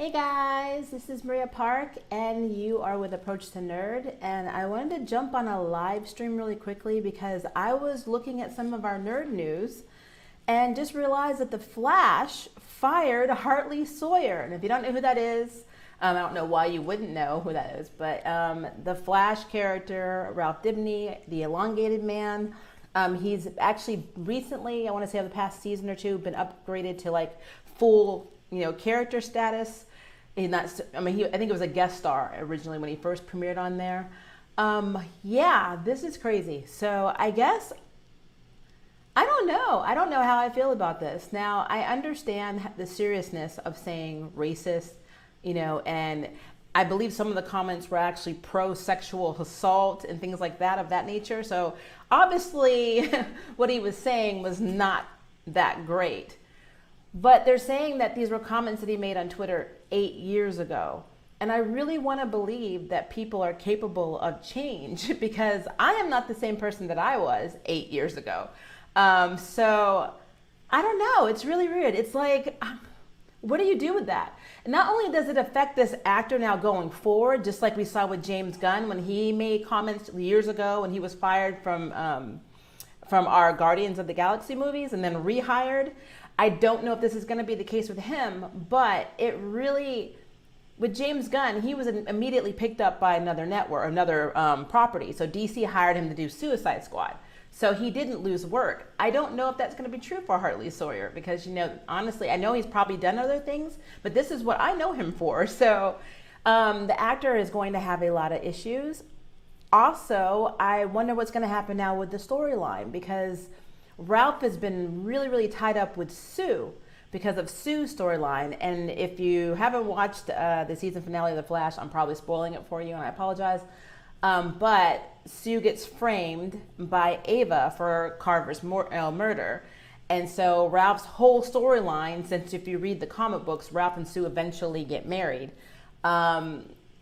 Hey guys, this is Maria Park, and you are with Approach to Nerd. And I wanted to jump on a live stream really quickly because I was looking at some of our nerd news and just realized that The Flash fired Hartley Sawyer. And if you don't know who that is, I don't know why you wouldn't know who that is, but the Flash character, Ralph Dibny, the elongated man, he's actually recently, I want to say over the past season or two, been upgraded to like full, character status. And that's, I think it was a guest star originally when he first premiered on there. Yeah, this is crazy. So I guess, I don't know. I don't know how I feel about this. Now, I understand the seriousness of saying racist, and I believe some of the comments were actually pro-sexual assault and things like that of that nature. So obviously what he was saying was not that great. But they're saying that these were comments that he made on Twitter 8 years ago. And I really want to believe that people are capable of change because I am not the same person that I was 8 years ago. So I don't know. It's really weird. It's like, what do you do with that? And not only does it affect this actor now going forward, just like we saw with James Gunn when he made comments years ago when he was fired from our Guardians of the Galaxy movies and then rehired. I don't know if this is going to be the case with him, but it really, with James Gunn, he was immediately picked up by another network, another property. So DC hired him to do Suicide Squad. So he didn't lose work. I don't know if that's going to be true for Hartley Sawyer because, honestly, I know he's probably done other things, but this is what I know him for. So the actor is going to have a lot of issues. Also, I wonder what's going to happen now with the storyline because Ralph has been really, really tied up with Sue because of Sue's storyline. And if you haven't watched the season finale of The Flash, I'm probably spoiling it for you and I apologize. But Sue gets framed by Ava for Carver's murder. And so Ralph's whole storyline, since if you read the comic books, Ralph and Sue eventually get married.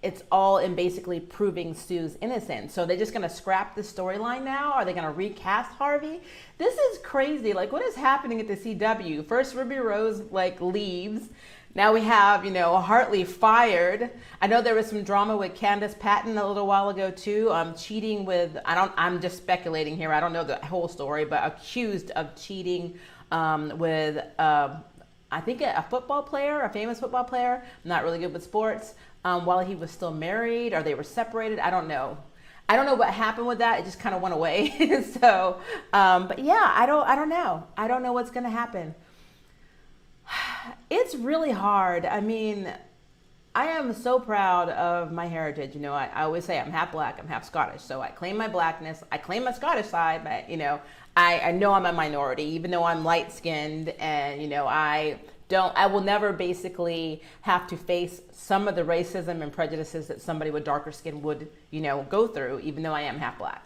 It's all in basically proving Sue's innocent. So they're just going to scrap the storyline now? Are they going to recast Harvey? This is crazy. Like, what is happening at the CW? First, Ruby Rose, leaves. Now we have, Hartley fired. I know there was some drama with Candace Patton a little while ago, too. Cheating with, I'm just speculating here. I don't know the whole story, but accused of cheating with, I think a football player, a famous football player. I'm not really good with sports. While he was still married or they were separated. I don't know. I don't know what happened with that. It just kind of went away. So, but yeah, I don't know. I don't know what's going to happen. It's really hard. I mean, I am so proud of my heritage. I always say I'm half black, I'm half Scottish. So I claim my blackness. I claim my Scottish side, but I know I'm a minority, even though I'm light skinned and, I will never basically have to face some of the racism and prejudices that somebody with darker skin would, go through, even though I am half black.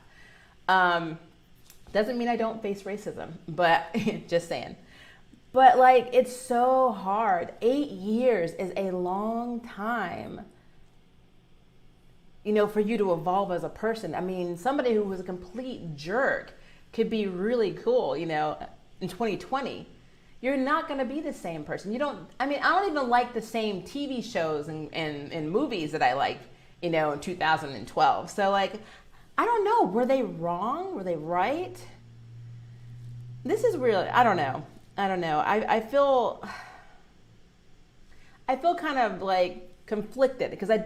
Doesn't mean I don't face racism, but just saying. But it's so hard. 8 years is a long time, for you to evolve as a person. I mean, somebody who was a complete jerk could be really cool, in 2020. You're not going to be the same person. I don't even like the same TV shows and movies that I liked, in 2012. So I don't know. Were they wrong? Were they right? This is really, I don't know. I feel kind of conflicted because I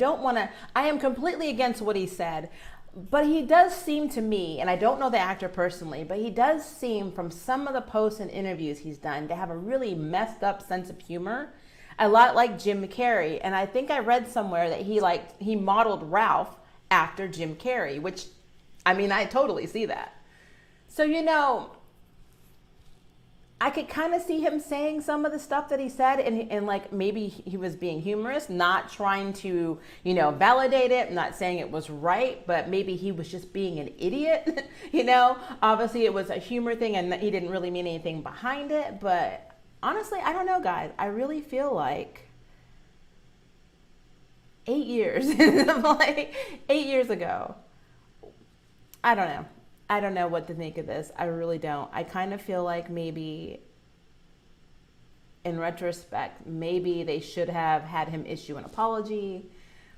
am completely against what he said. But he does seem to me, and I don't know the actor personally, but he does seem from some of the posts and interviews he's done to have a really messed up sense of humor, a lot like Jim Carrey. And I think I read somewhere that he modeled Ralph after Jim Carrey, which, I totally see that. So, I could kind of see him saying some of the stuff that he said and maybe he was being humorous, not trying to, validate it, not saying it was right, but maybe he was just being an idiot, Obviously it was a humor thing and he didn't really mean anything behind it, but honestly, I don't know, guys. I really feel like 8 years, 8 years ago. I don't know. I don't know what to think of this. I really don't. I kind of feel like maybe in retrospect, maybe they should have had him issue an apology.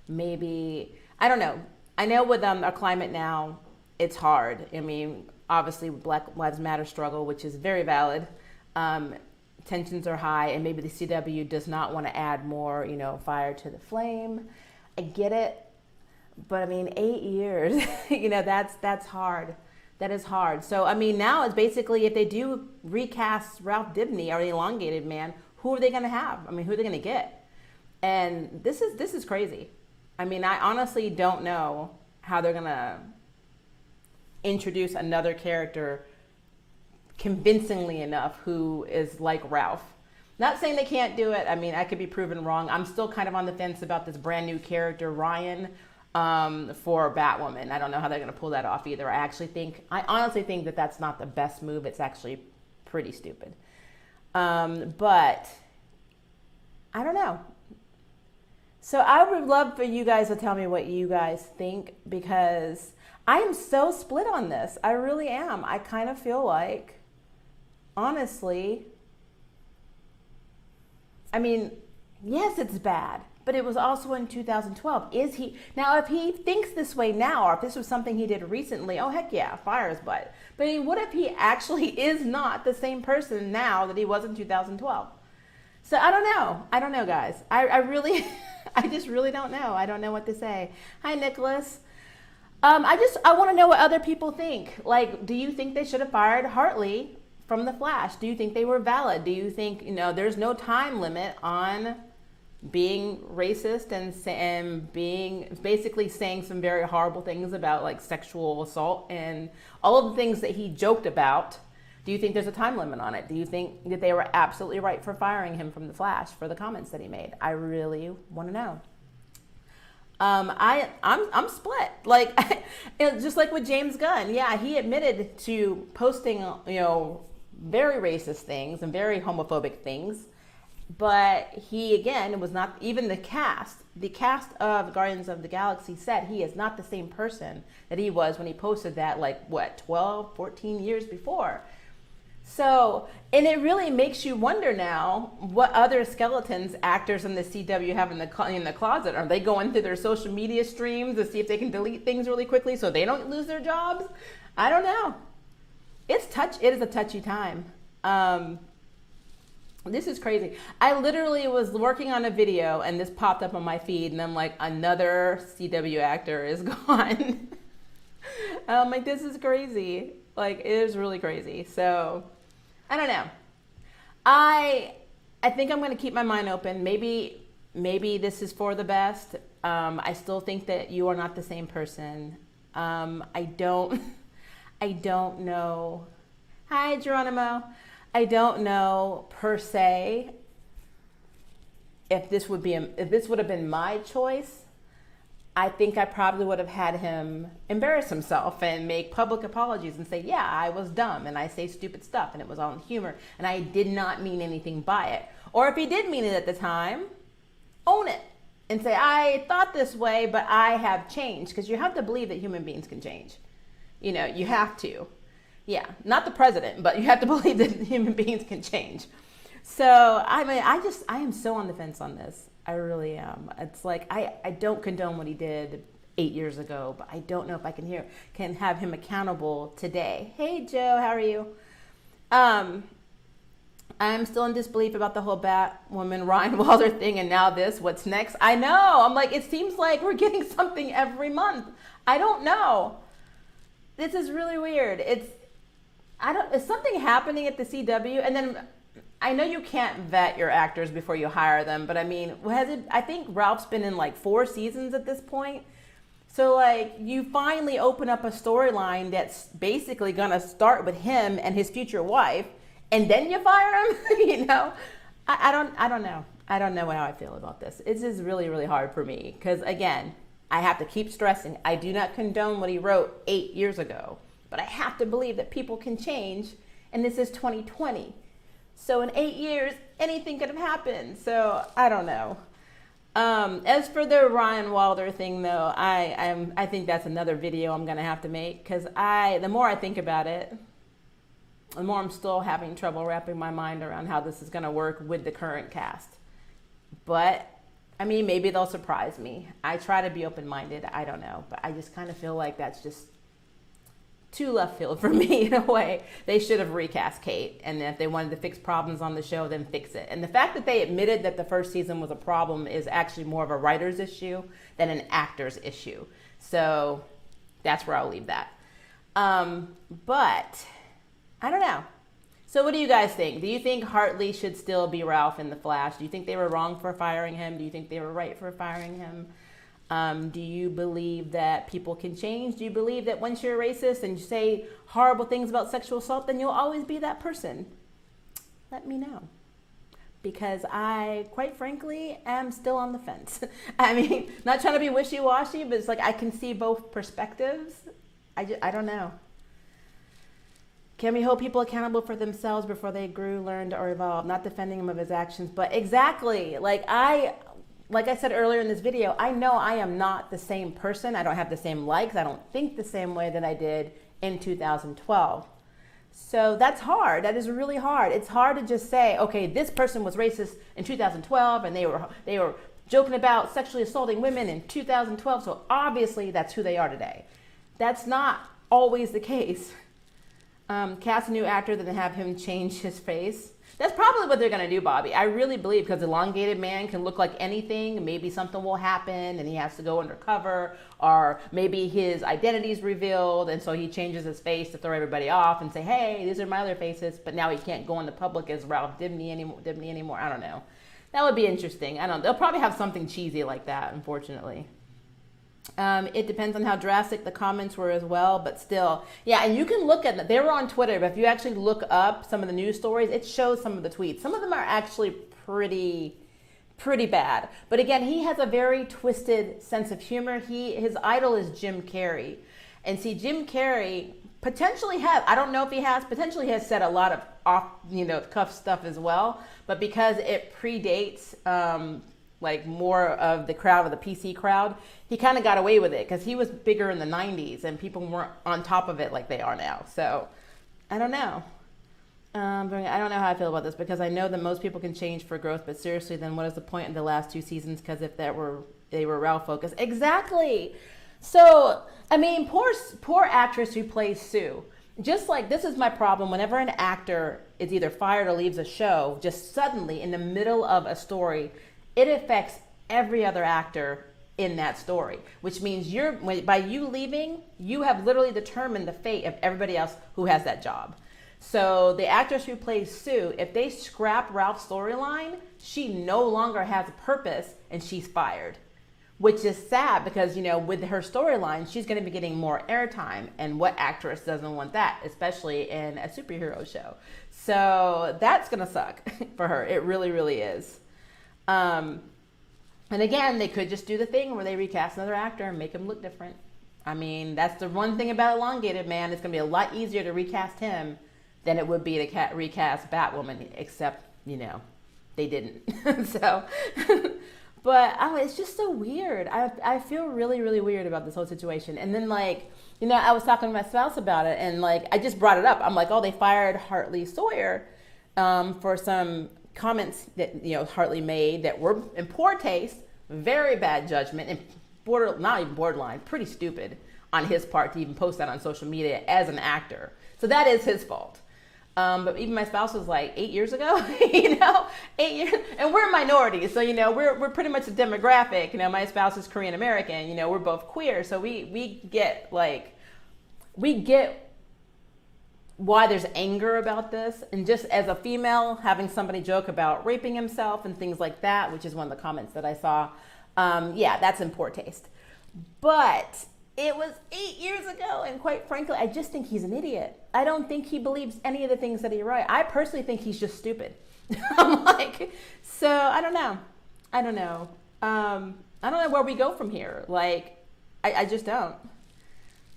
Maybe, I don't know. I know with our climate now, it's hard. I mean, obviously Black Lives Matter struggle, which is very valid. Tensions are high, and maybe the CW does not want to add more, fire to the flame. I get it. But I mean, 8 years, that's hard. That is hard. So, I mean, now it's basically, if they do recast Ralph Dibny or the elongated man, who are they going to have? I mean, who are they going to get? And this is crazy. I mean, I honestly don't know how they're going to introduce another character convincingly enough who is like Ralph. Not saying they can't do it. I mean, I could be proven wrong. I'm still kind of on the fence about this brand new character, Ryan, for Batwoman. I don't know how they're going to pull that off either. I honestly think that that's not the best move. It's actually pretty stupid. But I don't know. So I would love for you guys to tell me what you guys think, because I am so split on this. I really am. I kind of feel like, honestly, I mean, yes, it's bad, but it was also in 2012. Now, if he thinks this way now, or if this was something he did recently, oh, heck yeah, fire his butt. But I mean, what if he actually is not the same person now that he was in 2012? So I don't know, guys. I really, I just really don't know. I don't know what to say. Hi, Nicholas. I want to know what other people think. Like, do you think they should have fired Hartley from The Flash? Do you think they were valid? Do you think, there's no time limit on being racist and being basically saying some very horrible things about like sexual assault and all of the things that he joked about? Do you think there's a time limit on it? Do you think that they were absolutely right for firing him from The Flash for the comments that he made? I really want to know. I'm split. Like, just like with James Gunn. Yeah, he admitted to posting, very racist things and very homophobic things. But he, again, it was not even the cast. The cast of Guardians of the Galaxy said he is not the same person that he was when he posted that, 12, 14 years before. So, and it really makes you wonder now what other skeletons actors in the CW have in the closet. Are they going through their social media streams to see if they can delete things really quickly so they don't lose their jobs? I don't know. It is a touchy time. This is crazy. I literally was working on a video and this popped up on my feed, and I'm like, another CW actor is gone. I'm like, this is crazy. Like, it is really crazy. So, I don't know. I think I'm going to keep my mind open. Maybe this is for the best. I still think that you are not the same person. I don't know. Hi, Geronimo. I don't know per se if this would have been my choice. I think I probably would have had him embarrass himself and make public apologies and say, yeah, I was dumb and I say stupid stuff and it was all in humor and I did not mean anything by it. Or if he did mean it at the time, own it and say, I thought this way, but I have changed, because you have to believe that human beings can change. You have to. Yeah, not the president, but you have to believe that human beings can change. So, I mean, I am so on the fence on this. I really am. It's like, I don't condone what he did 8 years ago, but I don't know if I can have him accountable today. Hey, Joe, how are you? I'm still in disbelief about the whole Batwoman Ryan Wilder thing, and now this. What's next? I know. I'm like, it seems like we're getting something every month. I don't know. This is really weird. Is something happening at the CW? And then I know you can't vet your actors before you hire them, but I mean, I think Ralph's been in 4 seasons at this point. So you finally open up a storyline that's basically going to start with him and his future wife, and then you fire him. I don't know. I don't know how I feel about this. It's just really, really hard for me because, again, I have to keep stressing. I do not condone what he wrote 8 years ago, but I have to believe that people can change, and this is 2020. So in 8 years, anything could have happened. So I don't know. As for the Ryan Wilder thing, though, I think that's another video I'm gonna have to make, because the more I think about it, the more I'm still having trouble wrapping my mind around how this is going to work with the current cast. But I mean, maybe they'll surprise me. I try to be open-minded. I don't know, but I just kind of feel like that's just too left field for me in a way. They should have recast Kate, and if they wanted to fix problems on the show, then fix it. And the fact that they admitted that the first season was a problem is actually more of a writer's issue than an actor's issue. So that's where I'll leave that. But I don't know. So what do you guys think? Do you think Hartley should still be Ralph in The Flash? Do you think they were wrong for firing him? Do you think they were right for firing him? Do you believe that people can change? Do you believe that once you're a racist and you say horrible things about sexual assault, then you'll always be that person? Let me know. Because I, quite frankly, am still on the fence. I mean, not trying to be wishy-washy, but it's like I can see both perspectives. I don't know. Can we hold people accountable for themselves before they grew, learned, or evolved? Not defending him of his actions, but exactly. Like I said earlier in this video, I know I am not the same person. I don't have the same likes. I don't think the same way that I did in 2012. So that's hard. That is really hard. It's hard to just say, okay, this person was racist in 2012 and they were joking about sexually assaulting women in 2012. So obviously that's who they are today. That's not always the case. Cast a new actor, then have him change his face. That's probably what they're going to do, Bobby. I really believe, because elongated man can look like anything. Maybe something will happen and he has to go undercover, or maybe his identity is revealed and so he changes his face to throw everybody off and say, hey, these are my other faces, but now he can't go in the public as Ralph Dibny anymore. I don't know. That would be interesting. I don't know. They'll probably have something cheesy like that, unfortunately. It depends on how drastic the comments were as well, but still, yeah. And you can look at them. They were on Twitter, but if you actually look up some of the news stories, it shows some of the tweets. Some of them are actually pretty bad. But again, he has a very twisted sense of humor. His idol is Jim Carrey, and see, Jim Carrey potentially has said a lot of off-cuff stuff as well. But because it predates like more of the crowd, of the PC crowd, he kind of got away with it because he was bigger in the 90s and people weren't on top of it like they are now. So I don't know. I don't know how I feel about this, because I know that most people can change for growth, but seriously, then what is the point in the last 2 seasons? Because if they were Ralph focused. Exactly. So, I mean, poor actress who plays Sue. Just like, this is my problem whenever an actor is either fired or leaves a show, just suddenly in the middle of a story, it affects every other actor in that story, which means by you leaving, you have literally determined the fate of everybody else who has that job. So the actress who plays Sue, if they scrap Ralph's storyline, she no longer has a purpose and she's fired, which is sad because, with her storyline, she's going to be getting more airtime, and what actress doesn't want that, especially in a superhero show? So that's going to suck for her. It really, really is. And again, they could just do the thing where they recast another actor and make him look different. I mean, that's the one thing about elongated man. It's going to be a lot easier to recast him than it would be to recast Batwoman, except, they didn't. So, but it's just so weird. I feel really, really weird about this whole situation. And then, I was talking to my spouse about it, and, I just brought it up. I'm like, oh, they fired Hartley Sawyer for some comments that Hartley made that were in poor taste, very bad judgment, and not even borderline, pretty stupid on his part to even post that on social media as an actor. So that is his fault. But even my spouse was like 8 years ago, 8 years, and we're minorities, so we're pretty much a demographic. My spouse is Korean American. We're both queer, so we get why there's anger about this. And just as a female, having somebody joke about raping himself and things like that, which is one of the comments that I saw, that's in poor taste. But it was 8 years ago, and quite frankly, I just think he's an idiot. I don't think he believes any of the things that he writes. I personally think he's just stupid. I'm like, so I don't know. I don't know where we go from here. I just don't.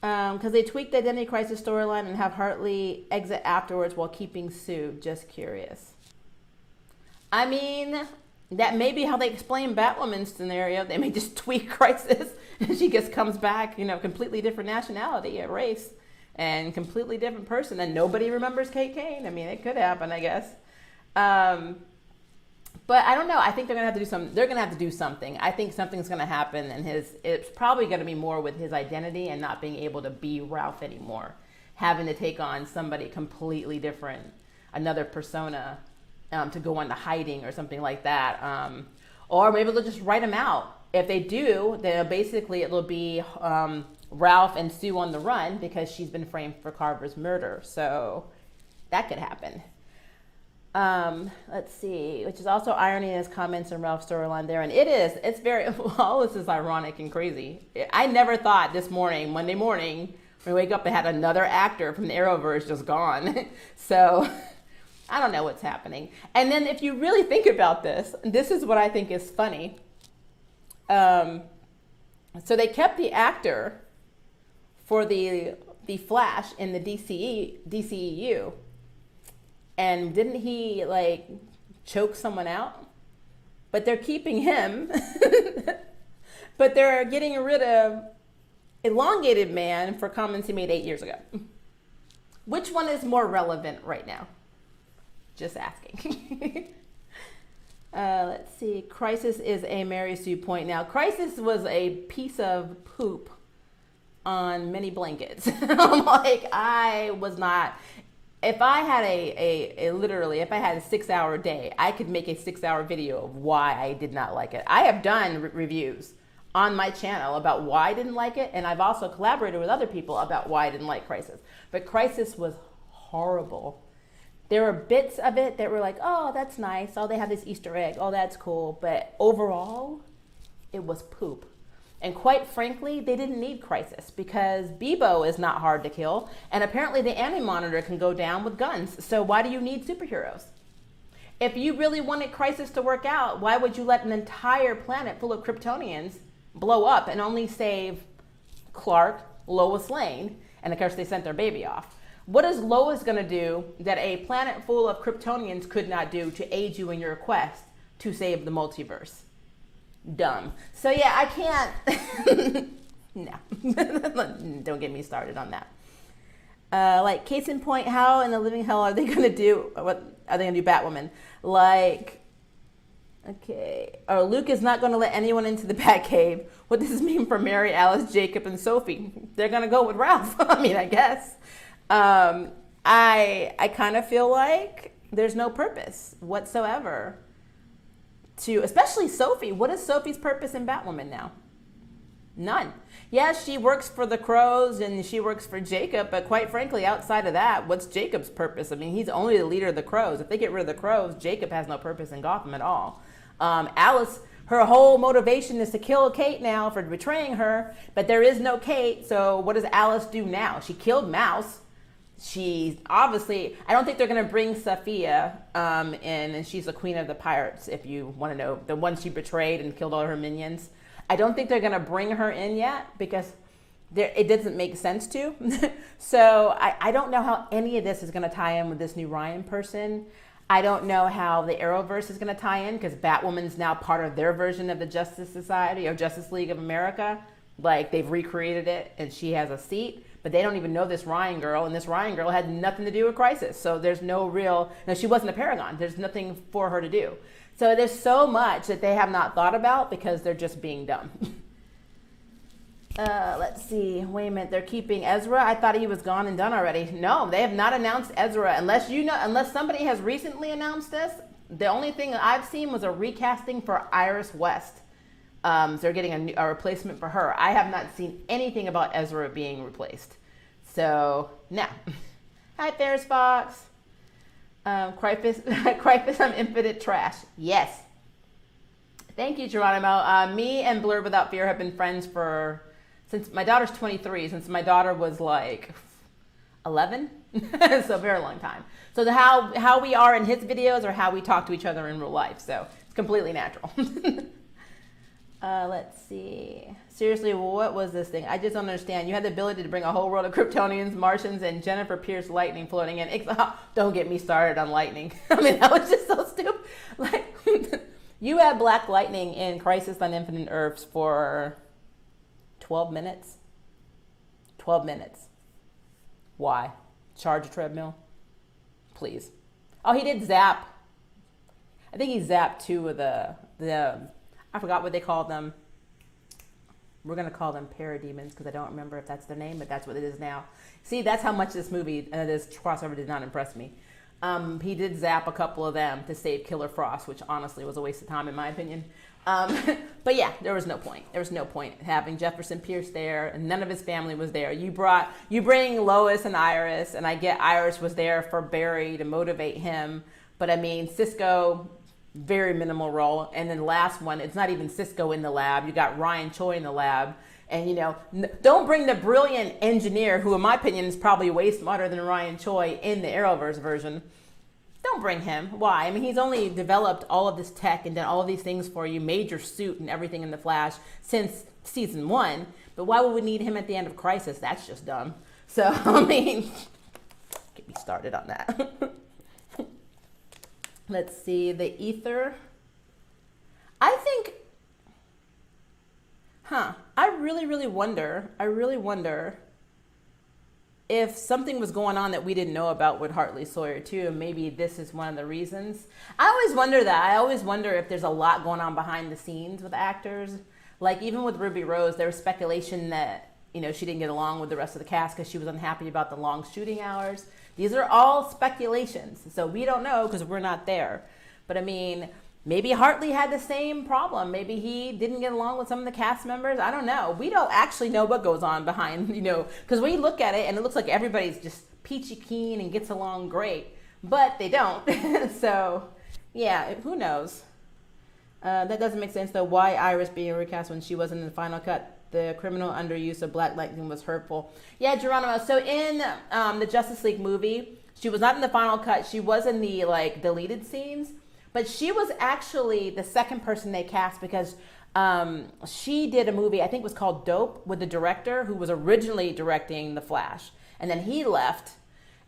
Because they tweaked the identity crisis storyline and have Hartley exit afterwards while keeping Sue. Just curious. I mean, that may be how they explain Batwoman's scenario. They may just tweak crisis and she just comes back, completely different nationality, a race. and completely different person, and nobody remembers Kate Kane. I mean, it could happen, I guess. But I don't know. I think they're gonna have to do something. They're gonna have to do something. I think something's gonna happen, and it's probably gonna be more with his identity and not being able to be Ralph anymore, having to take on somebody completely different, another persona, to go into hiding or something like that. Or maybe they'll just write him out. If they do, then basically it'll be Ralph and Sue on the run because she's been framed for Carver's murder. So that could happen. Let's see, which is also irony in his comments in Ralph's storyline there. And it's very, all this is ironic and crazy. I never thought this morning, Monday morning, when we wake up and had another actor from the Arrowverse just gone. So I don't know what's happening. And then if you really think about this, this is what I think is funny. So they kept the actor for the Flash in the DCEU. And didn't he like choke someone out? But they're keeping him. But they're getting rid of Elongated Man for comments he made 8 years ago. Which one is more relevant right now? Just asking. Let's see. Crisis is a Mary Sue point. Now, Crisis was a piece of poop on many blankets. I'm like, I was not. If I had literally, if I had a 6-hour day, I could make a 6-hour video of why I did not like it. I have done reviews on my channel about why I didn't like it, and I've also collaborated with other people about why I didn't like Crisis. But Crisis was horrible. There were bits of it that were like, oh, that's nice. Oh, they have this Easter egg. Oh, that's cool. But overall, it was poop. And quite frankly, they didn't need Crisis because Bebo is not hard to kill. And apparently the Anti-Monitor can go down with guns. So why do you need superheroes? If you really wanted Crisis to work out, why would you let an entire planet full of Kryptonians blow up and only save Clark, Lois Lane, and of course they sent their baby off? What is Lois going to do that a planet full of Kryptonians could not do to aid you in your quest to save the multiverse? Dumb. So yeah, I can't. No, don't get me started on that. Like case in point, how in the living hell are they going to do? What are they going to do? Batwoman? Like, okay, or Luke is not going to let anyone into the Batcave. What does this mean for Mary, Alice, Jacob, and Sophie? They're going to go with Ralph. I mean, I guess. I kind of feel like there's no purpose whatsoever. Especially Sophie. What is Sophie's purpose in Batwoman now? None. Yeah, she works for the Crows and she works for Jacob, but quite frankly, outside of that, what's Jacob's purpose? I mean, he's only the leader of the Crows. If they get rid of the Crows, Jacob has no purpose in Gotham at all. Alice, her whole motivation is to kill Kate now for betraying her, but there is no Kate, so what does Alice do now? She killed Mouse. She's obviously, I don't think they're going to bring Sophia in, and she's the queen of the pirates, if you want to know, the one she betrayed and killed all her minions. I don't think they're going to bring her in yet because it doesn't make sense to. So I don't know how any of this is going to tie in with this new Ryan person. I don't know how the Arrowverse is going to tie in because Batwoman's now part of their version of the Justice Society or Justice League of America. Like they've recreated it and she has a seat. But they don't even know this Ryan girl, and this Ryan girl had nothing to do with Crisis. So there's no, she wasn't a Paragon. There's nothing for her to do. So there's so much that they have not thought about because they're just being dumb. Let's see. Wait a minute. They're keeping Ezra. I thought he was gone and done already. No, they have not announced Ezra. Unless somebody has recently announced this, the only thing I've seen was a recasting for Iris West. So they're getting a replacement for her. I have not seen anything about Ezra being replaced. So, no. Hi, Ferris Fox. Cryphis on Infinite Trash. Yes. Thank you, Geronimo. Me and Blurred Without Fear have been friends since my daughter's 23, since my daughter was like 11. So a very long time. So how we are in his videos or how we talk to each other in real life. So it's completely natural. Let's see. Seriously, what was this thing? I just don't understand. You had the ability to bring a whole world of Kryptonians, Martians, and Jennifer Pierce lightning floating in. Don't get me started on lightning. I mean, that was just so stupid. Like, you had Black Lightning in Crisis on Infinite Earths for 12 minutes. 12 minutes. Why? Charge a treadmill? Please. Oh, he did zap. I think he zapped two of the I forgot what they called them. We're going to call them parademons because I don't remember if that's their name, but that's what it is now. See, that's how much this movie, this crossover did not impress me. He did zap a couple of them to save Killer Frost, which honestly was a waste of time in my opinion. But yeah, there was no point. There was no point having Jefferson Pierce there, and none of his family was there. You bring Lois and Iris, and I get Iris was there for Barry to motivate him, but I mean, Cisco, very minimal role. And then the last one, it's not even Cisco in the lab. You got Ryan Choi in the lab. And, you know, don't bring the brilliant engineer, who in my opinion is probably way smarter than Ryan Choi in the Arrowverse version. Don't bring him. Why? I mean, he's only developed all of this tech and done all of these things for you, made your suit and everything in the Flash since season 1. But why would we need him at the end of Crisis? That's just dumb. So, I mean, get me started on that. Let's see, the ether. I think, I really wonder if something was going on that we didn't know about with Hartley Sawyer too, and maybe this is one of the reasons. I always wonder that. I always wonder if there's a lot going on behind the scenes with actors. Like even with Ruby Rose, there was speculation that, you know, she didn't get along with the rest of the cast because she was unhappy about the long shooting hours. These are all speculations, so we don't know because we're not there. But I mean, maybe Hartley had the same problem. Maybe he didn't get along with some of the cast members. I don't know. We don't actually know what goes on behind, you know, because we look at it and it looks like everybody's just peachy keen and gets along great, but they don't. So, yeah, who knows? That doesn't make sense, though. Why Iris being recast when she wasn't in the final cut? The criminal underuse of Black Lightning was hurtful. Yeah, Geronimo. So in the Justice League movie, she was not in the final cut. She was in the like deleted scenes, but she was actually the second person they cast because she did a movie, I think it was called Dope, with the director who was originally directing The Flash, and then he left.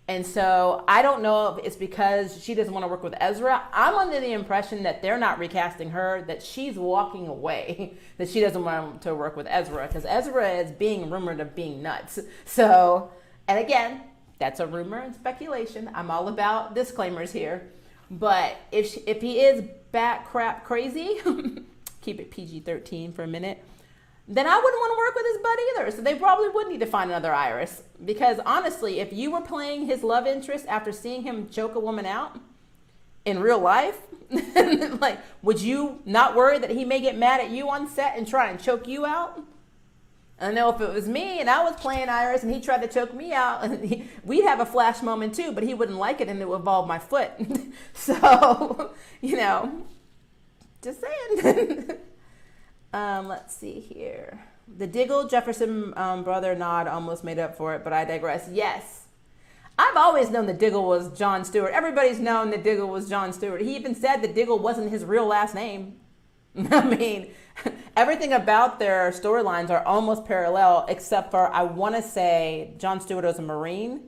And so I don't know if it's because she doesn't want to work with Ezra. I'm under the impression that they're not recasting her, that she's walking away, that she doesn't want to work with Ezra because Ezra is being rumored of being nuts. So, and again, that's a rumor and speculation. I'm all about disclaimers here. But if he is bat crap crazy, keep it PG-13 for a minute, then I wouldn't want to work with his butt either. So they probably would need to find another Iris. Because honestly, if you were playing his love interest after seeing him choke a woman out in real life, like, would you not worry that he may get mad at you on set and try and choke you out? I know if it was me and I was playing Iris and he tried to choke me out, we'd have a Flash moment too, but he wouldn't like it and it would involve my foot. So, you know, just saying. Let's see here. The Diggle Jefferson brother nod almost made up for it, but I digress. Yes. I've always known that Diggle was John Stewart. Everybody's known that Diggle was John Stewart. He even said that Diggle wasn't his real last name. I mean, everything about their storylines are almost parallel, except for, I want to say, John Stewart was a Marine.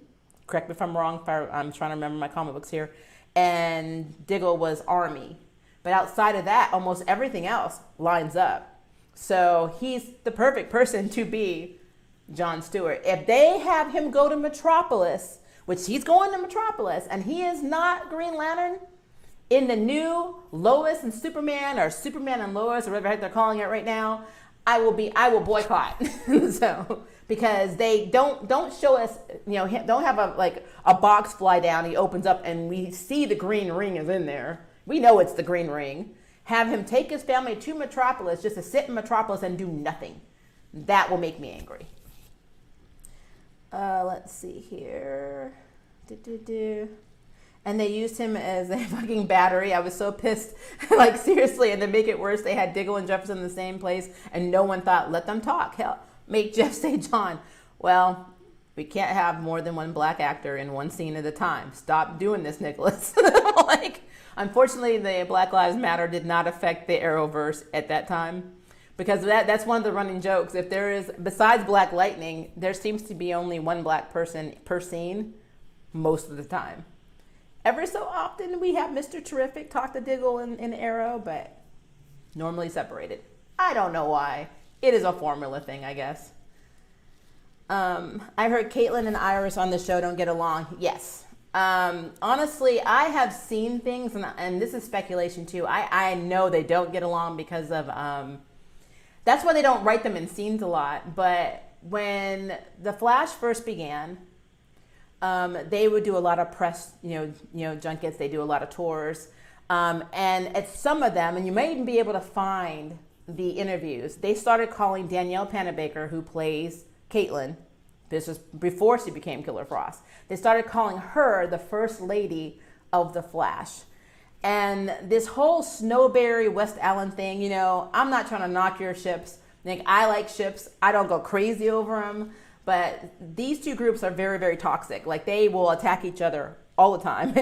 Correct me if I'm wrong. I'm trying to remember my comic books here. And Diggle was Army. But outside of that, almost everything else lines up. So he's the perfect person to be John Stewart. If they have him go to Metropolis, which he's going to Metropolis, and he is not Green Lantern, in the new Lois and Superman, or Superman and Lois, or whatever the heck they're calling it right now, I will boycott. So, because they don't show us, you know, don't have a box fly down, he opens up and we see the green ring is in there. We know it's the green ring. Have him take his family to Metropolis just to sit in Metropolis and do nothing. That will make me angry. Let's see here. And they used him as a fucking battery. I was so pissed. Like, seriously. And to make it worse, they had Diggle and Jefferson in the same place, and no one thought, let them talk. Hell, make Jeff say John. Well, we can't have more than one black actor in one scene at a time. Stop doing this, Nicholas. Like, unfortunately, the Black Lives Matter did not affect the Arrowverse at that time. Because that's one of the running jokes. If there is, besides Black Lightning, there seems to be only one black person per scene most of the time. Every so often we have Mr. Terrific talk to Diggle in Arrow, but normally separated. I don't know why. It is a formula thing, I guess. I heard Caitlin and Iris on the show don't get along. Yes. Honestly, I have seen things, and this is speculation too. I know they don't get along because of, that's why they don't write them in scenes a lot. But when The Flash first began, they would do a lot of press, junkets. They do a lot of tours. And at some of them, and you may even be able to find the interviews, they started calling Danielle Panabaker, who plays Caitlin, this was before she became Killer Frost, they started calling her the first lady of the Flash. And this whole Snowberry, West Allen thing, I'm not trying to knock your ships. Like, I like ships. I don't go crazy over them. But these two groups are very, very toxic. Like, they will attack each other all the time.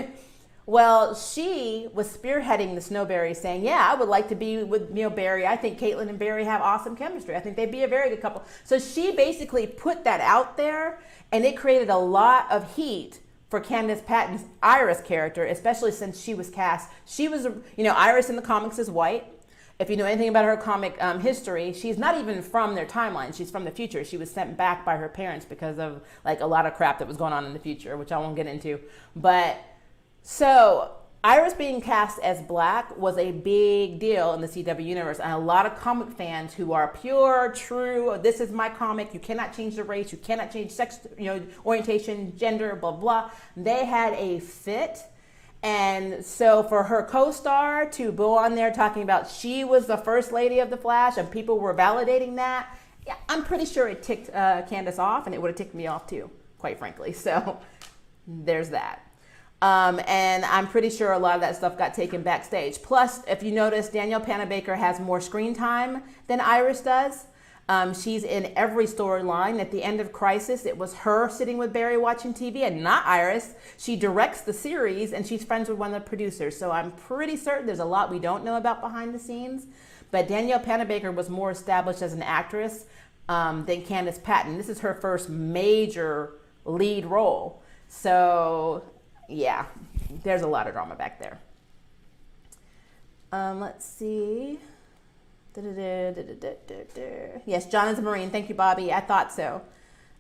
Well, she was spearheading the Snowberry, saying, yeah, I would like to be with Barry. I think Caitlin and Barry have awesome chemistry. I think they'd be a very good couple. So she basically put that out there, and it created a lot of heat for Candace Patton's Iris character, especially since she was cast. She was, Iris in the comics is white. If you know anything about her comic history, she's not even from their timeline. She's from the future. She was sent back by her parents because of like a lot of crap that was going on in the future, which I won't get into. But so Iris being cast as Black was a big deal in the CW universe, and a lot of comic fans who are pure, true, this is my comic, you cannot change the race, you cannot change sex, orientation, gender, blah, blah. They had a fit. And so for her co-star to go on there talking about she was the first lady of the Flash and people were validating that, yeah, I'm pretty sure it ticked Candace off, and it would have ticked me off too, quite frankly. So there's that. And I'm pretty sure a lot of that stuff got taken backstage. Plus, if you notice, Danielle Panabaker has more screen time than Iris does. She's in every storyline. At the end of Crisis, it was her sitting with Barry watching TV and not Iris. She directs the series, and she's friends with one of the producers. So I'm pretty certain there's a lot we don't know about behind the scenes. But Danielle Panabaker was more established as an actress than Candace Patton. This is her first major lead role. So yeah, there's a lot of drama back there. Let's see. Yes, John is a Marine. Thank you, Bobby. I thought so.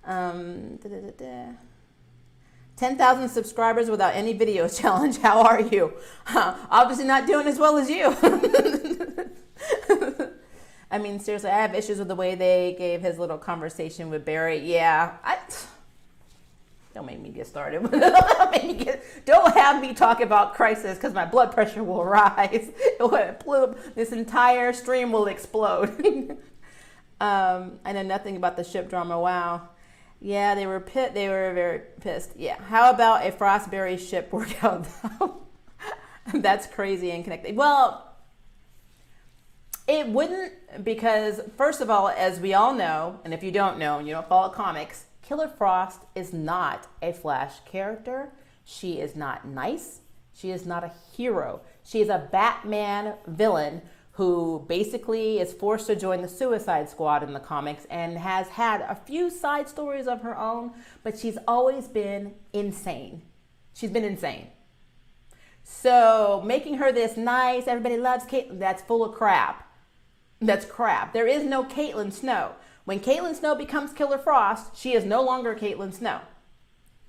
10,000 subscribers without any videos challenge. How are you? Obviously not doing as well as you. I mean, seriously, I have issues with the way they gave his little conversation with Barry. Yeah, don't make me get started. Don't have me talk about Crisis because my blood pressure will rise. This entire stream will explode. I know nothing about the ship drama. Wow. Yeah, they were very pissed. Yeah. How about a Frostberry ship workout? That's crazy and connected. Well, it wouldn't, because first of all, as we all know, and if you don't know and you don't follow comics, Killer Frost is not a Flash character. She is not nice. She is not a hero. She is a Batman villain who basically is forced to join the Suicide Squad in the comics and has had a few side stories of her own, but she's always been insane. She's been insane. So making her this nice, everybody loves Caitlin, that's full of crap. That's crap. There is no Caitlin Snow. When Caitlin Snow becomes Killer Frost, she is no longer Caitlin Snow,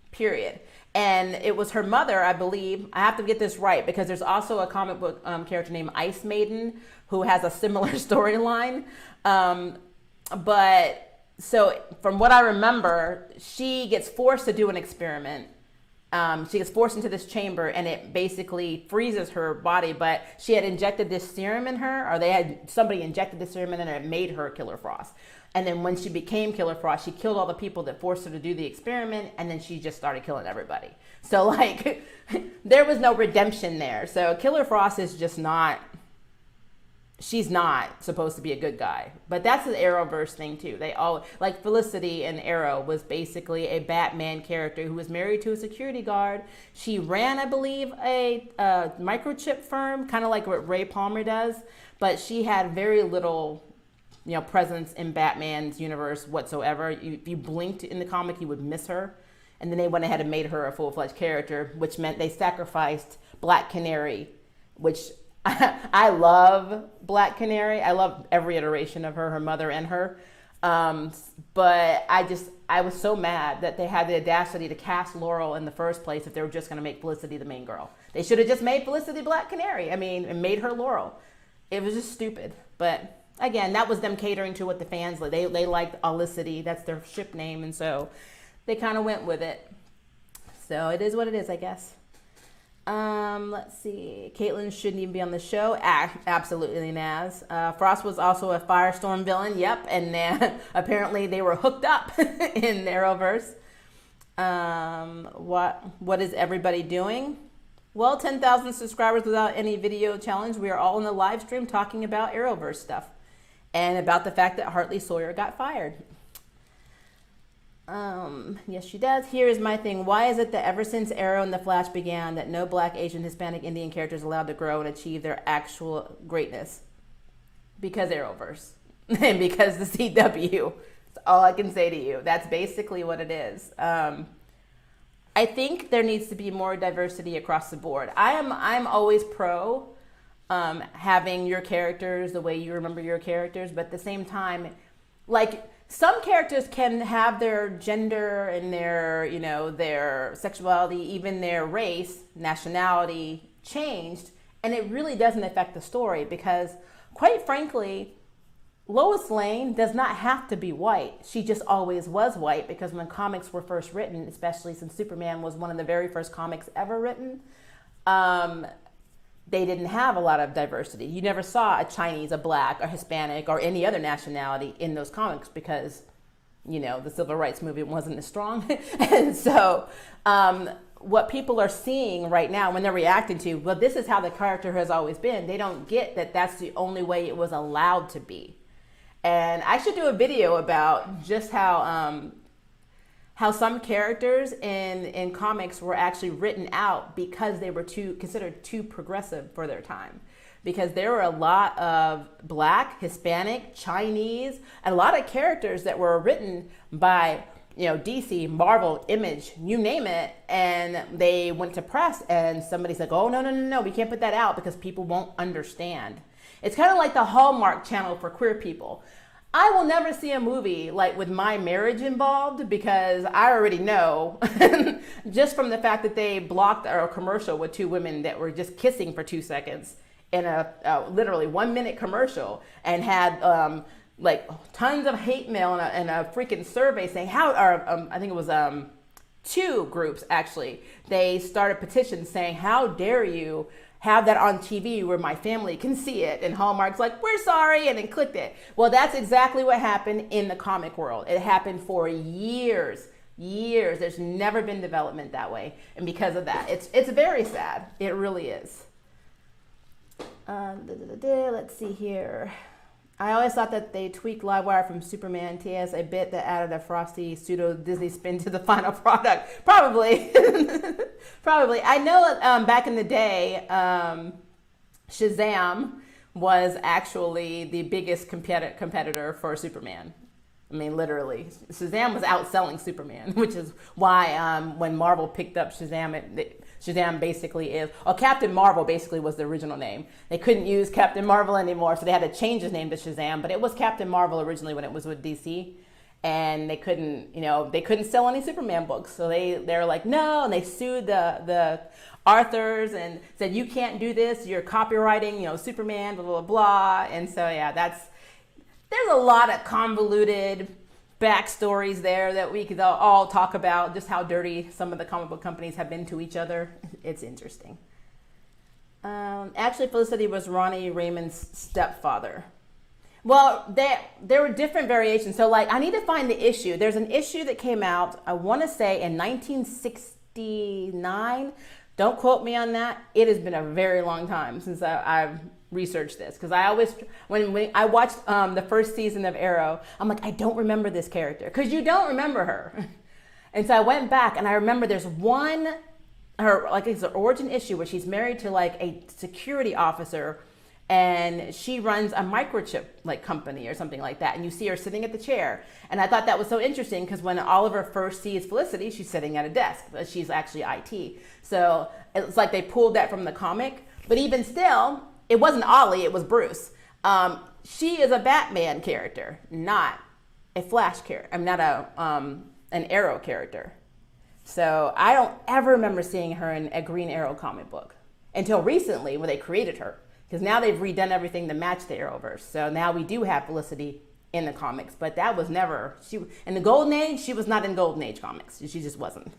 period. And it was her mother, I believe. I have to get this right because there's also a comic book character named Ice Maiden who has a similar storyline. But so from what I remember, she gets forced to do an experiment. She gets forced into this chamber and it basically freezes her body, but she had injected this serum in her, or somebody injected this serum in her and it made her Killer Frost. And then when she became Killer Frost, she killed all the people that forced her to do the experiment, and then she just started killing everybody. So like, there was no redemption there. So Killer Frost is just not, she's not supposed to be a good guy. But that's the Arrowverse thing too. They all, like Felicity in Arrow was basically a Batman character who was married to a security guard. She ran, I believe, a microchip firm, kind of like what Ray Palmer does, but she had very little presence in Batman's universe whatsoever. If you blinked in the comic, you would miss her. And then they went ahead and made her a full-fledged character, which meant they sacrificed Black Canary, which I love Black Canary. I love every iteration of her mother and her. But I was so mad that they had the audacity to cast Laurel in the first place if they were just going to make Felicity the main girl. They should have just made Felicity Black Canary. I mean, and made her Laurel. It was just stupid. But again, that was them catering to what the fans like. They liked Olicity. That's their ship name, and so they kind of went with it. So it is what it is, I guess. Let's see. Caitlyn shouldn't even be on the show. Absolutely, Naz. Frost was also a Firestorm villain. Yep, and apparently they were hooked up in the Arrowverse. What is everybody doing? Well, 10,000 subscribers without any video challenge. We are all in the live stream talking about Arrowverse stuff and about the fact that Hartley Sawyer got fired. Yes, she does. Here is my thing. Why is it that ever since Arrow and The Flash began that no Black, Asian, Hispanic, Indian characters are allowed to grow and achieve their actual greatness? Because Arrowverse. And because the CW. That's all I can say to you. That's basically what it is. I think there needs to be more diversity across the board. I'm always pro having your characters the way you remember your characters, but at the same time, like, some characters can have their gender and their, their sexuality, even their race, nationality changed, and it really doesn't affect the story because, quite frankly, Lois Lane does not have to be white. She just always was white because when comics were first written, especially since Superman was one of the very first comics ever written, they didn't have a lot of diversity. You never saw a Chinese, a Black, or Hispanic, or any other nationality in those comics because, the civil rights movement wasn't as strong. And so what people are seeing right now when they're reacting to, well, this is how the character has always been, they don't get that that's the only way it was allowed to be. And I should do a video about just how some characters in comics were actually written out because they were considered too progressive for their time. Because there were a lot of Black, Hispanic, Chinese, and a lot of characters that were written by, DC, Marvel, Image, you name it, and they went to press and somebody's like, oh, no, we can't put that out because people won't understand. It's kind of like the Hallmark Channel for queer people. I will never see a movie like with my marriage involved because I already know just from the fact that they blocked a commercial with two women that were just kissing for 2 seconds in a literally 1 minute commercial and had tons of hate mail and a freaking survey saying I think it was two groups actually. They started petitions saying, how dare you have that on TV where my family can see it, and Hallmark's like, we're sorry, and then clicked it. Well, that's exactly what happened in the comic world. It happened for years. There's never been development that way, and because of that, it's very sad. It really is. Let's see here. I always thought that they tweaked Livewire from Superman TS a bit that added a frosty pseudo Disney spin to the final product. Probably. Probably. I know back in the day, Shazam was actually the biggest competitor for Superman. I mean, literally. Shazam was outselling Superman, which is why when Marvel picked up Shazam, Shazam basically is, Captain Marvel basically was the original name. They couldn't use Captain Marvel anymore, so they had to change his name to Shazam, but it was Captain Marvel originally when it was with DC, and they couldn't sell any Superman books, so they were like, no, and they sued the authors and said, you can't do this, you're copywriting, Superman, blah, blah, blah, and so yeah, there's a lot of convoluted backstories there that we could all talk about, just how dirty some of the comic book companies have been to each other. It's interesting. Actually, Felicity was Ronnie Raymond's stepfather. Well, there were different variations. So, I need to find the issue. There's an issue that came out, I want to say, in 1969. Don't quote me on that. It has been a very long time since I've researched this, because I always, when I watched the first season of Arrow, I'm like, I don't remember this character, because you don't remember her. And so I went back and I remember there's it's an origin issue where she's married to a security officer, and she runs a microchip company or something like that, and you see her sitting at the chair. And I thought that was so interesting because when Oliver first sees Felicity, she's sitting at a desk, but she's actually IT. So it's like they pulled that from the comic, but even still, it wasn't Ollie, it was Bruce. She is a Batman character, not a Flash character. I'm not an Arrow character. So I don't ever remember seeing her in a Green Arrow comic book until recently when they created her. Because now they've redone everything to match the Arrowverse. So now we do have Felicity in the comics. But that was never, in the Golden Age, she was not in Golden Age comics. She just wasn't.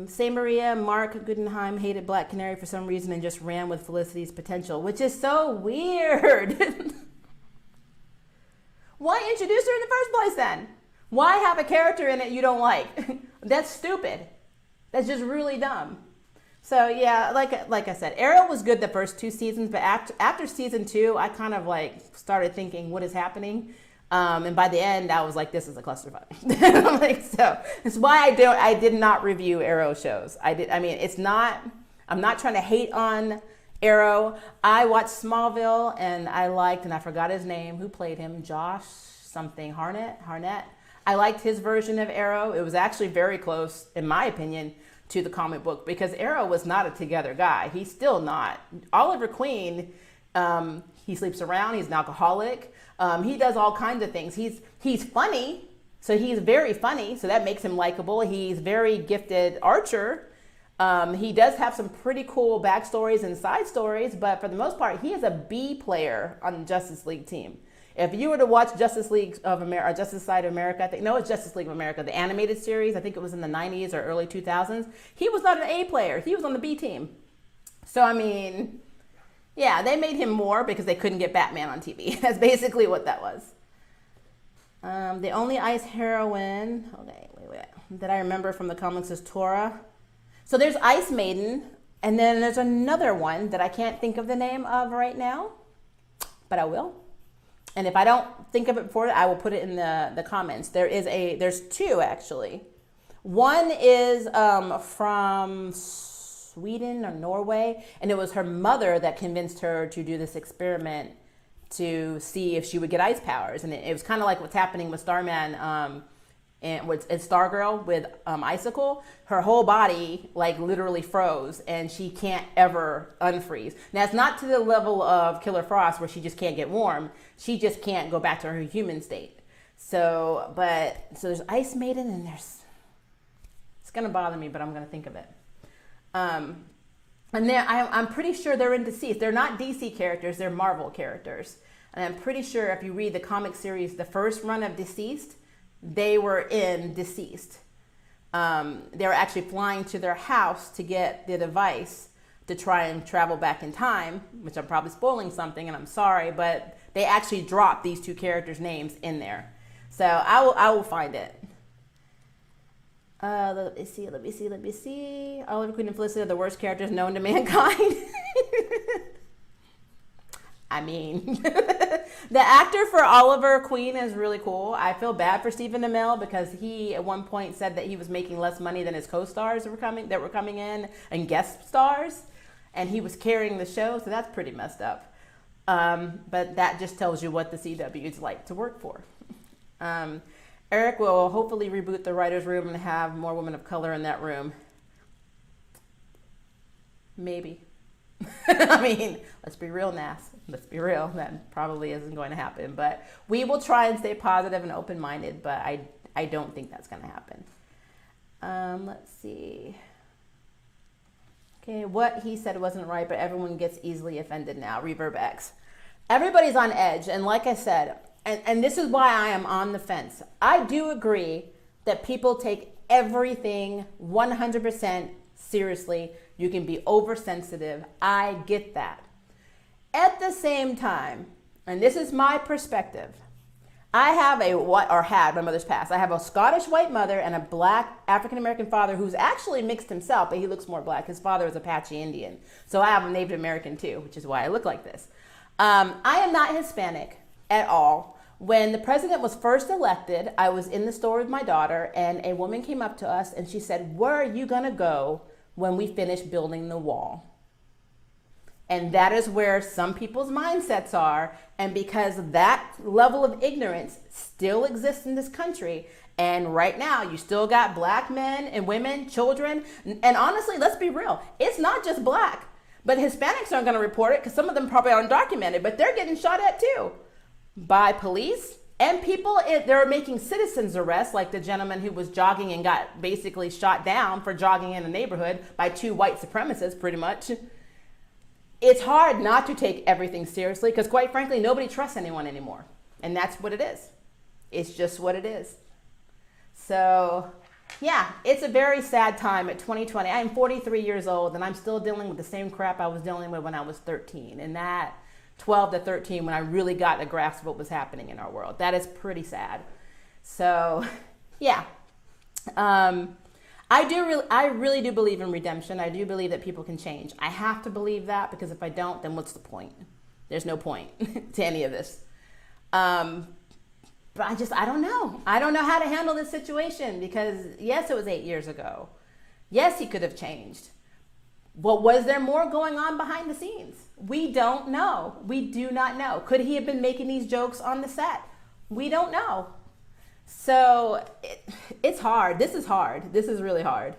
Say Maria, Mark Guggenheim hated Black Canary for some reason and just ran with Felicity's potential, which is so weird. Why introduce her in the first place then? Why have a character in it you don't like? That's stupid. That's just really dumb. So yeah, like I said, Arrow was good the first 2 seasons, but after season 2, I kind of like started thinking, what is happening? And by the end, I was like, this is a clusterfuck. So it's why I did not review Arrow shows. I'm not trying to hate on Arrow. I watched Smallville and I forgot his name, who played him, Josh something, Harnett. I liked his version of Arrow. It was actually very close, in my opinion, to the comic book, because Arrow was not a together guy. He's still not. Oliver Queen, he sleeps around. He's an alcoholic. He does all kinds of things. He's funny, so he's very funny, so that makes him likable. He's very gifted archer. He does have some pretty cool backstories and side stories, but for the most part, he is a B player on the Justice League team. If you were to watch Justice League of America, or Justice Side of America, it's Justice League of America, the animated series, I think it was in the 90s or early 2000s, he was not an A player. He was on the B team. So, I mean, yeah, they made him more because they couldn't get Batman on TV. That's basically what that was. The only ice heroine, that I remember from the comics is Tora. So there's Ice Maiden, and then there's another one that I can't think of the name of right now, but I will. And if I don't think of it before, I will put it in the comments. There's 2 actually. One is from Sweden or Norway, and it was her mother that convinced her to do this experiment to see if she would get ice powers. And it was kind of like what's happening with Starman and with Stargirl with Icicle. Her whole body like literally froze, and she can't ever unfreeze. Now it's not to the level of Killer Frost where she just can't get warm. She just can't go back to her human state. So there's Ice Maiden, and it's gonna bother me, but I'm gonna think of it. And I'm pretty sure they're in Deceased. They're not DC characters, they're Marvel characters. And I'm pretty sure if you read the comic series, the first run of Deceased, they were in Deceased. They were actually flying to their house to get the device to try and travel back in time, which I'm probably spoiling something, and I'm sorry, but they actually dropped these 2 characters' names in there. So I will find it. Let me see. Oliver Queen and Felicity are the worst characters known to mankind. I mean, the actor for Oliver Queen is really cool. I feel bad for Stephen Amell because he at one point said that he was making less money than his co-stars that were coming in and guest stars, and he was carrying the show, so that's pretty messed up. But that just tells you what the CW is like to work for. Eric will hopefully reboot the writer's room and have more women of color in that room. Maybe. I mean, let's be real, Nas. Let's be real. That probably isn't going to happen. But we will try and stay positive and open-minded, but I don't think that's going to happen. Let's see. Okay, what he said wasn't right, but everyone gets easily offended now. Reverb X. Everybody's on edge, and like I said, and this is why I am on the fence. I do agree that people take everything 100% seriously. You can be oversensitive. I get that. At the same time, and this is my perspective, I have had my mother's passed. I have a Scottish white mother and a black African-American father who's actually mixed himself, but he looks more black. His father is Apache Indian. So I have a Native American too, which is why I look like this. I am not Hispanic at all. When the president was first elected, I was in the store with my daughter, and a woman came up to us and she said, "Where are you gonna go when we finish building the wall?" And that is where some people's mindsets are. And because that level of ignorance still exists in this country, and right now you still got black men and women, children, and honestly, let's be real, it's not just black. But Hispanics aren't gonna report it because some of them probably aren't documented, but they're getting shot at too. By police, And people, they're making citizens arrests, like the gentleman who was jogging and got basically shot down for jogging in a neighborhood by 2 white supremacists, pretty much. It's hard not to take everything seriously because, quite frankly, nobody trusts anyone anymore. And that's what it is. It's just what it is. So, yeah, it's a very sad time at 2020. I'm 43 years old, and I'm still dealing with the same crap I was dealing with when I was 13. And that 12 to 13 when I really got a grasp of what was happening in our world. That is pretty sad. So, yeah. I really do believe in redemption. I do believe that people can change. I have to believe that because if I don't, then what's the point? There's no point to any of this. But I don't know. I don't know how to handle this situation because yes, it was 8 years ago. Yes, he could have changed. But was there more going on behind the scenes? We don't know. We do not know. Could he have been making these jokes on the set? We don't know. So it's hard. This is hard. This is really hard.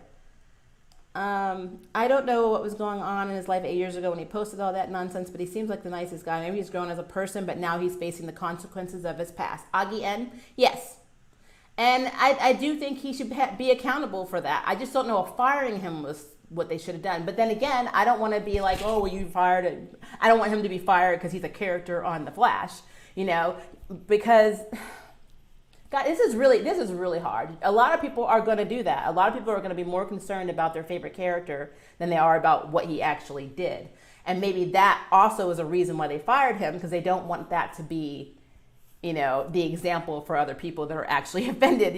I don't know what was going on in his life 8 years ago when he posted all that nonsense, but he seems like the nicest guy. Maybe he's grown as a person, but now he's facing the consequences of his past. Augie N, yes. And I do think he should be accountable for that. I just don't know if firing him was what they should have done. But then again, I don't want to be like, oh, well, you fired. I don't want him to be fired because he's a character on The Flash, because God, this is really hard. A lot of people are going to do that. A lot of people are going to be more concerned about their favorite character than they are about what he actually did. And maybe that also is a reason why they fired him because they don't want that to be, the example for other people that are actually offended,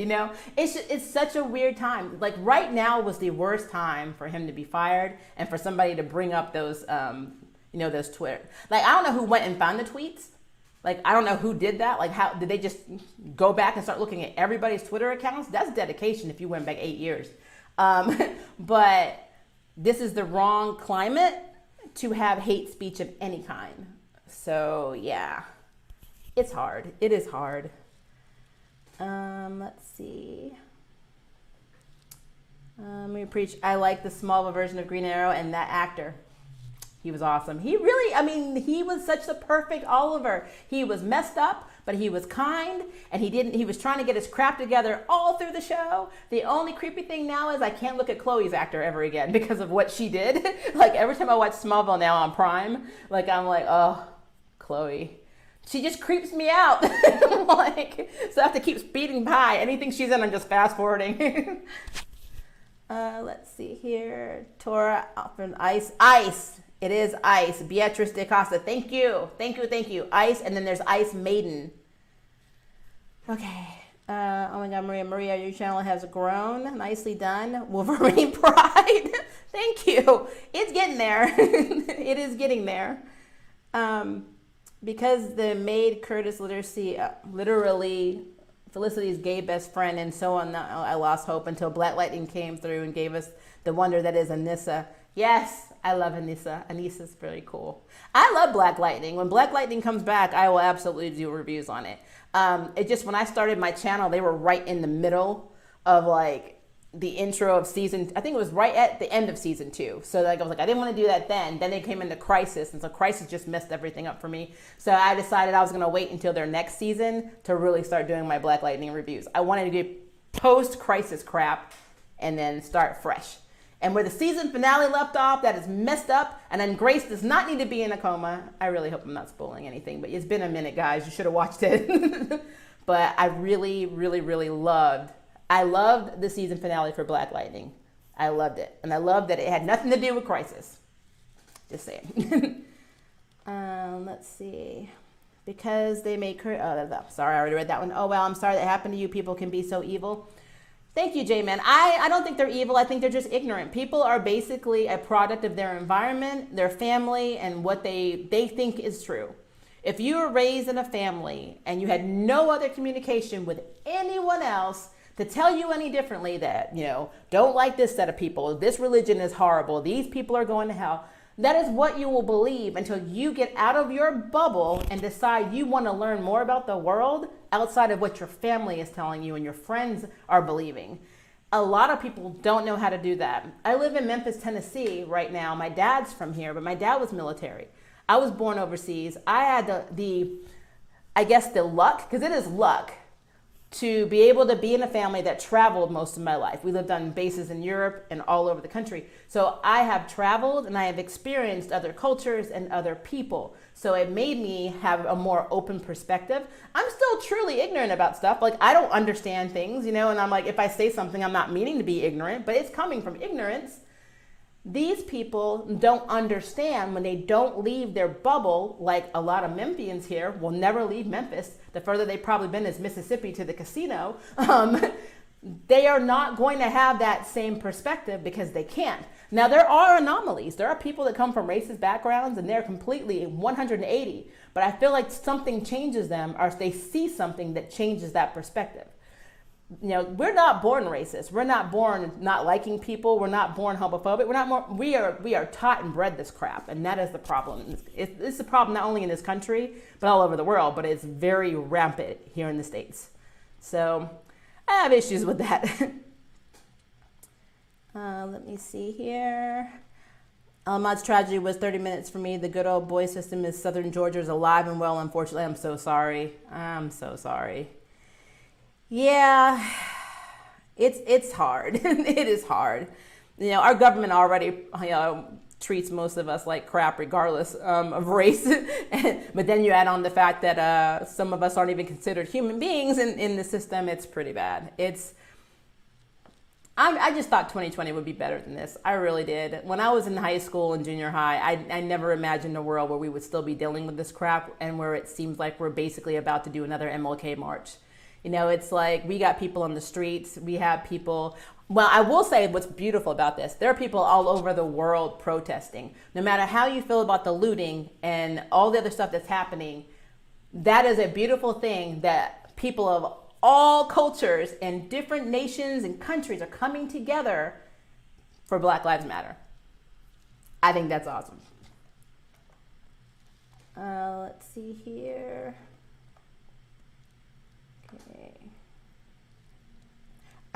It's such a weird time. Like right now was the worst time for him to be fired and for somebody to bring up those, those Twitter. Like, I don't know who went and found the tweets. Like, I don't know who did that. Like, how did they just go back and start looking at everybody's Twitter accounts? That's dedication if you went back 8 years. But this is the wrong climate to have hate speech of any kind. So, yeah. It's hard. It is hard. Let's see. We preach. I like the small version of Green Arrow and that actor. He was awesome. He was such the perfect Oliver. He was messed up, but he was kind, and he was trying to get his crap together all through the show. The only creepy thing now is I can't look at Chloe's actor ever again because of what she did. Like every time I watch Smallville now on Prime, like I'm like, oh, Chloe. She just creeps me out. So I have to keep speeding by. Anything she's in, I'm just fast forwarding. Let's see here. Tora from Ice. It is Ice. Beatrice de Costa. Thank you. Ice. And then there's Ice Maiden. Okay. Oh my God, Maria, your channel has grown. Nicely done. Wolverine Pride. Thank you. It's getting there. It is getting there. Because the maid Curtis literally Felicity's gay best friend and so on, I lost hope until Black Lightning came through and gave us the wonder that is Anissa. Yes, I love Anissa. Anissa's very cool. I love Black Lightning. When Black Lightning comes back, I will absolutely do reviews on it. It just, when I started my channel, they were right in the middle of like the intro of season, I think it was right at the end of season 2. So like I was like, I didn't want to do that then. Then they came into Crisis, and so Crisis just messed everything up for me. So I decided I was going to wait until their next season to really start doing my Black Lightning reviews. I wanted to get post-Crisis crap and then start fresh. And where the season finale left off, that is messed up, and then Grace does not need to be in a coma. I really hope I'm not spoiling anything, but it's been a minute, guys. You should have watched it. But I really, really, really loved the season finale for Black Lightning. I loved it. And I loved that it had nothing to do with Crisis. Just saying. Let's see. Because they make her... sorry, I already read that one. Oh, well, I'm sorry that happened to you. People can be so evil. Thank you, J-Man. I don't think they're evil. I think they're just ignorant. People are basically a product of their environment, their family, and what they think is true. If you were raised in a family and you had no other communication with anyone else to tell you any differently that, don't like this set of people, this religion is horrible, these people are going to hell, that is what you will believe until you get out of your bubble and decide you want to learn more about the world outside of what your family is telling you and your friends are believing. A lot of people don't know how to do that. I live in Memphis, Tennessee right now. My dad's from here, but my dad was military. I was born overseas. I had I guess, the luck, because it is luck, to be able to be in a family that traveled most of my life. We lived on bases in Europe and all over the country. So I have traveled and I have experienced other cultures and other people. So it made me have a more open perspective. I'm still truly ignorant about stuff. Like, I don't understand things, and I'm like, if I say something, I'm not meaning to be ignorant, but it's coming from ignorance. These people don't understand when they don't leave their bubble, like a lot of Memphians here will never leave Memphis. The further they've probably been is Mississippi to the casino. They are not going to have that same perspective because they can't. Now, there are anomalies. There are people that come from racist backgrounds and they're completely 180. But I feel like something changes them, or they see something that changes that perspective. We're not born racist. We're not born not liking people. We're not born homophobic. We are taught and bred this crap, and that is the problem. It's a problem not only in this country, but all over the world, but it's very rampant here in the States. So I have issues with that. Let me see here. Ahmad's tragedy was 30 minutes for me. The good old boy system is Southern Georgia is alive and well. Unfortunately, I'm so sorry. Yeah, it's hard. It is hard. Our government already treats most of us like crap regardless of race. But then you add on the fact that some of us aren't even considered human beings in the system. It's pretty bad. I just thought 2020 would be better than this. I really did. When I was in high school and junior high, I never imagined a world where we would still be dealing with this crap and where it seems like we're basically about to do another MLK march. It's like we got people on the streets. We have people. Well, I will say what's beautiful about this. There are people all over the world protesting. No matter how you feel about the looting and all the other stuff that's happening, that is a beautiful thing that people of all cultures and different nations and countries are coming together for Black Lives Matter. I think that's awesome. Let's see here.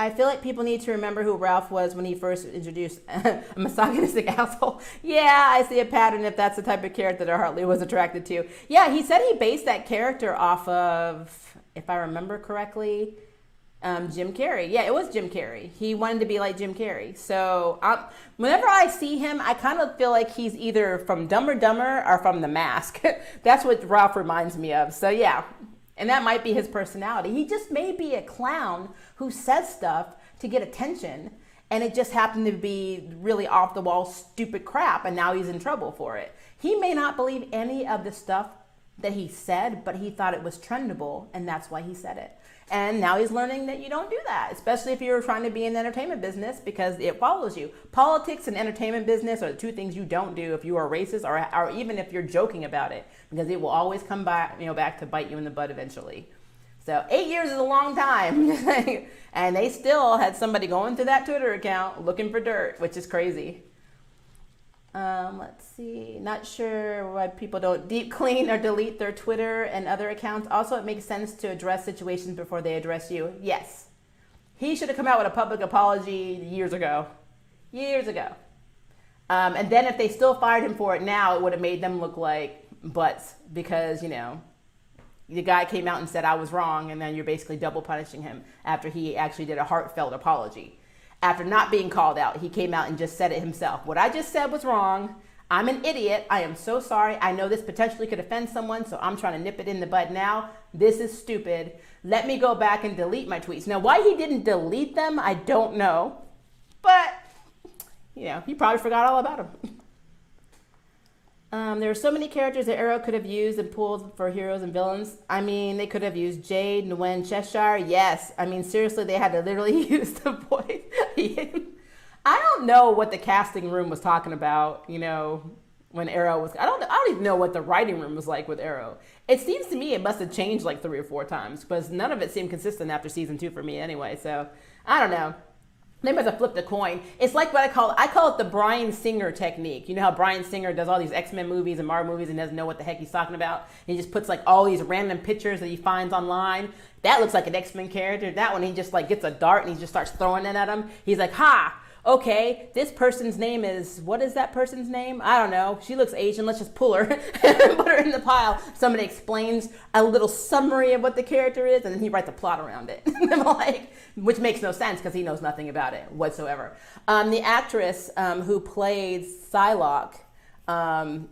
I feel like people need to remember who Ralph was when he first introduced a misogynistic asshole. Yeah, I see a pattern if that's the type of character that Hartley was attracted to. Yeah, he said he based that character off of, if I remember correctly, Jim Carrey. Yeah, it was Jim Carrey. He wanted to be like Jim Carrey. So whenever I see him, I kind of feel like he's either from Dumb and Dumber or from The Mask. That's what Ralph reminds me of. So yeah. And that might be his personality. He just may be a clown who says stuff to get attention, and it just happened to be really off the wall, stupid crap, and now he's in trouble for it. He may not believe any of the stuff that he said, but he thought it was trendable, and that's why he said it. And now he's learning that you don't do that, especially if you're trying to be in the entertainment business, because it follows you. Politics and entertainment business are the two things you don't do if you are racist, or even if you're joking about it, because it will always come back, back to bite you in the butt eventually. So 8 years is a long time. And they still had somebody going to that Twitter account looking for dirt, which is crazy. Let's see. Not sure why people don't deep clean or delete their Twitter and other accounts. Also, it makes sense to address situations before they address you. Yes. He should have come out with a public apology years ago. And then if they still fired him for it now, it would have made them look like butts because, the guy came out and said, I was wrong. And then you're basically double punishing him after he actually did a heartfelt apology. After not being called out, he came out and just said it himself. What I just said was wrong. I'm an idiot. I am so sorry. I know this potentially could offend someone, so I'm trying to nip it in the bud now. This is stupid. Let me go back and delete my tweets. Now, why he didn't delete them, I don't know. But, he probably forgot all about them. There are so many characters that Arrow could have used and pulled for heroes and villains. I mean, they could have used Jade, Nguyen, Cheshire. Yes. I mean, seriously, they had to literally use the voice. I don't know what the casting room was talking about, when Arrow was... I don't even know what the writing room was like with Arrow. It seems to me it must have changed like 3 or 4 times because none of it seemed consistent after season 2 for me anyway. So, I don't know. They must have flipped a coin. It's like what I call it the Bryan Singer technique. You know how Bryan Singer does all these X-Men movies and Marvel movies and doesn't know what the heck he's talking about? He just puts like all these random pictures that he finds online. That looks like an X-Men character. That one, he just like gets a dart and he just starts throwing it at him. He's like, ha! okay, this person's name is, what is that person's name? I don't know. She looks Asian. Let's just pull her and put her in the pile. Somebody explains a little summary of what the character is, and then he writes a plot around it. Like, which makes no sense because he knows nothing about it whatsoever. The actress who played Psylocke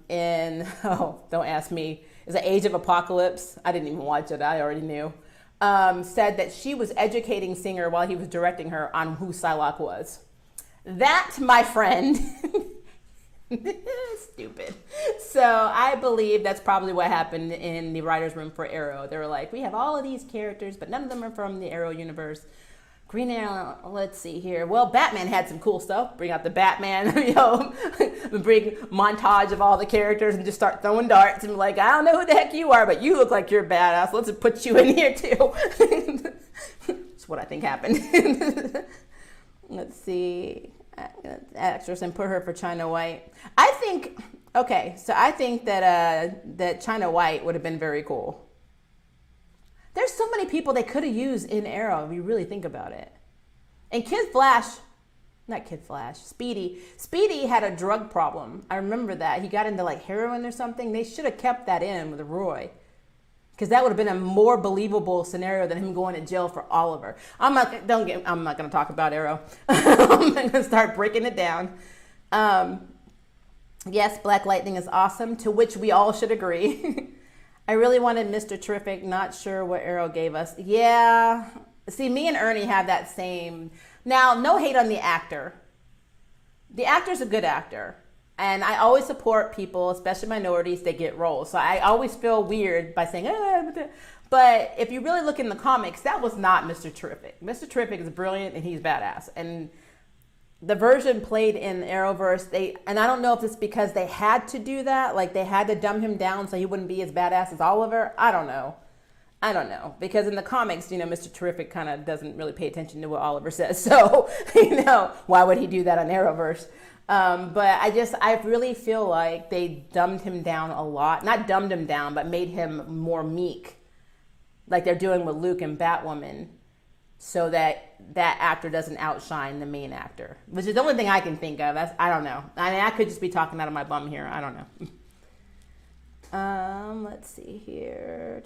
in, oh, don't ask me, is it Age of Apocalypse? I didn't even watch it. I already knew. Said that she was educating Singer while he was directing her on who Psylocke was. That, my friend, stupid. So I believe that's probably what happened in the writer's room for Arrow. They were like, we have all of these characters, but none of them are from the Arrow universe. Green Arrow, let's see here. Well, Batman had some cool stuff. Bring out the Batman, bring montage of all the characters and just start throwing darts and be like, I don't know who the heck you are, but you look like you're badass. Let's put you in here too. That's what I think happened. Let's see. Actress and put her for China White. I think that China White would have been very cool. There's so many people they could have used in Arrow if you really think about it. And Speedy had a drug problem. I remember that. He got into like heroin or something. They should have kept that in with Roy. Because that would have been a more believable scenario than him going to jail for Oliver. I'm not going to talk about Arrow. I'm going to start breaking it down. Yes, Black Lightning is awesome, to which we all should agree. I really wanted Mr. Terrific. Not sure what Arrow gave us. Yeah. See, me and Ernie have that same. Now, no hate on the actor. The actor's a good actor. And I always support people, especially minorities, that get roles. So I always feel weird by saying, but if you really look in the comics, that was not Mr. Terrific. Mr. Terrific is brilliant and he's badass. And the version played in Arrowverse, and I don't know if it's because they had to do that, like they had to dumb him down so he wouldn't be as badass as Oliver. I don't know. Because in the comics, Mr. Terrific kind of doesn't really pay attention to what Oliver says. So, why would he do that on Arrowverse? But I really feel like they dumbed him down a lot. Not dumbed him down, but made him more meek. Like they're doing with Luke and Batwoman. So that actor doesn't outshine the main actor. Which is the only thing I can think of. I don't know. I mean, I could just be talking out of my bum here. I don't know. Let's see here.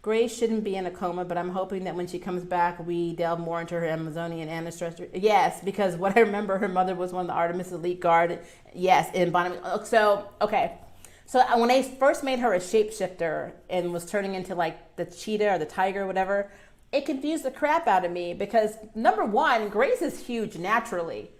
Grace shouldn't be in a coma, but I'm hoping that when she comes back, we delve more into her Amazonian ancestry. Yes, because what I remember, her mother was one of the Artemis Elite Guard. Yes, in Bonham. So, okay. So when they first made her a shapeshifter and was turning into like the cheetah or the tiger or whatever, it confused the crap out of me because number one, Grace is huge naturally.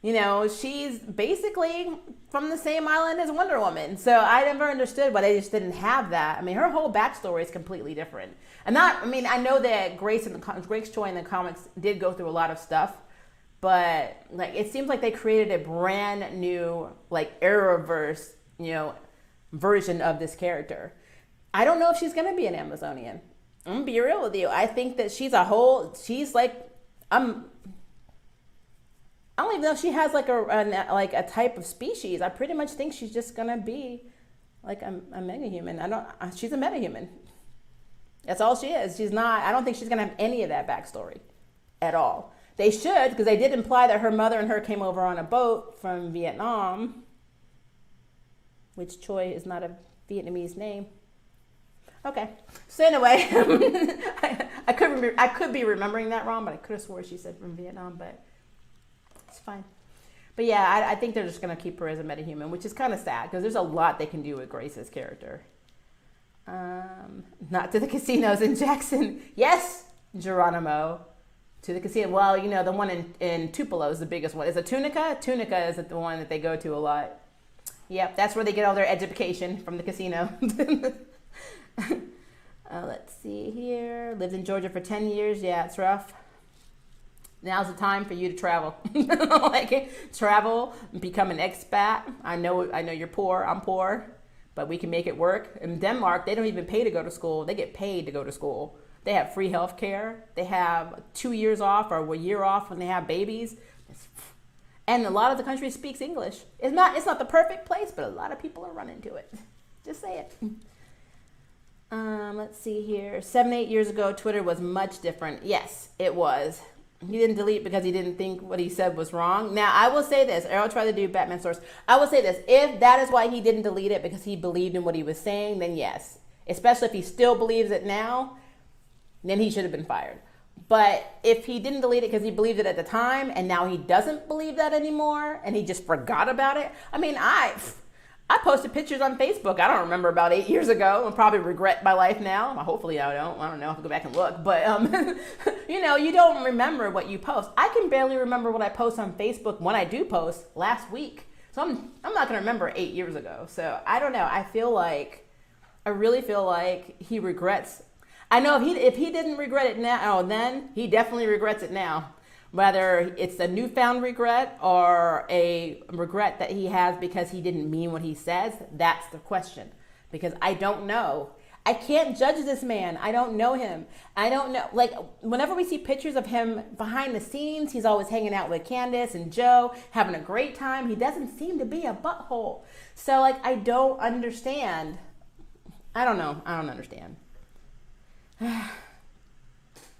She's basically from the same island as Wonder Woman. So I never understood why they just didn't have that. I mean, her whole backstory is completely different. I know that Grace Choi in the comics did go through a lot of stuff, but like it seems like they created a brand new like Arrowverse, version of this character. I don't know if she's gonna be an Amazonian. I'm gonna be real with you. I think that she's like I don't even know if she has like a type of species. I pretty much think she's just gonna be like a mega-human. She's a meta-human. That's all she is. I don't think she's gonna have any of that backstory at all. They should, because they did imply that her mother and her came over on a boat from Vietnam, which Choi is not a Vietnamese name. Okay. So anyway, I could be remembering that wrong, but I could have swore she said from Vietnam, but it's fine. But yeah, I think they're just going to keep her as a metahuman, which is kind of sad because there's a lot they can do with Grace's character. Not to the casinos in Jackson. Yes, Geronimo. To the casino. Well, the one in Tupelo is the biggest one. Is it Tunica? Tunica is the one that they go to a lot. Yep, that's where they get all their education, from the casino. Let's see here. Lived in Georgia for 10 years. Yeah, it's rough. Now's the time for you to travel. Travel, become an expat. I know you're poor. I'm poor, but we can make it work. In Denmark, they don't even pay to go to school. They get paid to go to school. They have free health care. They have 2 years off or a year off when they have babies. And a lot of the country speaks English. It's not the perfect place, but a lot of people are running to it. Just say it. Let's see here. 7-8 years ago, Twitter was much different. Yes, it was. He didn't delete because he didn't think what he said was wrong. Now, I will say this. Arrow tried to do Batman source. I will say this. If that is why he didn't delete it because he believed in what he was saying, then yes. Especially if he still believes it now, then he should have been fired. But if he didn't delete it because he believed it at the time and now he doesn't believe that anymore and he just forgot about it. I mean, I posted pictures on Facebook. I don't remember about 8 years ago. I'll probably regret my life now. Hopefully I don't. I don't know. I'll go back and look. But, you know, you don't remember what you post. I can barely remember what I post on Facebook when I do post last week. So I'm not going to remember 8 years ago. So I don't know. I really feel like he regrets. I know if he didn't regret it now, then he definitely regrets it now. Whether it's a newfound regret or a regret that he has because he didn't mean what he says, that's the question. Because I don't know. I can't judge this man. I don't know him. I don't know. Like, whenever we see pictures of him behind the scenes, he's always hanging out with Candace and Joe, having a great time. He doesn't seem to be a butthole. So, like, I don't understand. I don't know. I don't understand.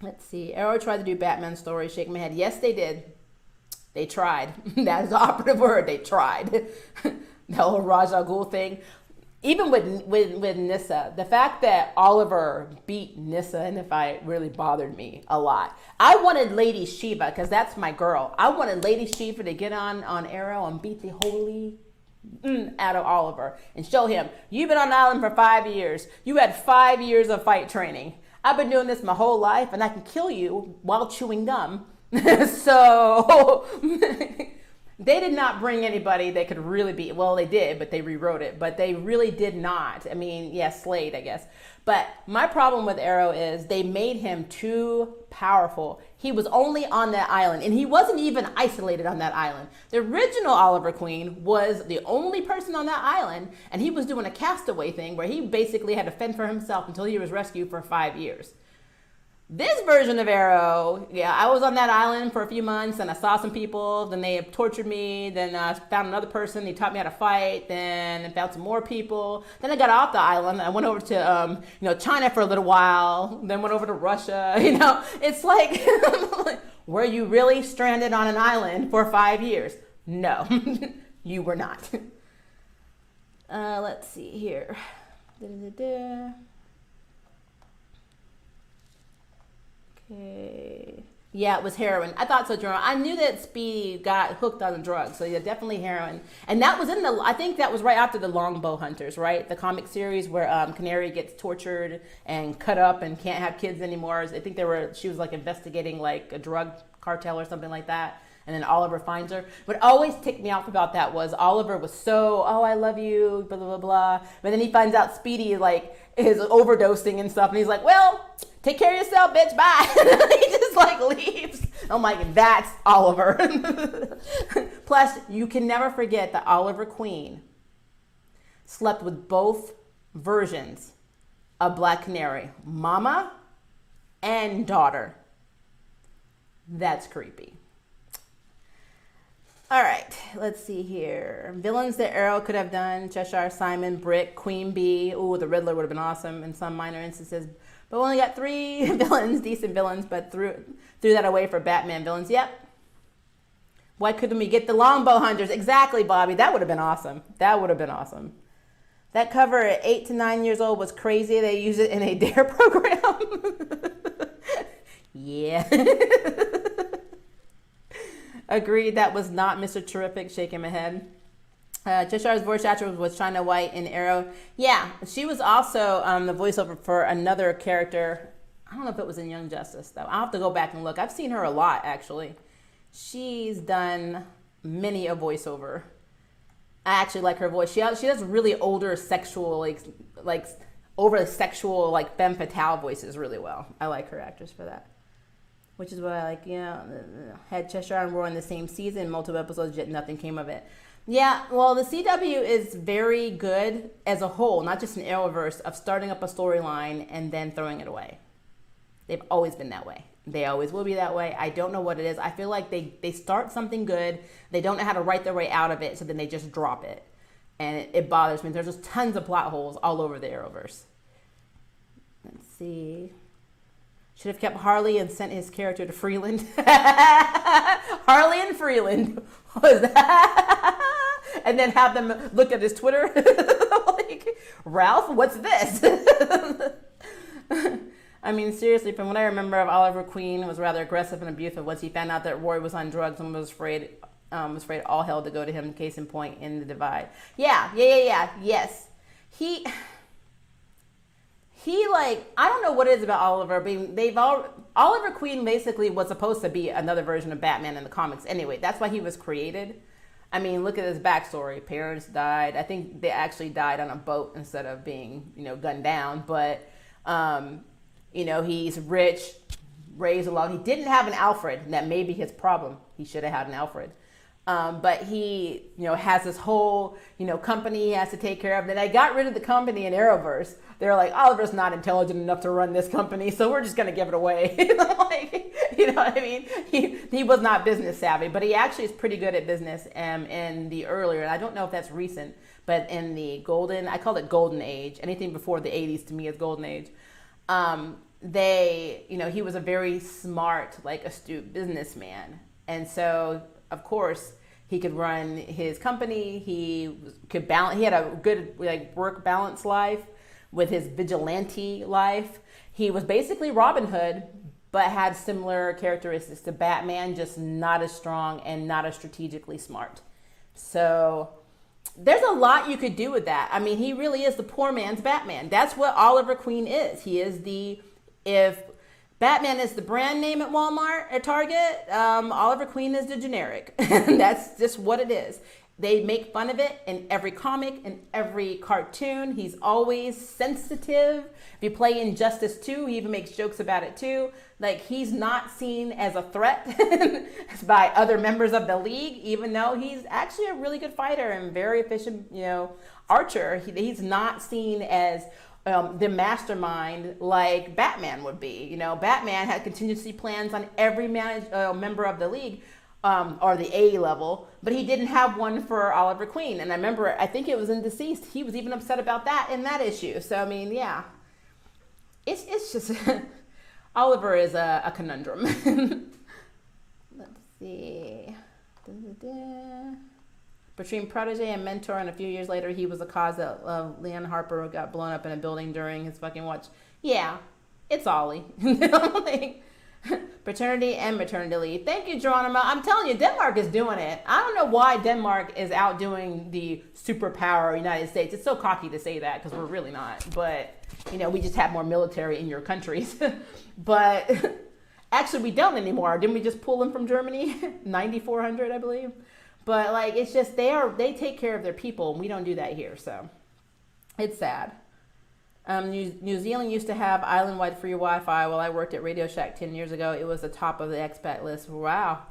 Let's see. Arrow tried to do Batman story. Shaking my head. Yes, they did. They tried. That is the operative word. They tried. The whole Ra's al Ghul thing. Even with Nyssa, the fact that Oliver beat Nyssa in the fight really bothered me a lot. I wanted Lady Shiva, because that's my girl. I wanted Lady Shiva to get on Arrow and beat the holy out of Oliver and show him, you've been on the island for 5 years. You had 5 years of fight training. I've been doing this my whole life and I can kill you while chewing gum. So they did not bring anybody they could really beat. Well, they did, but they rewrote it. But they really did not. I mean, yeah, Slade, I guess. But my problem with Arrow is they made him too powerful. He was only on that island, and he wasn't even isolated on that island. The original Oliver Queen was the only person on that island, and he was doing a castaway thing where he basically had to fend for himself until he was rescued for 5 years. This version of Arrow, yeah, I was on that island for a few months and I saw some people, then they tortured me, then I found another person, he taught me how to fight, then I found some more people, then I got off the island, I went over to China for a little while, then went over to Russia, it's like, were you really stranded on an island for 5 years? No, you were not. Let's see here. Okay. Yeah, it was heroin. I thought so, Jerome. I knew that Speedy got hooked on the drugs, so yeah, definitely heroin. And that was I think that was right after the Longbow Hunters, right? The comic series where Canary gets tortured and cut up and can't have kids anymore. I think she was like investigating like a drug cartel or something like that. And then Oliver finds her. What always ticked me off about that was Oliver was so, oh, I love you, blah, blah, blah, blah. But then he finds out Speedy like is overdosing and stuff. And he's like, well, take care of yourself, bitch, bye. He just like leaves. I'm like, that's Oliver. Plus, you can never forget that Oliver Queen slept with both versions of Black Canary, mama and daughter. That's creepy. All right, let's see here. Villains that Arrow could have done: Cheshire, Simon, Brick, Queen Bee. Ooh, the Riddler would have been awesome in some minor instances. But we only got 3 villains, decent villains, but threw that away for Batman villains. Yep. Why couldn't we get the Longbow Hunters? Exactly, Bobby. That would have been awesome. That would have been awesome. That cover at 8 to 9 years old was crazy. They used it in a DARE program. Yeah. Agreed, that was not Mr. Terrific, shaking my head. Cheshire's voice actress was China White in Arrow. Yeah, she was also the voiceover for another character. I don't know if it was in Young Justice, though. I'll have to go back and look. I've seen her a lot, actually. She's done many a voiceover. I actually like her voice. She does really older sexual, like over sexual, like femme fatale voices really well. I like her actress for that. Which is what I like, had Cheshire and Roar in the same season, multiple episodes, yet nothing came of it. Yeah, well, the CW is very good as a whole, not just an Arrowverse, of starting up a storyline and then throwing it away. They've always been that way. They always will be that way. I don't know what it is. I feel like they start something good, they don't know how to write their way out of it, so then they just drop it. And it bothers me. There's just tons of plot holes all over the Arrowverse. Let's see. Should have kept Harley and sent his character to Freeland. Harley and Freeland. What was that? And then have them look at his Twitter. Like, Ralph, what's this? I mean, seriously, from what I remember of Oliver Queen was rather aggressive and abusive once he found out that Roy was on drugs and was afraid all hell to go to him, case in point, in The Divide. Yes. He like, I don't know what it is about Oliver, but Oliver Queen basically was supposed to be another version of Batman in the comics anyway. That's why he was created. I mean, look at his backstory. Parents died. I think they actually died on a boat instead of being, gunned down. But, he's rich, raised alone. He didn't have an Alfred, and that may be his problem. He should have had an Alfred. But he, has this whole, company he has to take care of. Then I got rid of the company in Arrowverse. They're like, Oliver's not intelligent enough to run this company, so we're just going to give it away. Like, you know what I mean? He was not business savvy, but he actually is pretty good at business in the earlier, and I don't know if that's recent, but in the I call it golden age. Anything before the 80s to me is golden age. He was a very smart, astute businessman. And so, of course, he could run his company. He had a good work balance life with his vigilante life. He was basically Robin Hood, but had similar characteristics to Batman, just not as strong and not as strategically smart. So there's a lot you could do with that. I mean, he really is the poor man's Batman. That's what Oliver Queen is. He is if Batman is the brand name at Walmart, at Target, Oliver Queen is the generic. That's just what it is. They make fun of it in every comic, in every cartoon. He's always sensitive. If you play Injustice 2, he even makes jokes about it too. He's not seen as a threat by other members of the league, even though he's actually a really good fighter and very efficient, archer. He's not seen as the mastermind like Batman would be. Batman had contingency plans on every member of the league. Or the A level, but he didn't have one for Oliver Queen. And I remember, I think it was in Deceased, he was even upset about that in that issue. So, I mean, yeah. It's just, Oliver is a conundrum. Let's see. Between protege and mentor, and a few years later, he was the cause that Leon Harper got blown up in a building during his fucking watch. Yeah, it's Ollie. Paternity and maternity leave. Thank you, Geronimo. I'm telling you, Denmark is doing it. I don't know why Denmark is outdoing the superpower United States. It's so cocky to say that because we're really not. But, we just have more military in your countries. But actually, we don't anymore. Didn't we just pull them from Germany? 9,400, I believe. But, it's just they take care of their people, and we don't do that here. So it's sad. New Zealand used to have island-wide free Wi-Fi. While I worked at Radio Shack 10 years ago, it was the top of the expat list. Wow.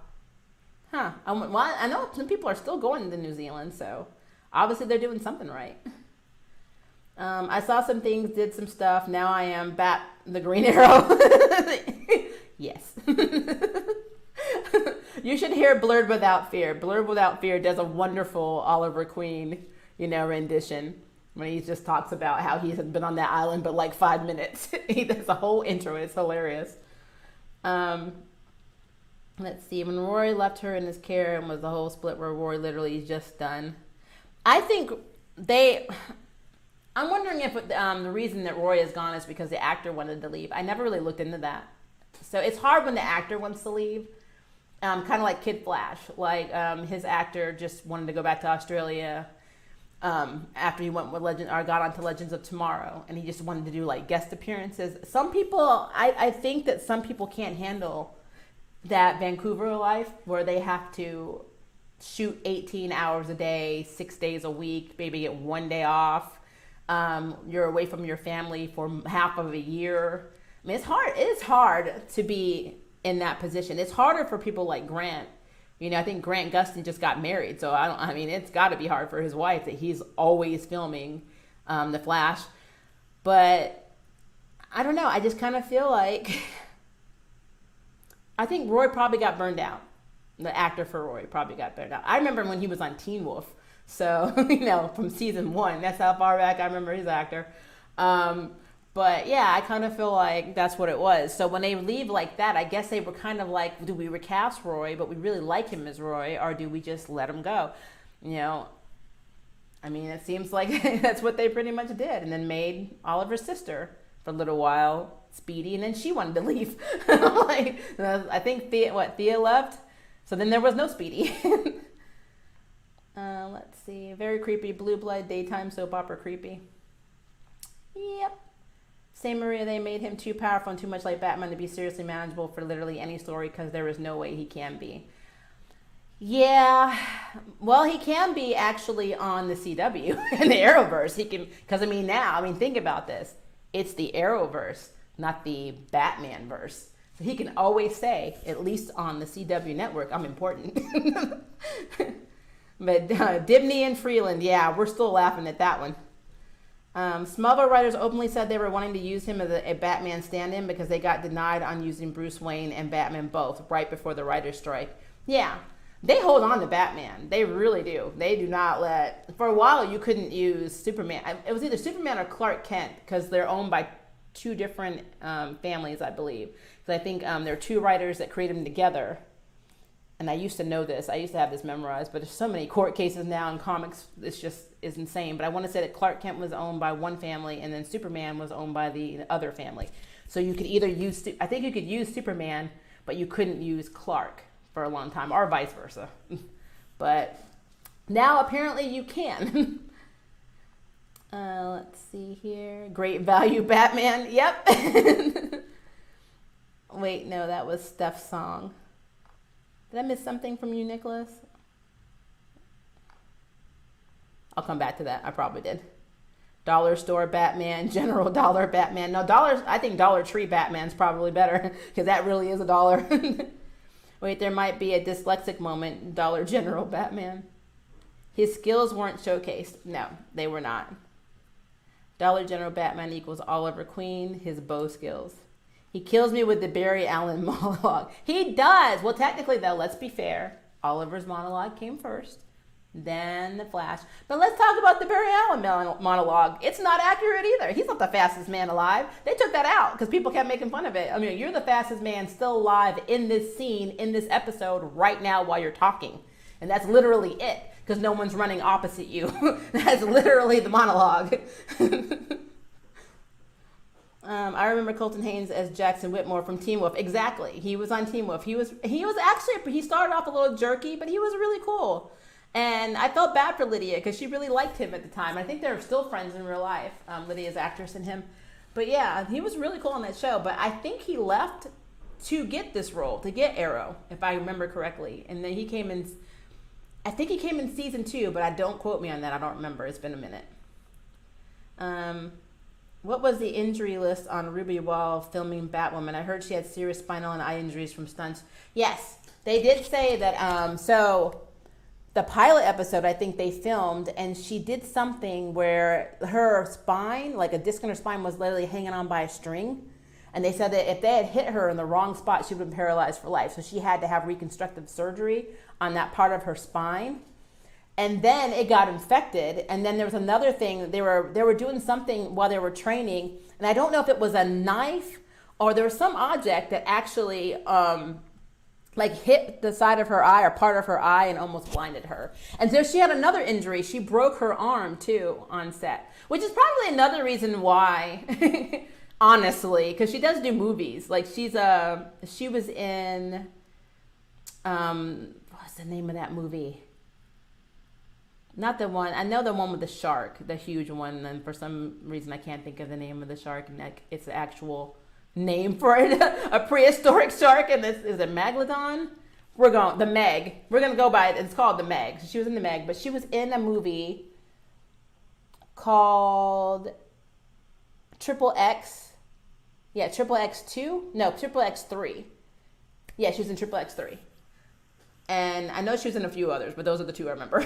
Huh. I know some people are still going to New Zealand, so obviously they're doing something right. I saw some things, did some stuff. Now I am Bat the Green Arrow. Yes. You should hear Blurred Without Fear. Blurred Without Fear does a wonderful Oliver Queen, rendition. When he just talks about how he had been on that island but 5 minutes. He does a whole intro. It's hilarious. Let's see. When Rory left her in his care and was the whole split where Rory literally is just done. I think I'm wondering if the reason that Rory is gone is because the actor wanted to leave. I never really looked into that. So it's hard when the actor wants to leave. Kind of like Kid Flash. His actor just wanted to go back to Australia after he went with got onto Legends of Tomorrow, and he just wanted to do guest appearances. Some people, I think that some people can't handle that Vancouver life where they have to shoot 18 hours a day, 6 days a week, maybe get 1 day off. You're away from your family for half of a year. I mean, it's hard. It is hard to be in that position. It's harder for people like Grant. I think Grant Gustin just got married, so it's got to be hard for his wife that he's always filming The Flash. But I don't know. I just kind of feel like I think Roy probably got burned out. The actor for Roy probably got burned out. I remember when he was on Teen Wolf, so from season 1. That's how far back I remember his actor. But yeah, I kind of feel like that's what it was. So when they leave like that, I guess they were kind of like, do we recast Roy, but we really like him as Roy, or do we just let him go? You know, I mean, it seems like that's what they pretty much did, and then made Oliver's sister for a little while Speedy, and then she wanted to leave. Like, I think Thea left, so then there was no Speedy. Let's see, very creepy, blue blood daytime soap opera creepy. Yep. Same Maria, they made him too powerful and too much like Batman to be seriously manageable for literally any story because there is no way he can be. Yeah, well, he can be actually on the CW in the Arrowverse. He can, because I mean now, I mean think about this. It's the Arrowverse, not the Batman verse. So he can always say, at least on the CW network, I'm important. But Dibney and Freeland, yeah, we're still laughing at that one. Smallville writers openly said they were wanting to use him as a Batman stand-in because they got denied on using Bruce Wayne and Batman both right before the writer's strike. Yeah, they hold on to Batman. They really do. They do not let... For a while, you couldn't use Superman. It was either Superman or Clark Kent because they're owned by two different families, I believe. Because I think there are two writers that create them together. And I used to know this. I used to have this memorized. But there's so many court cases now in comics. It's just is insane. But I want to say that Clark Kent was owned by one family and then Superman was owned by the other family. So you could either use... I think you could use Superman, but you couldn't use Clark for a long time, or vice versa. But now apparently you can. Let's see here. Great value Batman. Yep. Wait, no, that was Steph's song. Did I miss something from you, Nicholas? I'll come back to that. I probably did. Dollar store Batman, General Dollar Batman. No, dollars. I think Dollar Tree Batman's probably better because that really is a dollar. Wait, there might be a dyslexic moment. Dollar General Batman. His skills weren't showcased. No, they were not. Dollar General Batman equals Oliver Queen. His bow skills. He kills me with the Barry Allen monologue. He does. Well, technically, though, let's be fair. Oliver's monologue came first, then the Flash. But let's talk about the Barry Allen monologue. It's not accurate either. He's not the fastest man alive. They took that out because people kept making fun of it. I mean, you're the fastest man still alive in this scene, in this episode, right now while you're talking. And that's literally it because no one's running opposite you. That's literally the monologue. I remember Colton Haynes as Jackson Whitmore from Teen Wolf. Exactly. He was on Teen Wolf. He was actually, he started off a little jerky, but he was really cool. And I felt bad for Lydia because she really liked him at the time. I think they're still friends in real life, Lydia's actress and him. But yeah, he was really cool on that show. But I think he left to get this role, to get Arrow, if I remember correctly. And then he came in, I think he came in season 2, but don't quote me on that. I don't remember. It's been a minute. What was the injury list on Ruby while filming Batwoman? I heard she had serious spinal and eye injuries from stunts. Yes, they did say that. So the pilot episode, I think they filmed, and she did something where her spine, like a disc in her spine, was literally hanging on by a string. And they said that if they had hit her in the wrong spot, she would have been paralyzed for life. So she had to have reconstructive surgery on that part of her spine. And then it got infected. And then there was another thing. They were doing something while they were training. And I don't know if it was a knife or there was some object that actually like hit the side of her eye or part of her eye and almost blinded her. And so she had another injury. She broke her arm too on set, which is probably another reason why, honestly, because she does do movies. Like she was in, what's the name of that movie? Not the one, I know the one with the shark, the huge one, and for some reason I can't think of the name of the shark, and it's the actual name for it, a prehistoric shark, and this is a Megalodon? The Meg. We're going to go by it, it's called The Meg. She was in The Meg, but she was in a movie called Triple X. Yeah, Triple X2? No, Triple X3. Yeah, she was in Triple X3. And I know she was in a few others, but those are the two I remember.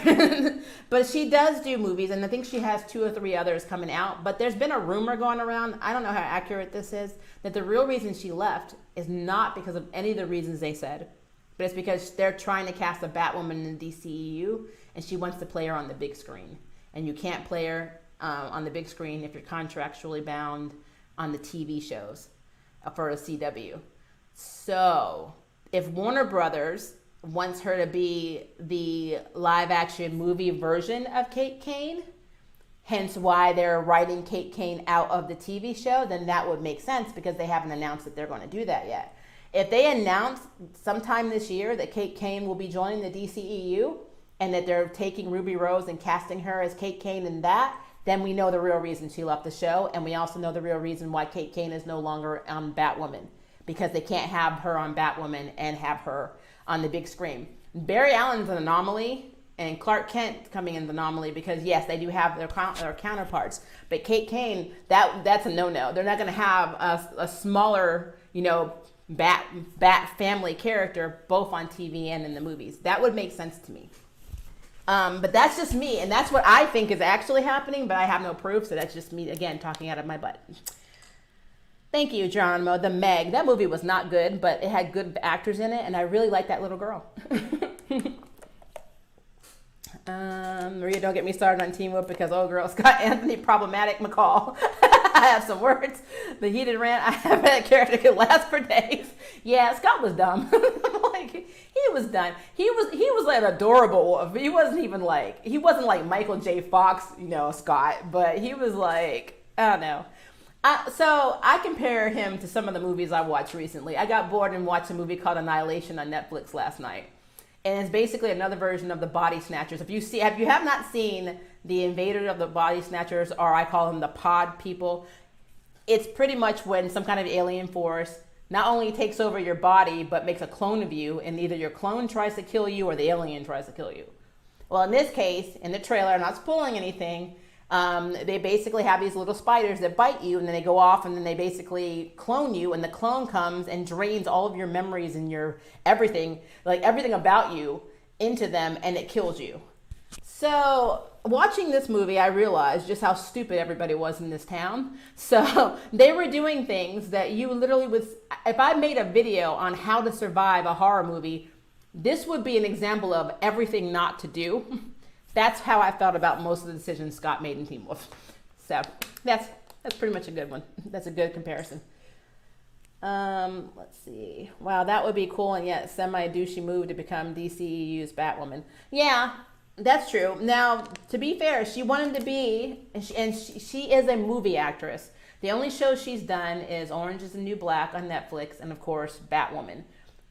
But she does do movies, and I think she has 2 or 3 others coming out. But there's been a rumor going around, I don't know how accurate this is, that the real reason she left is not because of any of the reasons they said, but it's because they're trying to cast a Batwoman in the DCEU, and she wants to play her on the big screen. And you can't play her on the big screen if you're contractually bound on the TV shows for a CW. So if Warner Brothers wants her to be the live action movie version of Kate Kane, hence why they're writing Kate Kane out of the TV show, then that would make sense because they haven't announced that they're going to do that yet. If they announce sometime this year that Kate Kane will be joining the DCEU and that they're taking Ruby Rose and casting her as Kate Kane in that, then we know the real reason she left the show, and we also know the real reason why Kate Kane is no longer on Batwoman, because they can't have her on Batwoman and have her on the big screen. Barry Allen's an anomaly, and Clark Kent coming in the anomaly because, yes, they do have their counterparts. But Kate Kane, that's a no-no. They're not going to have a smaller, Bat family character both on TV and in the movies. That would make sense to me. But that's just me, and that's what I think is actually happening, but I have no proof, so that's just me, again, talking out of my butt. Thank you, Geronimo. The Meg, that movie was not good, but it had good actors in it, and I really like that little girl. Maria, don't get me started on Teen Wolf because, oh girl, Scott Anthony, problematic McCall. I have some words. The heated rant, I have that character could last for days. Yeah, Scott was dumb. He was done. He was like adorable. He wasn't like Michael J. Fox, Scott, but he was like, I don't know. So I compare him to some of the movies I watched recently. I got bored and watched a movie called Annihilation on Netflix last night. And it's basically another version of the Body Snatchers. If you have not seen the Invaders of the Body Snatchers, or I call them the Pod People, it's pretty much when some kind of alien force not only takes over your body, but makes a clone of you, and either your clone tries to kill you or the alien tries to kill you. Well, in this case, in the trailer, I'm not spoiling anything, they basically have these little spiders that bite you, and then they go off, and then they basically clone you, and the clone comes and drains all of your memories and your everything, like everything about you, into them, and it kills you. So watching this movie, I realized just how stupid everybody was in this town. So they were doing things that you literally would, if I made a video on how to survive a horror movie, this would be an example of everything not to do. That's how I felt about most of the decisions Scott made in Teen Wolf. So that's pretty much a good one. That's a good comparison. Let's see. Wow, that would be cool and yet semi-douchey move to become DCEU's Batwoman. Yeah, that's true. Now, to be fair, she wanted to be, and she is a movie actress. The only show she's done is Orange is the New Black on Netflix and, of course, Batwoman.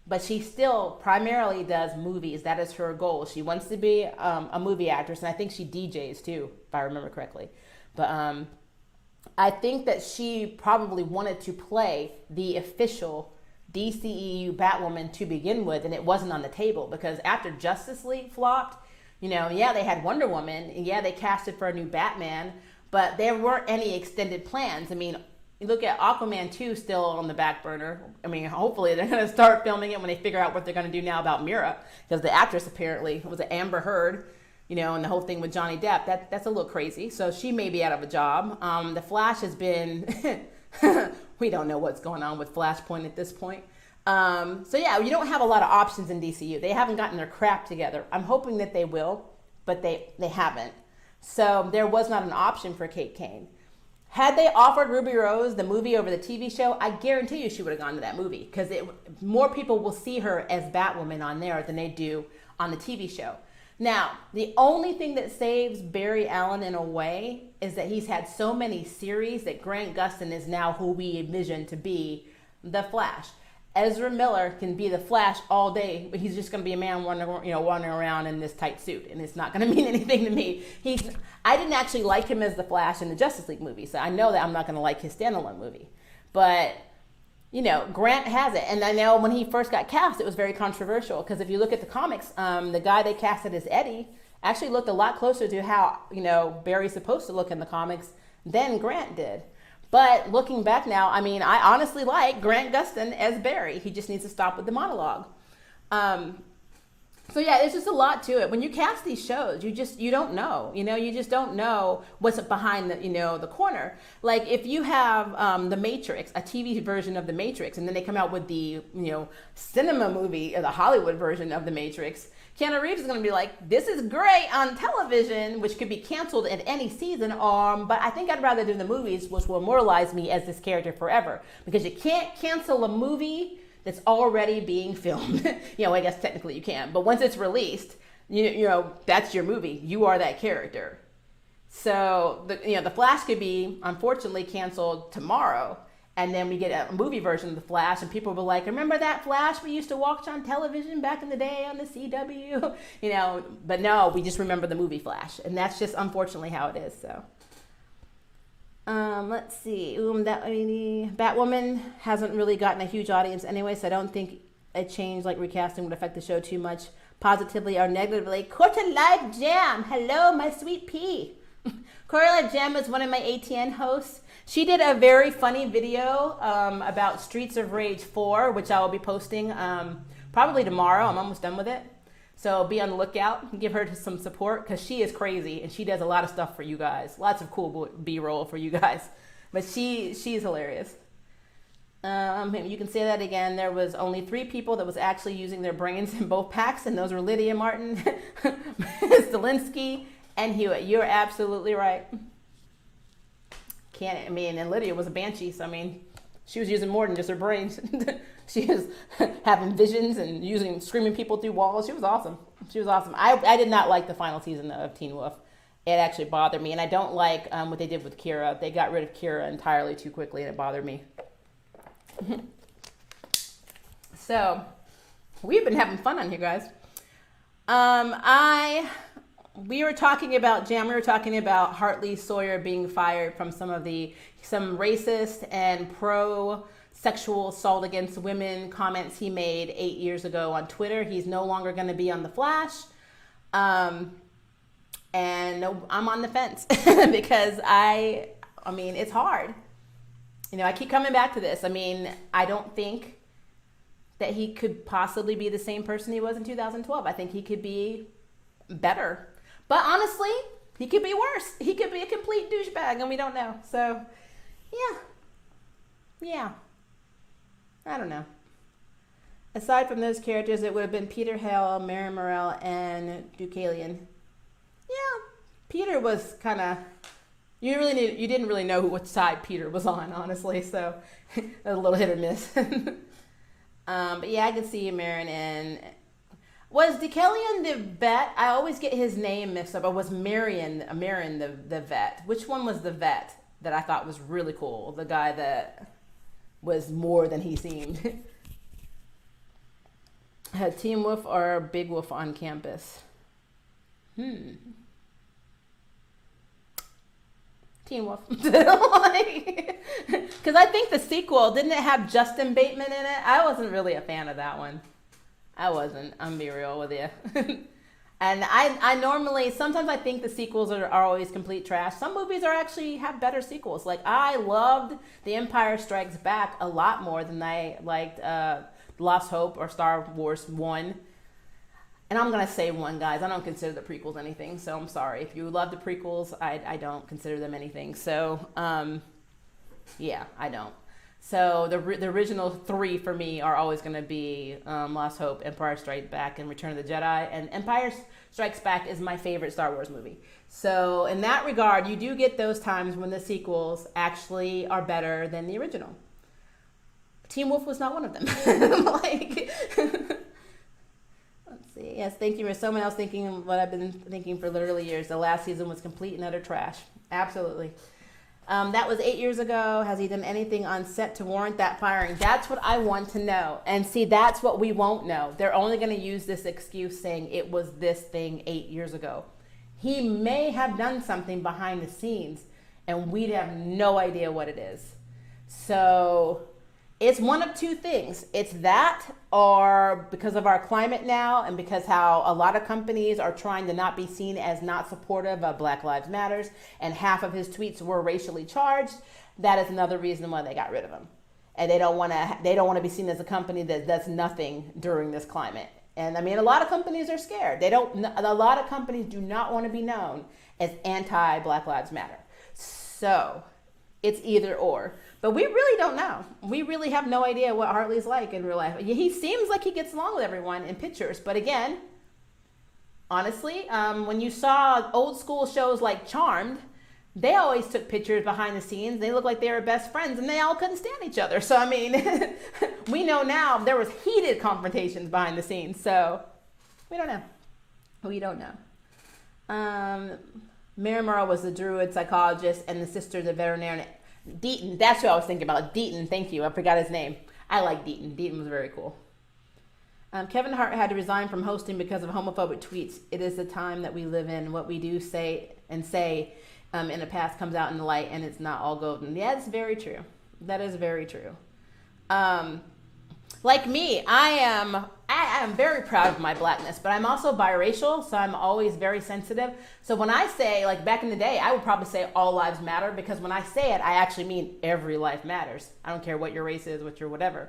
But she still primarily does movies. That is her goal. She wants to be a movie actress, and I think she DJs too, if I remember correctly. But I think that she probably wanted to play the official DCEU Batwoman to begin with, and it wasn't on the table because after Justice League flopped, yeah, they had Wonder Woman, and yeah, they casted for a new Batman, but there weren't any extended plans. I mean, you look at Aquaman 2 still on the back burner. I mean, hopefully they're going to start filming it when they figure out what they're going to do now about Mira, because the actress apparently was an Amber Heard, and the whole thing with Johnny Depp, that's a little crazy. So she may be out of a job. The Flash has been, we don't know what's going on with Flashpoint at this point. So yeah, you don't have a lot of options in DCU. They haven't gotten their crap together. I'm hoping that they will, but they haven't. So there was not an option for Kate Kane. Had they offered Ruby Rose the movie over the TV show, I guarantee you she would have gone to that movie because more people will see her as Batwoman on there than they do on the TV show. Now, the only thing that saves Barry Allen in a way is that he's had so many series that Grant Gustin is now who we envision to be the Flash. Ezra Miller can be the Flash all day, but he's just going to be a man wandering around in this tight suit, and it's not going to mean anything to me. I didn't actually like him as the Flash in the Justice League movie, so I know that I'm not going to like his standalone movie. But, Grant has it. And I know when he first got cast, it was very controversial, because if you look at the comics, the guy they casted as Eddie actually looked a lot closer to how, Barry's supposed to look in the comics than Grant did. But looking back now, I mean, I honestly like Grant Gustin as Barry. He just needs to stop with the monologue. So yeah, there's just a lot to it. When you cast these shows, you don't know. You just don't know what's behind the corner. Like if you have The Matrix, a TV version of The Matrix, and then they come out with the cinema movie or the Hollywood version of The Matrix. Keanu Reeves is going to be like, this is great on television, which could be canceled at any season. But I think I'd rather do the movies, which will immortalize me as this character forever. Because you can't cancel a movie that's already being filmed. I guess technically you can. But once it's released, that's your movie. You are that character. So, the Flash could be, unfortunately, canceled tomorrow. And then we get a movie version of The Flash, and people will be like, remember that Flash we used to watch on television back in the day on the CW? But no, we just remember the movie Flash. And that's just unfortunately how it is, so. Let's see. Batwoman hasn't really gotten a huge audience anyway, so I don't think a change like recasting would affect the show too much, positively or negatively. Quarter Life Jam. Hello, my sweet pea. Quarter Life Jam is one of my ATN hosts. She did a very funny video about Streets of Rage 4, which I will be posting probably tomorrow. I'm almost done with it. So be on the lookout. Give her some support because she is crazy and she does a lot of stuff for you guys. Lots of cool B-roll for you guys. But she's hilarious. You can say that again. There was only 3 people that was actually using their brains in both packs, and those were Lydia Martin, Stilinski, and Hewitt. You're absolutely right. And Lydia was a banshee, so she was using more than just her brains. She was having visions and screaming people through walls. She was awesome. I did not like the final season of Teen Wolf. It actually bothered me, and I don't like what they did with Kira. They got rid of Kira entirely too quickly, and it bothered me. So, we've been having fun on here, guys. We were talking about Jam. We were talking about Hartley Sawyer being fired from some racist and pro-sexual assault against women comments he made 8 years ago on Twitter. He's no longer going to be on The Flash. And I'm on the fence because it's hard. I keep coming back to this. I don't think that he could possibly be the same person he was in 2012. I think he could be better. But honestly, he could be worse. He could be a complete douchebag, and we don't know. So, yeah. I don't know. Aside from those characters, it would have been Peter Hale, Mary Morrell, and Deucalion. Yeah, Peter was kind of... You didn't really know what side Peter was on, honestly. So, a little hit or miss. But yeah, I can see Marin and... Was Deucalion the vet? I always get his name mixed up. Or was Marin the vet? Which one was the vet that I thought was really cool? The guy that was more than he seemed. Had Teen Wolf or Big Wolf on campus? Teen Wolf. Because I think the sequel, didn't it have Justin Bateman in it? I wasn't really a fan of that one. I wasn't. I'm be real with you. And I normally, sometimes I think the sequels are always complete trash. Some movies actually have better sequels. Like, I loved The Empire Strikes Back a lot more than I liked Lost Hope or Star Wars 1. And I'm going to say 1, guys. I don't consider the prequels anything, so I'm sorry. If you love the prequels, I don't consider them anything. So, yeah, I don't. So the original 3 for me are always going to be Lost Hope, Empire Strikes Back, and Return of the Jedi. And Empire Strikes Back is my favorite Star Wars movie. So in that regard, you do get those times when the sequels actually are better than the original. Teen Wolf was not one of them. Let's see. Yes, thank you for someone else thinking what I've been thinking for literally years. The last season was complete and utter trash. Absolutely. That was 8 years ago. Has he done anything on set to warrant that firing? That's what I want to know. And see, that's what we won't know. They're only going to use this excuse saying it was this thing 8 years ago. He may have done something behind the scenes, and we'd have no idea what it is. So it's one of 2 things. It's that, or because of our climate now, and because how a lot of companies are trying to not be seen as not supportive of Black Lives Matters, and half of his tweets were racially charged. That is another reason why they got rid of him. And they don't want to be seen as a company that does nothing during this climate. And a lot of companies are scared. A lot of companies do not want to be known as anti-Black Lives Matter. So it's either or. But we really don't know. We really have no idea what Hartley's like in real life. He seems like he gets along with everyone in pictures. But again, honestly. When you saw old school shows like Charmed, they always took pictures behind the scenes. They looked like they were best friends and they all couldn't stand each other. So, I mean, we know now there was heated confrontations behind the scenes. So, we don't know. We don't know. Miramar was the druid psychologist and the sister the veterinarian. Deaton, that's who I was thinking about. Deaton, thank you. I forgot his name. I like Deaton. Deaton was very cool. Kevin Hart had to resign from hosting because of homophobic tweets. It is the time that we live in. What we do say in the past comes out in the light, and it's not all golden. Yeah, that's very true. That is very true. Like me, I am very proud of my blackness, but I'm also biracial, so I'm always very sensitive. So when I say, like back in the day, I would probably say all lives matter, because when I say it, I actually mean every life matters. I don't care what your race is, what your whatever.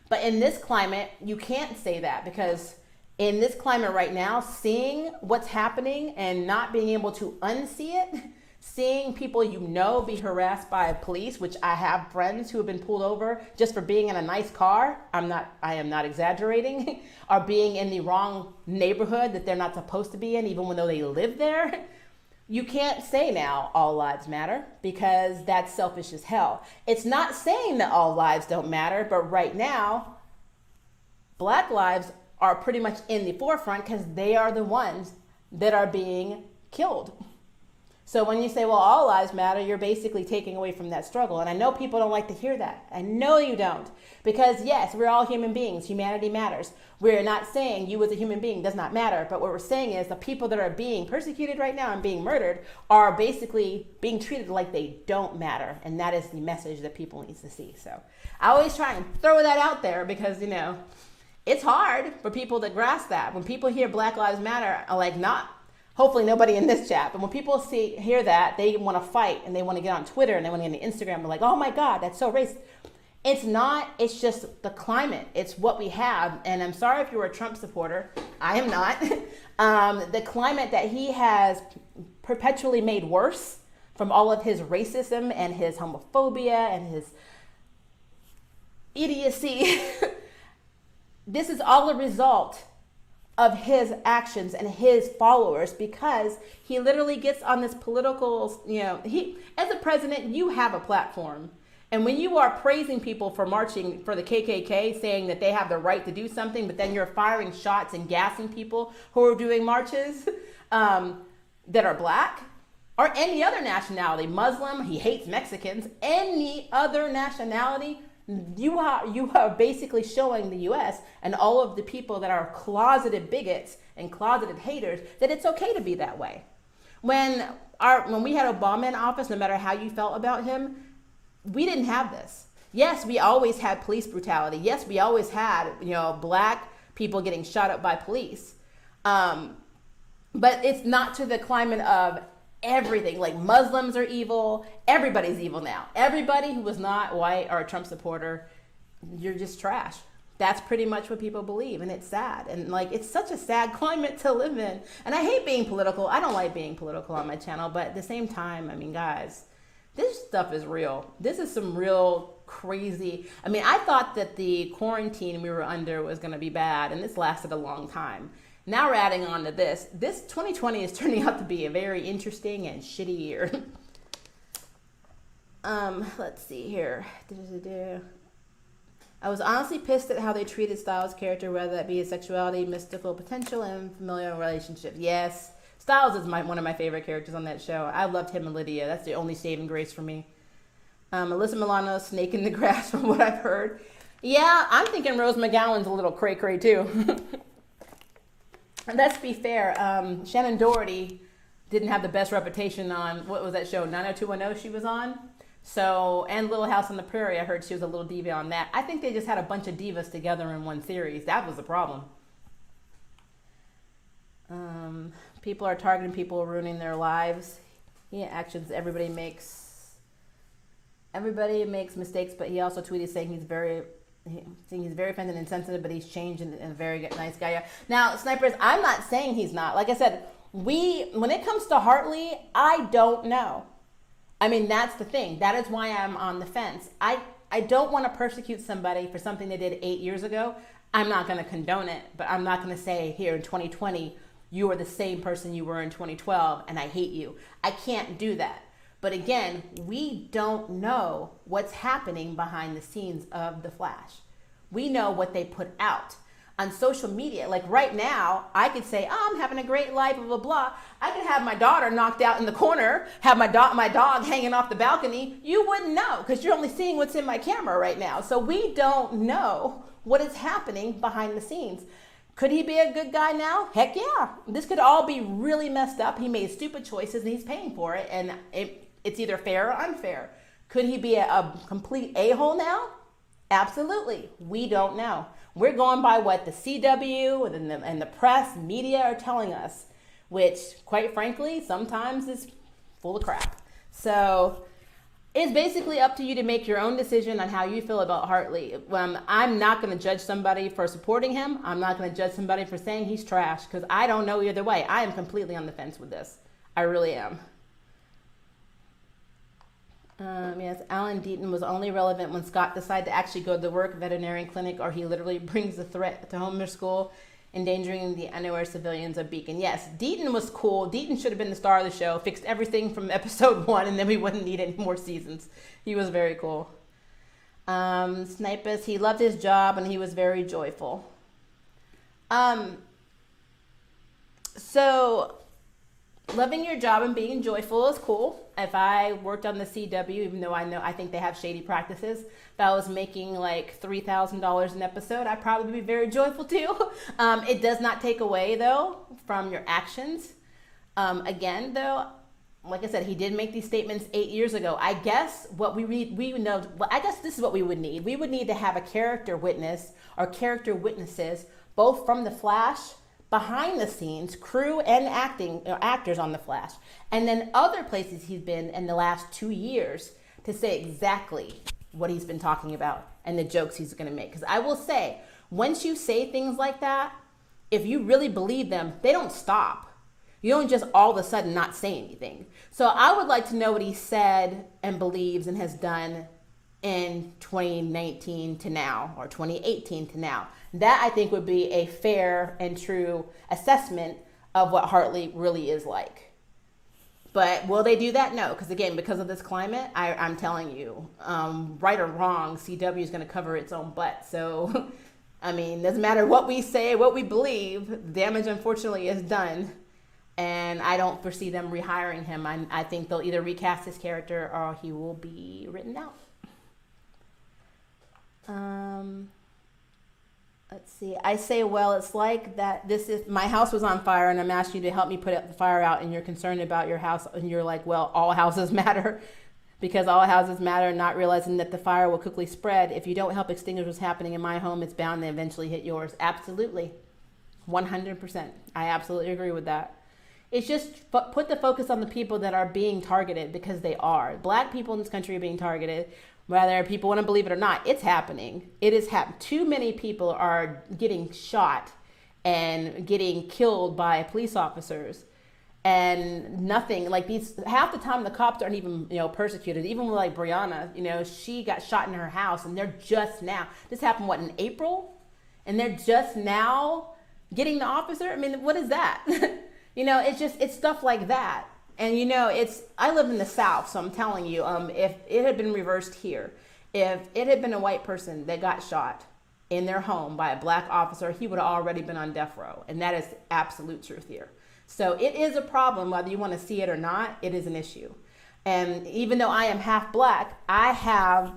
But in this climate, you can't say that, because in this climate right now, seeing what's happening and not being able to unsee it, seeing people you know be harassed by police, which I have friends who have been pulled over just for being in a nice car, I am not exaggerating, or being in the wrong neighborhood that they're not supposed to be in, even though they live there. You can't say now all lives matter, because that's selfish as hell. It's not saying that all lives don't matter, but right now, Black lives are pretty much in the forefront because they are the ones that are being killed. So when you say, well, all lives matter, you're basically taking away from that struggle. And I know people don't like to hear that. I know you don't. Because yes, we're all human beings. Humanity matters. We're not saying you as a human being does not matter. But what we're saying is the people that are being persecuted right now and being murdered are basically being treated like they don't matter. And that is the message that people need to see. So I always try and throw that out there because, it's hard for people to grasp that. When people hear Black Lives Matter, hopefully nobody in this chat, but when people hear that, they want to fight and they want to get on Twitter and they want to get on Instagram. They're like, oh my God, that's so racist. It's not, it's just the climate. It's what we have. And I'm sorry if you're a Trump supporter. I am not. The climate that he has perpetually made worse from all of his racism and his homophobia and his idiocy. This is all a result of his actions and his followers, because he literally gets on this political, as a president, you have a platform. And when you are praising people for marching for the KKK, saying that they have the right to do something, but then you're firing shots and gassing people who are doing marches that are Black or any other nationality, Muslim, he hates Mexicans, any other nationality, you are basically showing the U.S. and all of the people that are closeted bigots and closeted haters that it's okay to be that way. When we had Obama in office, no matter how you felt about him, we didn't have this. Yes, we always had police brutality. Yes, we always had Black people getting shot up by police. But it's not to the climate of everything. Like Muslims are evil. Everybody's evil now. Everybody who was not white or a Trump supporter, you're just trash. That's pretty much what people believe, and it's sad. And it's such a sad climate to live in. And I hate being political. I don't like being political on my channel, but at the same time, guys, this stuff is real. This is some real crazy. I thought that the quarantine we were under was going to be bad, and this lasted a long time. Now we're adding on to this. This 2020 is turning out to be a very interesting and shitty year. Let's see here. I was honestly pissed at how they treated Styles' character, whether that be his sexuality, mystical potential, and familial relationships. Yes, Styles is one of my favorite characters on that show. I loved him and Lydia. That's the only saving grace for me. Alyssa Milano, snake in the grass, from what I've heard. Yeah, I'm thinking Rose McGowan's a little cray-cray too. And let's be fair, Shannon Doherty didn't have the best reputation on, what was that show, 90210 she was on? So, and Little House on the Prairie, I heard she was a little diva on that. I think they just had a bunch of divas together in one series. That was the problem. People are targeting people, ruining their lives. Actions, everybody makes mistakes, but he also tweeted saying he's very offended and sensitive, but he's changed and a very nice guy. Now, snipers, I'm not saying he's not. Like I said, when it comes to Hartley, I don't know. That's the thing. That is why I'm on the fence. I don't want to persecute somebody for something they did 8 years ago. I'm not going to condone it, but I'm not going to say here in 2020, you are the same person you were in 2012 and I hate you. I can't do that. But again, we don't know what's happening behind the scenes of The Flash. We know what they put out on social media. Like right now, I could say, oh, I'm having a great life, blah, blah, blah. I could have my daughter knocked out in the corner, have my dog hanging off the balcony. You wouldn't know because you're only seeing what's in my camera right now. So we don't know what is happening behind the scenes. Could he be a good guy now? Heck yeah. This could all be really messed up. He made stupid choices and he's paying for it. And it's either fair or unfair. Could he be a complete a-hole now? Absolutely. We don't know. We're going by what the CW and the press, media are telling us, which, quite frankly, sometimes is full of crap. So it's basically up to you to make your own decision on how you feel about Hartley. I'm not going to judge somebody for supporting him. I'm not going to judge somebody for saying he's trash because I don't know either way. I am completely on the fence with this. I really am. Yes, Alan Deaton was only relevant when Scott decided to actually go to the work veterinarian clinic, or he literally brings a threat to Homer School, endangering the unaware civilians of Beacon. Yes, Deaton was cool. Deaton should have been the star of the show, fixed everything from episode 1, and then we wouldn't need any more seasons. He was very cool. Snipus, he loved his job and he was very joyful. So loving your job and being joyful is cool. If I worked on the CW, even though I think they have shady practices, if I was making like $3,000 an episode, I'd probably be very joyful too. It does not take away though from your actions. Again though, like I said, he did make these statements 8 years ago. I guess what I guess this is what we would need. We would need to have a character witness or character witnesses, both from the Flash, behind the scenes, crew and actors on the Flash, and then other places he's been in the last 2 years to say exactly what he's been talking about and the jokes he's going to make. Because I will say, once you say things like that, if you really believe them, they don't stop. You don't just all of a sudden not say anything. So I would like to know what he said and believes and has done in 2019 to now, or 2018 to now. That I think would be a fair and true assessment of what Hartley really is like. But will they do that? No, because again, because of this climate, I'm telling you, right or wrong, CW is going to cover its own butt. So, I mean, doesn't matter what we say, what we believe, damage unfortunately is done. And I don't foresee them rehiring him. I think they'll either recast his character or he will be written out. Let's see. I say, well, it's like that. My house was on fire and I'm asking you to help me put the fire out, and you're concerned about your house, and you're like, well, all houses matter, because all houses matter, not realizing that the fire will quickly spread. If you don't help extinguish what's happening in my home, it's bound to eventually hit yours. Absolutely. 100%. I absolutely agree with that. It's just put the focus on the people that are being targeted, because they are. Black people in this country are being targeted. Whether people want to believe it or not, it's happening. It is happening. Too many people are getting shot and getting killed by police officers, and nothing like these. Half the time, the cops aren't even persecuted. Even with like Brianna, she got shot in her house, and they're just now. This happened in April, and they're just now getting the officer. I mean, what is that? It's stuff like that. And I live in the South, so I'm telling you, if it had been reversed here, if it had been a white person that got shot in their home by a black officer, he would have already been on death row. And that is absolute truth here. So it is a problem, whether you want to see it or not, it is an issue. And even though I am half black, I have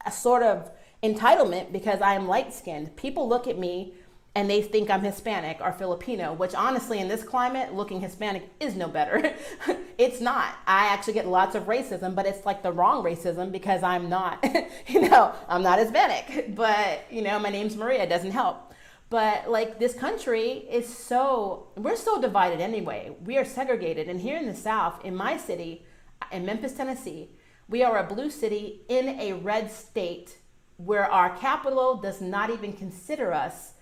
a sort of entitlement because I am light-skinned. People look at me and they think I'm Hispanic or Filipino, which honestly in this climate, looking Hispanic is no better. It's not. I actually get lots of racism, but it's like the wrong racism because I'm not, I'm not Hispanic, but my name's Maria, it doesn't help. But like this country we're so divided anyway. We are segregated. And here in the South, in my city, in Memphis, Tennessee, we are a blue city in a red state where our capital does not even consider us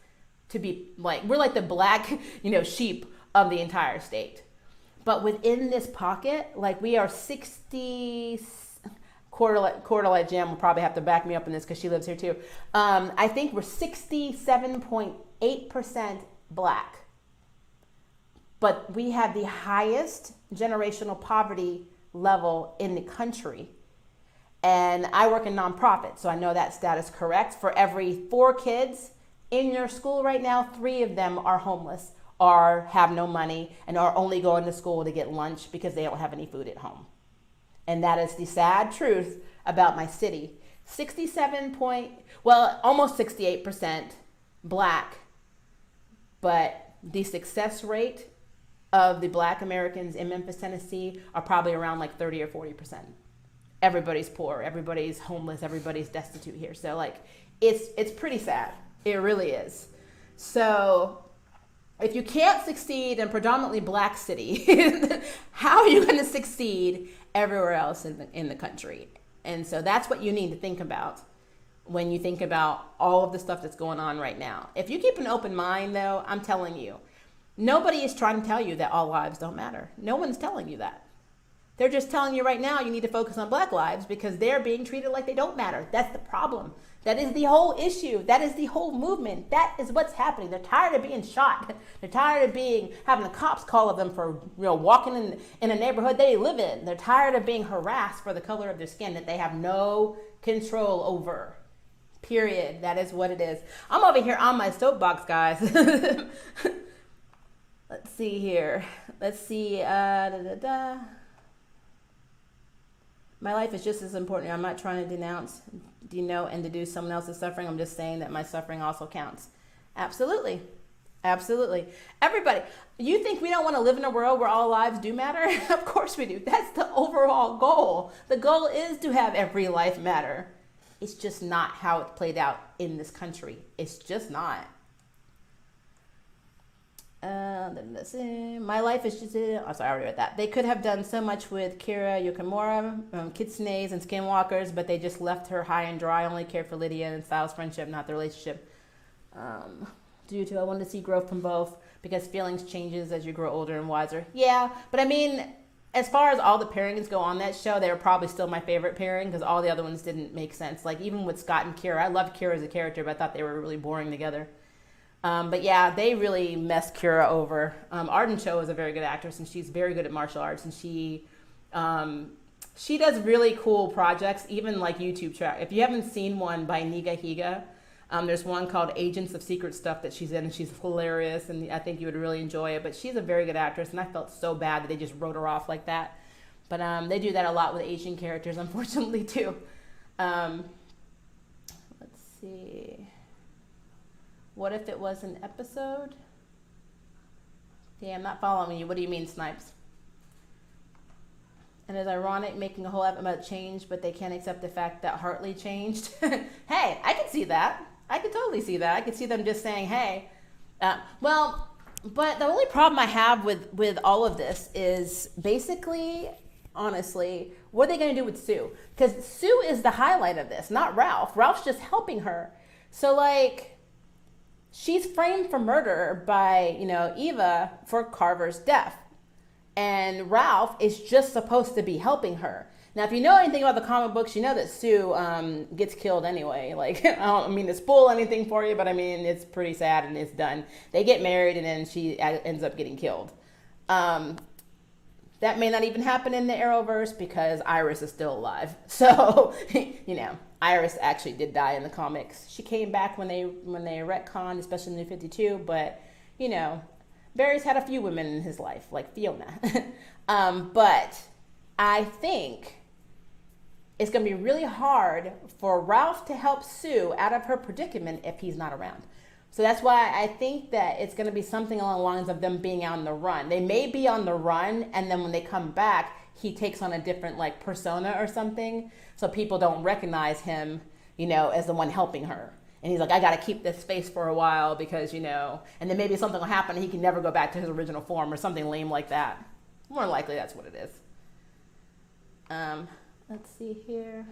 to be we're like the black, sheep of the entire state. But within this pocket, we are 60, Cordelette Jam will probably have to back me up in this because she lives here too. I think we're 67.8% black. but we have the highest generational poverty level in the country. And I work in nonprofit, so I know that stat is correct. For every 4 kids in your school right now, 3 of them are homeless or have no money and are only going to school to get lunch because they don't have any food at home. And that is the sad truth about my city. Almost 68% Black, but the success rate of the Black Americans in Memphis, Tennessee are probably around like 30 or 40%. Everybody's poor, everybody's homeless, everybody's destitute here. So like, it's pretty sad. It really is. So if you can't succeed in a predominantly Black city, how are you going to succeed everywhere else in the country? And so that's what you need to think about when you think about all of the stuff that's going on right now. If you keep an open mind, though, I'm telling you, nobody is trying to tell you that all lives don't matter. No one's telling you that. They're just telling you right now you need to focus on Black lives because they're being treated like they don't matter. That's the problem. That is the whole issue. That is the whole movement. That is what's happening. They're tired of being shot. They're tired of having the cops call them for walking in a neighborhood they live in. They're tired of being harassed for the color of their skin that they have no control over. Period. That is what it is. I'm over here on my soapbox, guys. Let's see here. Let's see. My life is just as important. I'm not trying to denounce, and deduce someone else's suffering. I'm just saying that my suffering also counts. Absolutely. Absolutely. Everybody, you think we don't want to live in a world where all lives do matter? Of course we do. That's the overall goal. The goal is to have every life matter. It's just not how it played out in this country. It's just not. My life is just, I already read that. They could have done so much with Kira Yukamura, Kitsunes and Skinwalkers, but they just left her high and dry, only cared for Lydia and Styles' friendship, not the relationship. Due to, I wanted to see growth from both because feelings changes as you grow older and wiser. Yeah, but I mean, as far as all the pairings go on that show, they were probably still my favorite pairing because all the other ones didn't make sense. Like even with Scott and Kira, I loved Kira as a character, but I thought they were really boring together. But yeah, they really messed Kira over. Arden Cho is a very good actress, and she's very good at martial arts, and she does really cool projects, even like YouTube track. If you haven't seen one by Niga Higa, there's one called Agents of Secret Stuff that she's in, and she's hilarious, and I think you would really enjoy it. But she's a very good actress, and I felt so bad that they just wrote her off like that. But they do that a lot with Asian characters, unfortunately, too. Let's see. What if it was an episode? Yeah, I'm not following you. What do you mean, Snipes? And it's ironic making a whole app about change, but they can't accept the fact that Hartley changed. Hey, I can see that. I could totally see that. I could see them just saying, hey. But the only problem I have with all of this is basically, honestly, what are they going to do with Sue? Because Sue is the highlight of this, not Ralph. Ralph's just helping her. So, like, she's framed for murder by, Eva for Carver's death. And Ralph is just supposed to be helping her. Now, if you know anything about the comic books, you know that Sue gets killed anyway. Like, I don't mean to spoil anything for you, but I mean, it's pretty sad and it's done. They get married and then she ends up getting killed. That may not even happen in the Arrowverse because Iris is still alive. So, Iris actually did die in the comics. She came back when they retconned, especially in New 52, but, Barry's had a few women in his life, like Fiona. But I think it's going to be really hard for Ralph to help Sue out of her predicament if he's not around. So that's why I think that it's going to be something along the lines of them being on the run. They may be on the run, and then when they come back, he takes on a different persona or something, so people don't recognize him, as the one helping her. And he's like, I got to keep this face for a while because, and then maybe something will happen and he can never go back to his original form or something lame like that. More than likely, that's what it is. Let's see here.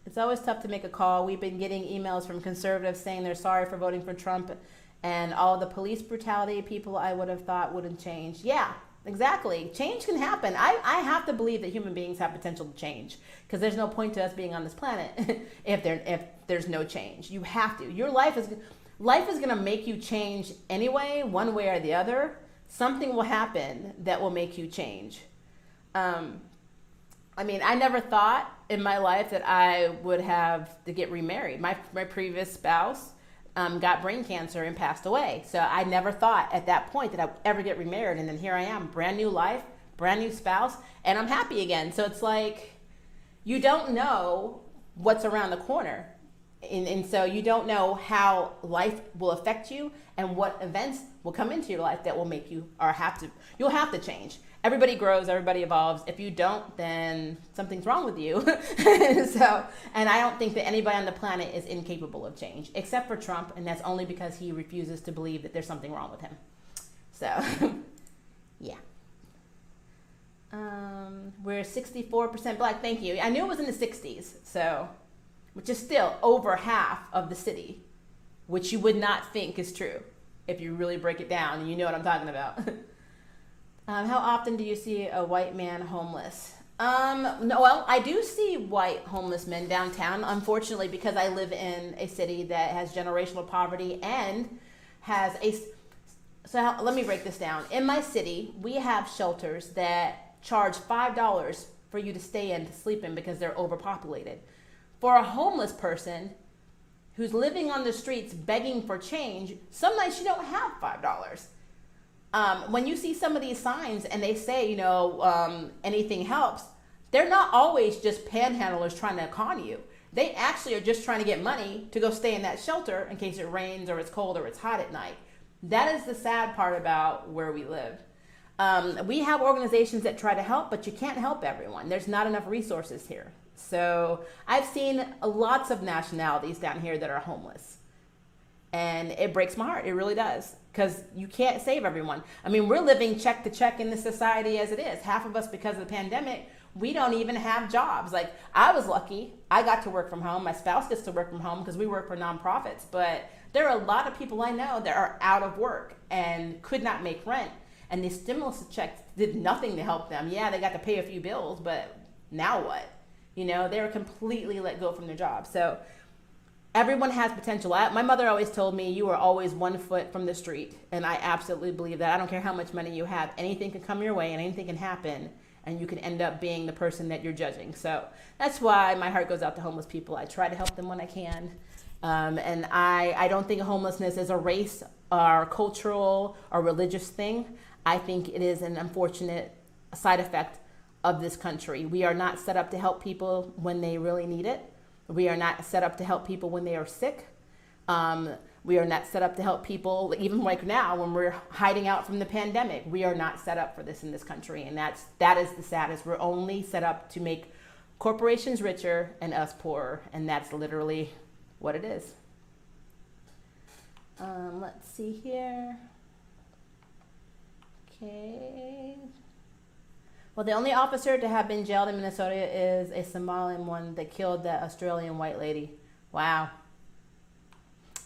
It's always tough to make a call. We've been getting emails from conservatives saying they're sorry for voting for Trump and all the police brutality people I would have thought wouldn't change. Yeah, exactly. Change can happen. I have to believe that human beings have potential to change because there's no point to us being on this planet if there's no change. You have to. Your life is... life is going to make you change anyway, one way or the other. Something will happen that will make you change. I mean, I never thought in my life that I would have to get remarried. My previous spouse got brain cancer and passed away. So I never thought at that point that I would ever get remarried. And then here I am, brand new life, brand new spouse, and I'm happy again. So it's like, you don't know what's around the corner. And so you don't know how life will affect you and what events will come into your life that will make you you'll have to change. Everybody grows, everybody evolves. If you don't, then something's wrong with you. And I don't think that anybody on the planet is incapable of change, except for Trump, and that's only because he refuses to believe that there's something wrong with him. So, yeah. We're 64% black, thank you. I knew it was in the 60s, so, which is still over half of the city, which you would not think is true if you really break it down and you know what I'm talking about. How often do you see a white man homeless? No, well, I do see white homeless men downtown, unfortunately, because I live in a city that has generational poverty and has let me break this down. In my city, we have shelters that charge $5 for you to stay in, to sleep in, because they're overpopulated. For a homeless person who's living on the streets begging for change, some nights you don't have $5. When you see some of these signs and they say, anything helps, they're not always just panhandlers trying to con you. They actually are just trying to get money to go stay in that shelter in case it rains or it's cold or it's hot at night. That is the sad part about where we live. We have organizations that try to help, but you can't help everyone. There's not enough resources here. So I've seen lots of nationalities down here that are homeless. And it breaks my heart. It really does. Because you can't save everyone. I mean, we're living check to check in the society as it is. Half of us, because of the pandemic, we don't even have jobs. Like, I was lucky. I got to work from home. My spouse gets to work from home because we work for nonprofits. But there are a lot of people I know that are out of work and could not make rent. And the stimulus checks did nothing to help them. Yeah, they got to pay a few bills, but now what? They were completely let go from their job. So everyone has potential. My mother always told me, you are always 1 foot from the street. And I absolutely believe that. I don't care how much money you have. Anything can come your way and anything can happen. And you can end up being the person that you're judging. So that's why my heart goes out to homeless people. I try to help them when I can. And I don't think homelessness is a race or cultural or religious thing. I think it is an unfortunate side effect of this country. We are not set up to help people when they really need it. We are not set up to help people when they are sick. We are not set up to help people, even like now when we're hiding out from the pandemic. We are not set up for this in this country, and that is the saddest. We're only set up to make corporations richer and us poorer, and that's literally what it is. Let's see here. Okay. Well, the only officer to have been jailed in Minnesota is a Somalian one that killed that Australian white lady. Wow.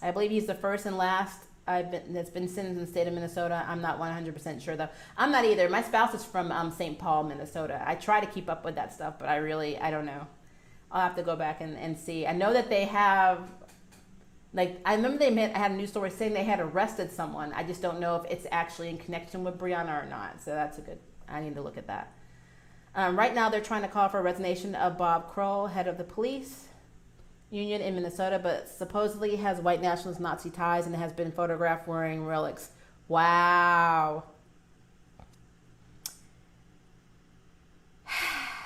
I believe he's the first and last that's been sentenced in the state of Minnesota. I'm not 100% sure, though. I'm not either. My spouse is from St. Paul, Minnesota. I try to keep up with that stuff, but I don't know. I'll have to go back and see. I know that they have, I remember I had a news story saying they had arrested someone. I just don't know if it's actually in connection with Breonna or not. So I need to look at that. Right now, they're trying to call for a resignation of Bob Kroll, head of the police union in Minnesota, but supposedly has white nationalist Nazi ties and has been photographed wearing relics. Wow.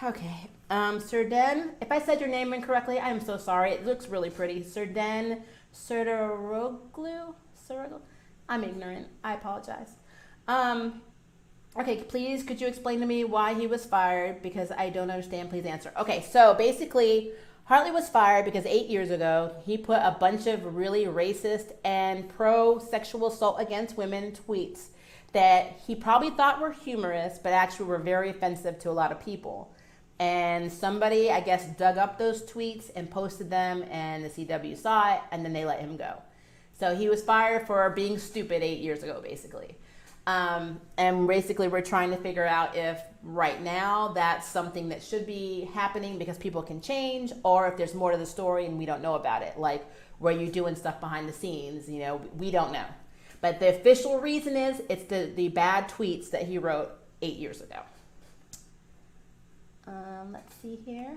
Okay. Serden, if I said your name incorrectly, I am so sorry. It looks really pretty. Serden Serdaroglu? I'm ignorant. I apologize. Okay, please, could you explain to me why he was fired? Because I don't understand. Please answer. Okay, so basically, Hartley was fired because 8 years ago, he put a bunch of really racist and pro-sexual assault against women tweets that he probably thought were humorous, but actually were very offensive to a lot of people. And somebody, I guess, dug up those tweets and posted them, and the CW saw it, and then they let him go. So he was fired for being stupid 8 years ago, basically. And basically we're trying to figure out if right now that's something that should be happening because people can change, or if there's more to the story and we don't know about it. Like, were you doing stuff behind the scenes? You know, we don't know. But the official reason is it's the bad tweets that he wrote 8 years ago. Let's see here.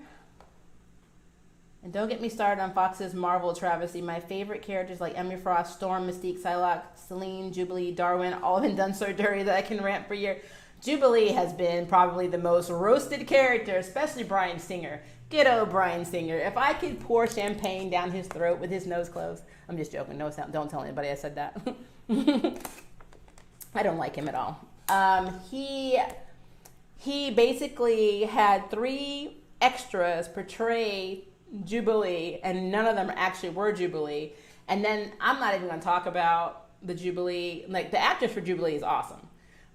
And don't get me started on Fox's Marvel travesty. My favorite characters like Emmy Frost, Storm, Mystique, Psylocke, Celine, Jubilee, Darwin, all have been done so dirty that I can rant for years. Jubilee has been probably the most roasted character, especially Bryan Singer. Good old Bryan Singer. If I could pour champagne down his throat with his nose closed. I'm just joking. No, don't tell anybody I said that. I don't like him at all. He basically had 3 extras portray Jubilee, and none of them actually were Jubilee. And then I'm not even going to talk about the Jubilee. Like, the actress for Jubilee is awesome,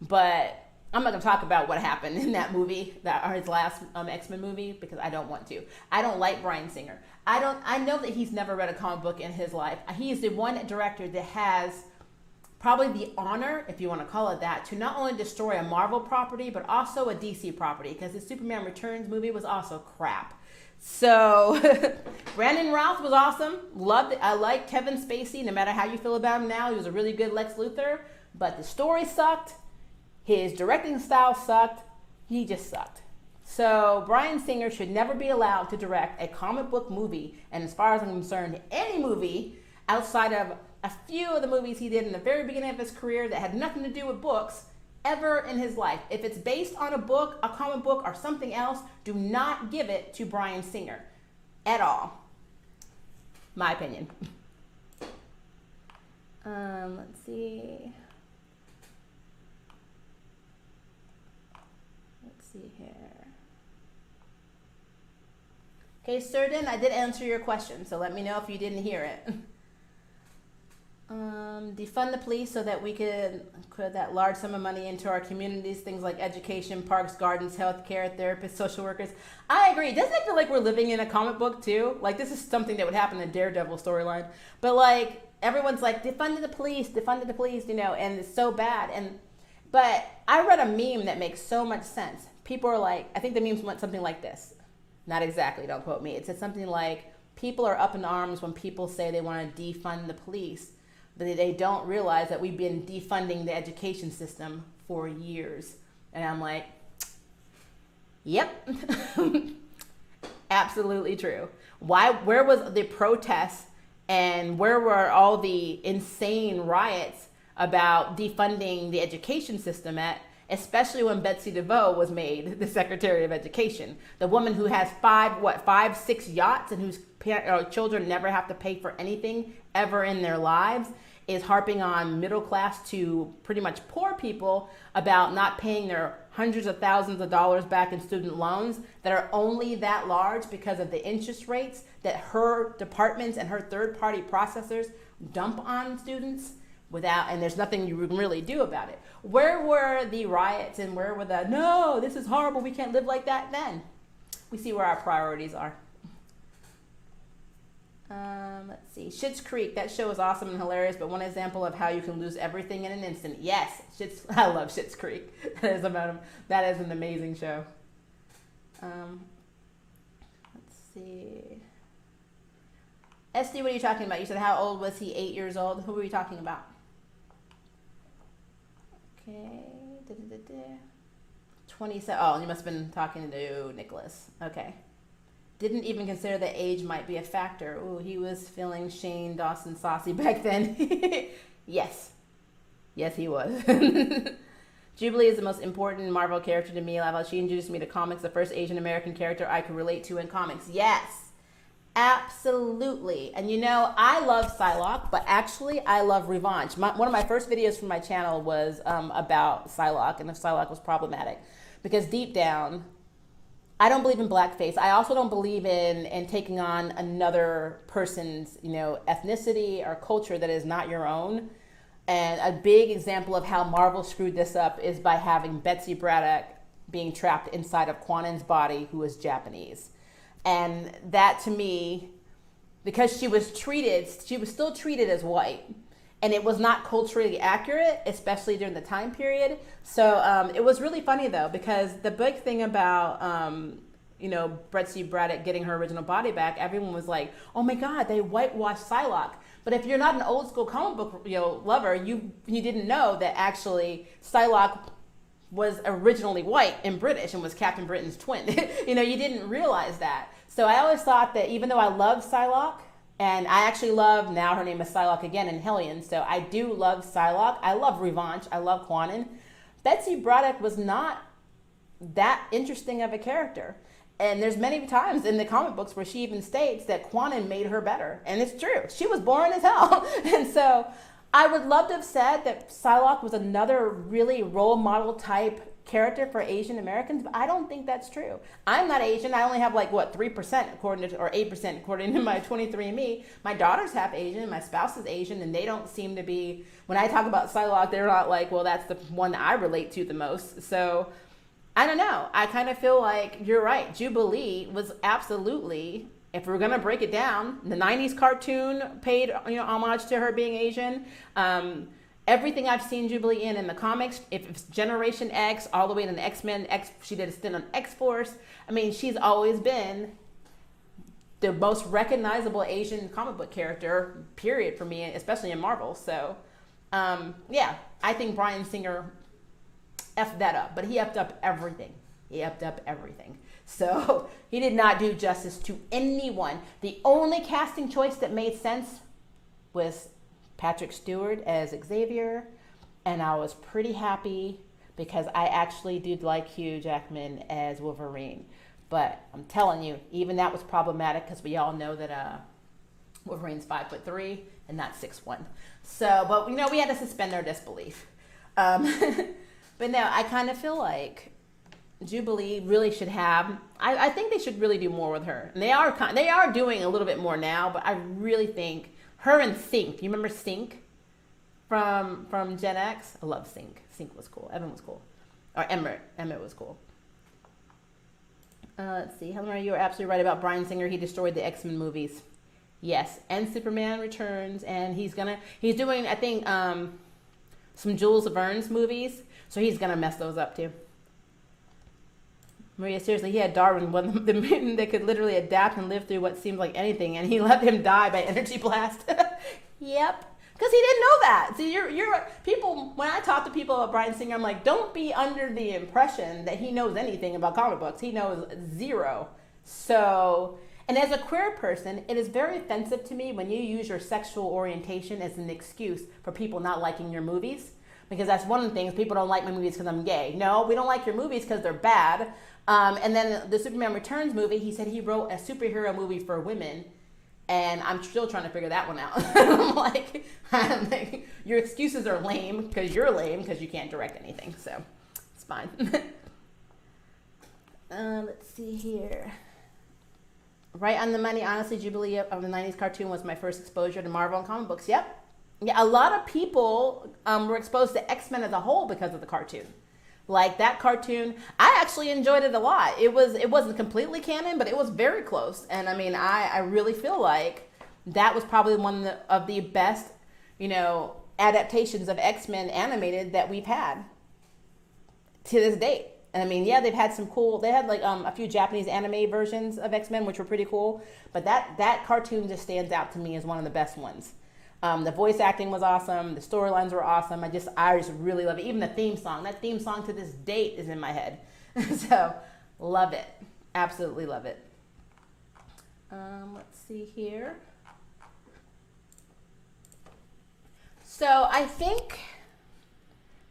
but I'm not going to talk about what happened in that movie, his last X-Men movie, because I don't want to. I don't like Bryan Singer. I know that he's never read a comic book in his life. He's the one director that has probably the honor, if you want to call it that, to not only destroy a Marvel property, but also a DC property, because his Superman Returns movie was also crap. So Brandon Routh was awesome. Loved it. I like Kevin Spacey, no matter how you feel about him now. He was a really good Lex Luthor, but the story sucked. His directing style sucked. He just sucked. So Bryan Singer should never be allowed to direct a comic book movie, and as far as I'm concerned, any movie outside of a few of the movies he did in the very beginning of his career that had nothing to do with books ever in his life. If it's based on a book, a comic book, or something else, do not give it to Bryan Singer at all. My opinion. Let's see. Let's see here. Okay, Sturden, I did answer your question, so let me know if you didn't hear it. Defund the police so that we could put that large sum of money into our communities, things like education, parks, gardens, healthcare, therapists, social workers. I agree. Doesn't it feel like we're living in a comic book too? Like, this is something that would happen in Daredevil storyline. But like, everyone's like, defund the police, you know, and it's so bad. But I read a meme that makes so much sense. People are like, I think the memes went something like this. Not exactly, don't quote me. It said something like, people are up in arms when people say they want to defund the police. But they don't realize that we've been defunding the education system for years. And I'm like, yep, absolutely true. Where was the protests and where were all the insane riots about defunding the education system at, especially when Betsy DeVos was made the Secretary of Education, the woman who has 6 yachts and whose children never have to pay for anything ever in their lives, is harping on middle class to pretty much poor people about not paying their hundreds of thousands of dollars back in student loans that are only that large because of the interest rates that her departments and her third-party processors dump on students and there's nothing you can really do about it. Where were the riots and where were no, this is horrible, we can't live like that then? We see where our priorities are. Let's see. Schitt's Creek, that show is awesome and hilarious, but one example of how you can lose everything in an instant. Yes, I love Schitt's Creek. That is an amazing show. Let's see. SD, what are you talking about? You said, how old was he? 8 years old. Who were you talking about? Okay. 27. Oh, you must have been talking to Nicholas. Okay. Didn't even consider that age might be a factor. Ooh, he was feeling Shane Dawson saucy back then. Yes. Yes, he was. Jubilee is the most important Marvel character to me. She introduced me to comics, the first Asian American character I could relate to in comics. Yes, absolutely. And you know, I love Psylocke, but actually I love Revenge. One of my first videos from my channel was about Psylocke and if Psylocke was problematic. Because deep down, I don't believe in blackface. I also don't believe in taking on another person's, ethnicity or culture that is not your own. And a big example of how Marvel screwed this up is by having Betsy Braddock being trapped inside of Kwanan's body, who is Japanese. And that, to me, because she was still treated as white, and it was not culturally accurate, especially during the time period. So it was really funny though, because the big thing about Betsy Braddock getting her original body back, everyone was like, "Oh my God, they whitewashed Psylocke." But if you're not an old school comic book lover, you didn't know that actually Psylocke was originally white and British and was Captain Britain's twin. You didn't realize that. So I always thought that even though I love Psylocke, and I actually love, now her name is Psylocke again in Hellion, so I do love Psylocke. I love Revanche. I love Quanon. Betsy Braddock was not that interesting of a character. And there's many times in the comic books where she even states that Quanon made her better. And it's true. She was boring as hell. And so I would love to have said that Psylocke was another really role model type character for Asian Americans, but I don't think that's true. I'm not Asian. I only have 3% or 8% according to my 23andMe. My daughter's half Asian. My spouse is Asian, and they don't seem to be, when I talk about Psylocke, they're not like, well, that's the one that I relate to the most. So I don't know. I kind of feel like you're right. Jubilee was absolutely, if we're going to break it down, the 90s cartoon paid homage to her being Asian. Everything I've seen Jubilee in the comics, if it's Generation X, all the way to the X-Men, she did a stint on X-Force. I mean, she's always been the most recognizable Asian comic book character, period, for me, especially in Marvel. So, yeah, I think Bryan Singer effed that up, but he effed up everything. So he did not do justice to anyone. The only casting choice that made sense was Patrick Stewart as Xavier, and I was pretty happy because I actually did like Hugh Jackman as Wolverine. But I'm telling you, even that was problematic because we all know that Wolverine's 5'3" and not 6'1". So, but we had to suspend our disbelief. But no, I kind of feel like Jubilee really should have. I think they should really do more with her. And they are doing a little bit more now, but I really think her and Sync. You remember Sync from Gen X? I love Sync. Sync was cool. Evan was cool, or Emmett was cool. Let's see, Helen, you are absolutely right about Bryan Singer. He destroyed the X-Men movies. Yes, and Superman Returns, and he's doing, I think, some Jules Verne's movies. So he's going to mess those up too. Maria, seriously, he had Darwin, the mutant that could literally adapt and live through what seemed like anything, and he let him die by energy blast. Yep. Because he didn't know that. See, you're people, when I talk to people about Bryan Singer, I'm like, don't be under the impression that he knows anything about comic books. He knows zero. So, and as a queer person, it is very offensive to me when you use your sexual orientation as an excuse for people not liking your movies. Because that's one of the things, people don't like my movies because I'm gay. No, we don't like your movies because they're bad. And then the Superman Returns movie, he said he wrote a superhero movie for women. And I'm still trying to figure that one out. I'm like, your excuses are lame because you're lame because you can't direct anything. So it's fine. Let's see here. Right on the money. Honestly, Jubilee of the 90s cartoon was my first exposure to Marvel and comic books. Yep. Yeah, a lot of people were exposed to X-Men as a whole because of the cartoon. Like that cartoon, I actually enjoyed it a lot. It wasn't completely canon, but it was very close. And I mean, I really feel like that was probably one of the best, adaptations of X-Men animated that we've had to this date. And I mean, yeah, they've had a few Japanese anime versions of X-Men, which were pretty cool. But that cartoon just stands out to me as one of the best ones. The voice acting was awesome. The storylines were awesome. I just really love it. Even the theme song. That theme song to this date is in my head. So, love it. Absolutely love it. Let's see here. So, I think,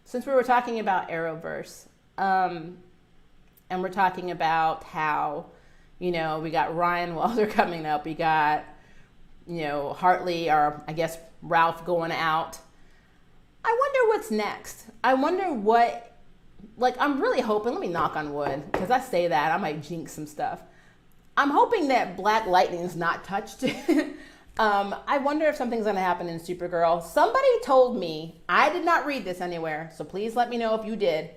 since we were talking about Arrowverse, and we're talking about how, we got Ryan Wilder coming up. We got Hartley, or I guess Ralph, going out. I wonder what's next. I wonder I'm really hoping, let me knock on wood, because I say that, I might jinx some stuff. I'm hoping that Black Lightning's not touched. I wonder if something's going to happen in Supergirl. Somebody told me, I did not read this anywhere, so please let me know if you did,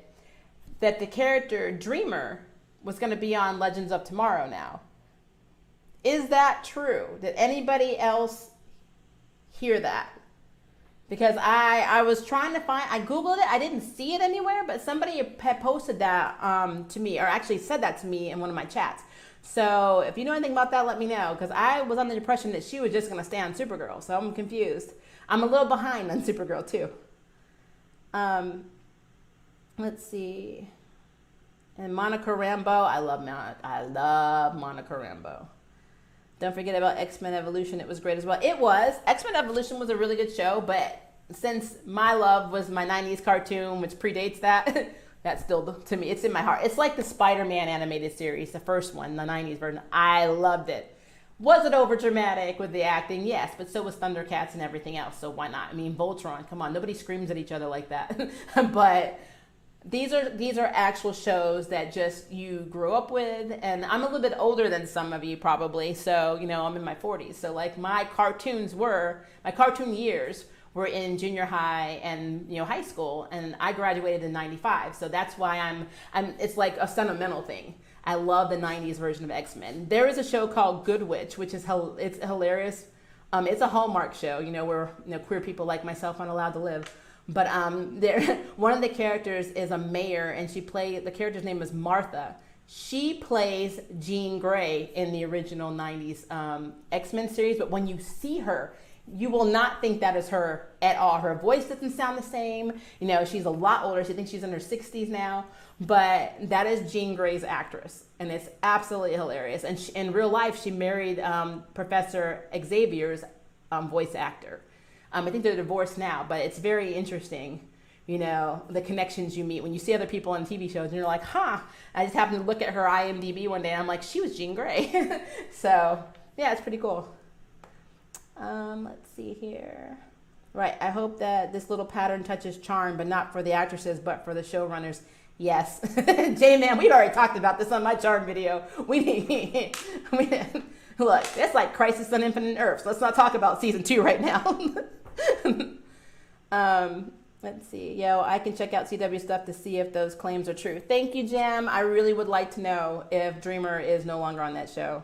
that the character Dreamer was going to be on Legends of Tomorrow now. Is that true? Did anybody else hear that? because I was trying to find, I Googled it, I didn't see it anywhere, but somebody had posted that to me, or actually said that to me in one of my chats. So if you know anything about that, let me know, because I was under the impression that she was just going to stay on Supergirl, so I'm confused. I'm a little behind on Supergirl too. Let's see. And Monica Rambeau, I love Monica Rambeau. Don't forget about X-Men Evolution. It was great as well. It was. X-Men Evolution was a really good show, but since my love was my 90s cartoon, which predates that, that's still, to me, it's in my heart. It's like the Spider-Man animated series, the first one, the 90s version. I loved it. Was it over dramatic with the acting? Yes, but so was Thundercats and everything else, so why not? I mean, Voltron, come on, nobody screams at each other like that. But these are actual shows that just you grew up with, and I'm a little bit older than some of you probably, so I'm in my 40s. So like my cartoon years were in junior high and high school, and I graduated in '95, so that's why I'm it's like a sentimental thing. I love the 90s version of X-Men. There is a show called Good Witch, which is it's hilarious. It's a Hallmark show, where queer people like myself aren't allowed to live. But one of the characters is a mayor, and the character's name is Martha. She plays Jean Grey in the original 90s X-Men series, but when you see her, you will not think that is her at all. Her voice doesn't sound the same. She's a lot older. She thinks she's in her 60s now, but that is Jean Grey's actress, and it's absolutely hilarious. And in real life, she married Professor Xavier's voice actor. I think they're divorced now, but it's very interesting, the connections you meet when you see other people on TV shows, and you're like, huh. I just happened to look at her IMDb one day, and I'm like, she was Jean Grey. So yeah, it's pretty cool. Let's see here. Right, I hope that this little pattern touches charm, but not for the actresses, but for the showrunners. Yes. J-Man, we've already talked about this on my charm video. Look, it's like Crisis on Infinite Earths. Let's not talk about season 2 right now. Let's see. I can check out CW stuff to see if those claims are true. Thank you, Jam. I really would like to know if Dreamer is no longer on that show.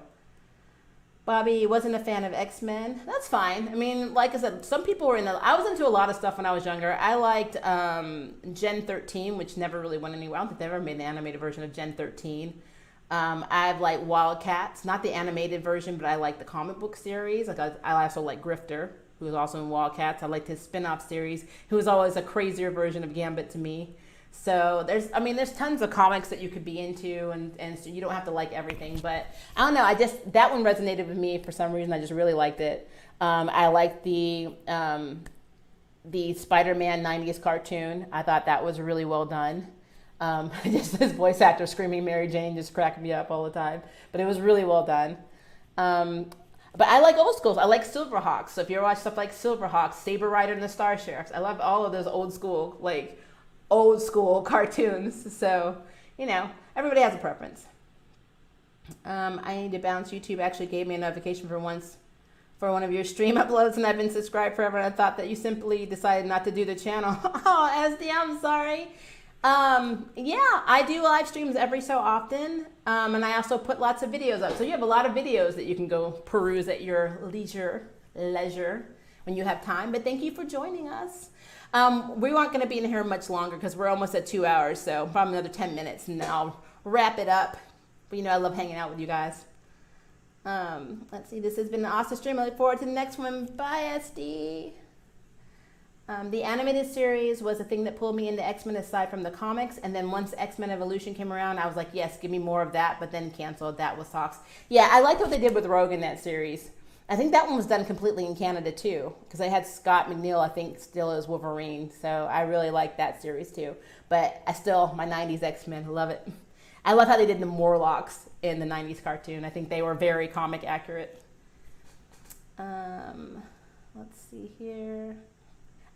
Bobby wasn't a fan of X-Men. That's fine. I mean, like I said, some people were I was into a lot of stuff when I was younger. I liked Gen 13, which never really went anywhere. I don't think they ever made an animated version of Gen 13. I've liked Wildcats, not the animated version, but I like the comic book series. I also like Grifter, who was also in Wildcats. I liked his spin-off series, who was always a crazier version of Gambit to me. So there's tons of comics that you could be into, and so you don't have to like everything. But I don't know, that one resonated with me for some reason. I just really liked it. I liked the Spider-Man 90s cartoon. I thought that was really well done. Just this voice actor screaming Mary Jane just cracked me up all the time. But it was really well done. But I like old schools. I like Silverhawks. So if you ever watch stuff like Silverhawks, Saber Rider and the Star Sheriffs, I love all of those old school cartoons. So, everybody has a preference. I need to bounce. YouTube actually gave me a notification for one of your stream uploads, and I've been subscribed forever, and I thought that you simply decided not to do the channel. Oh, SD, I'm sorry. Yeah, I do live streams every so often, and I also put lots of videos up. So you have a lot of videos that you can go peruse at your leisure when you have time. But thank you for joining us. We aren't going to be in here much longer because we're almost at 2 hours, so probably another 10 minutes, and then I'll wrap it up. But I love hanging out with you guys. Let's see, this has been an awesome stream. I look forward to the next one. Bye, SD. The animated series was the thing that pulled me into X-Men aside from the comics. And then once X-Men Evolution came around, I was like, yes, give me more of that, but then canceled. That was Hawks. Yeah, I liked what they did with Rogue in that series. I think that one was done completely in Canada too, because they had Scott McNeil, I think, still as Wolverine. So I really liked that series too. But my 90s X-Men, love it. I love how they did the Morlocks in the 90s cartoon. I think they were very comic accurate. Let's see here.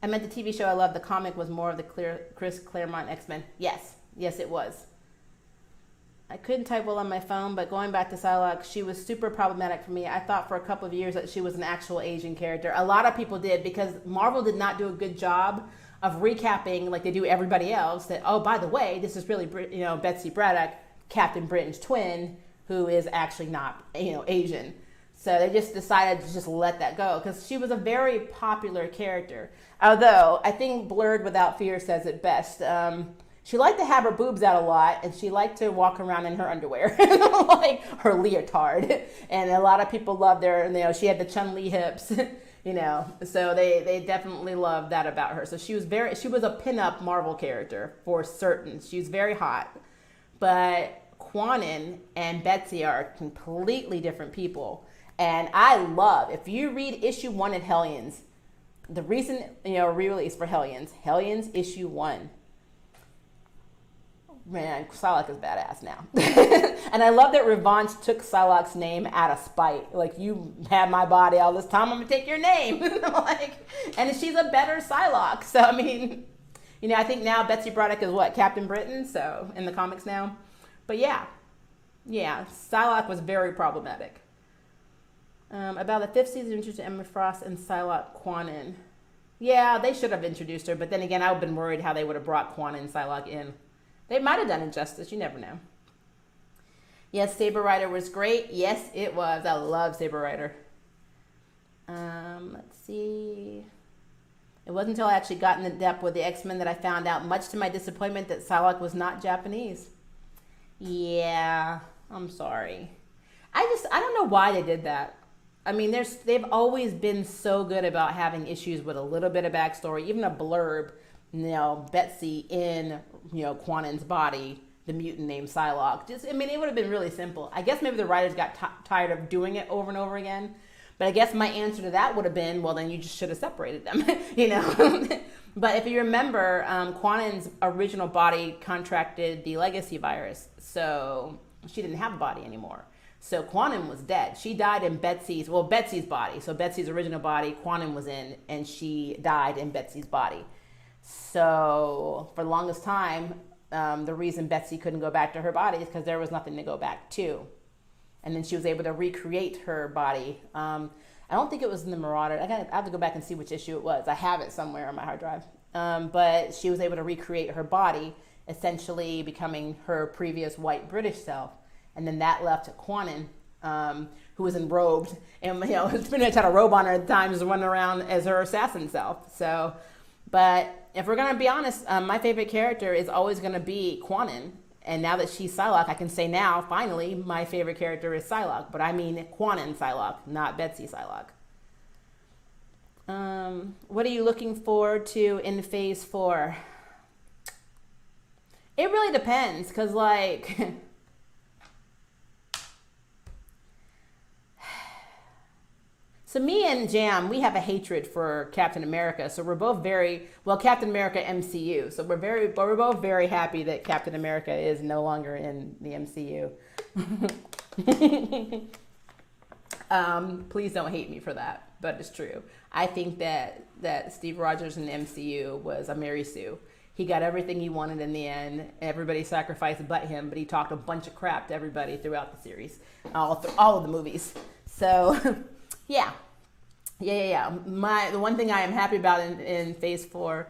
I meant the TV show I loved. The comic was more of the Chris Claremont X-Men. Yes, it was. I couldn't type well on my phone, but going back to Psylocke, she was super problematic for me. I thought for a couple of years that she was an actual Asian character. A lot of people did, because Marvel did not do a good job of recapping, like they do everybody else, that, oh, by the way, this is really, Betsy Braddock, Captain Britain's twin, who is actually not, Asian. So they just decided to just let that go because she was a very popular character. Although I think Blurred Without Fear says it best. She liked to have her boobs out a lot, and she liked to walk around in her underwear, like her leotard. And a lot of people loved her. And she had the Chun-Li hips, So they definitely loved that about her. So she was a pinup Marvel character for certain. She was very hot, but Quanin and Betsy are completely different people. And I love, if you read issue 1 at Hellions, the recent re-release for Hellions issue 1. Man, Psylocke is badass now. And I love that Revanche took Psylocke's name out of spite. Like, you had my body all this time, I'm gonna take your name. And she's a better Psylocke. So, I mean, I think now Betsy Braddock is Captain Britain, so, in the comics now. But yeah, Psylocke was very problematic. About the 5th season, introduced Emma Frost and Psylocke Quanin. Yeah, they should have introduced her, but then again, I would have been worried how they would have brought Quanin and Psylocke in. They might have done it justice. You never know. Yes, Saber Rider was great. Yes, it was. I love Saber Rider. Let's see. It wasn't until I actually got in depth with the X-Men that I found out, much to my disappointment, that Psylocke was not Japanese. Yeah, I'm sorry. I don't know why they did that. I mean, they've always been so good about having issues with a little bit of backstory, even a blurb. Betsy in, Quanin's body, the mutant named Psylocke. It would have been really simple. I guess maybe the writers got tired of doing it over and over again. But I guess my answer to that would have been, well, then you just should have separated them, But if you remember, Quanin's original body contracted the legacy virus. So she didn't have a body anymore. So Quanin was dead. She died in Betsy's body. So Betsy's original body, Quanin was in, and she died in Betsy's body. So for the longest time, the reason Betsy couldn't go back to her body is because there was nothing to go back to. And then she was able to recreate her body. I don't think it was in the Marauder. I have to go back and see which issue it was. I have it somewhere on my hard drive. But she was able to recreate her body, essentially becoming her previous white British self. And then that left Quanin, who was enrobed, and pretty much had a robe on her at times, running around as her assassin self. So, but if we're gonna be honest, my favorite character is always gonna be Quanin. And now that she's Psylocke, I can say now, finally, my favorite character is Psylocke. But I mean Quanin Psylocke, not Betsy Psylocke. What are you looking forward to in Phase 4? It really depends, because so me and Jam, we have a hatred for Captain America. So we're both Captain America MCU. So we're both very happy that Captain America is no longer in the MCU. Please don't hate me for that, but it's true. I think that Steve Rogers in the MCU was a Mary Sue. He got everything he wanted in the end. Everybody sacrificed but him, but he talked a bunch of crap to everybody throughout the series, all of the movies. So, yeah. The one thing I am happy about in Phase 4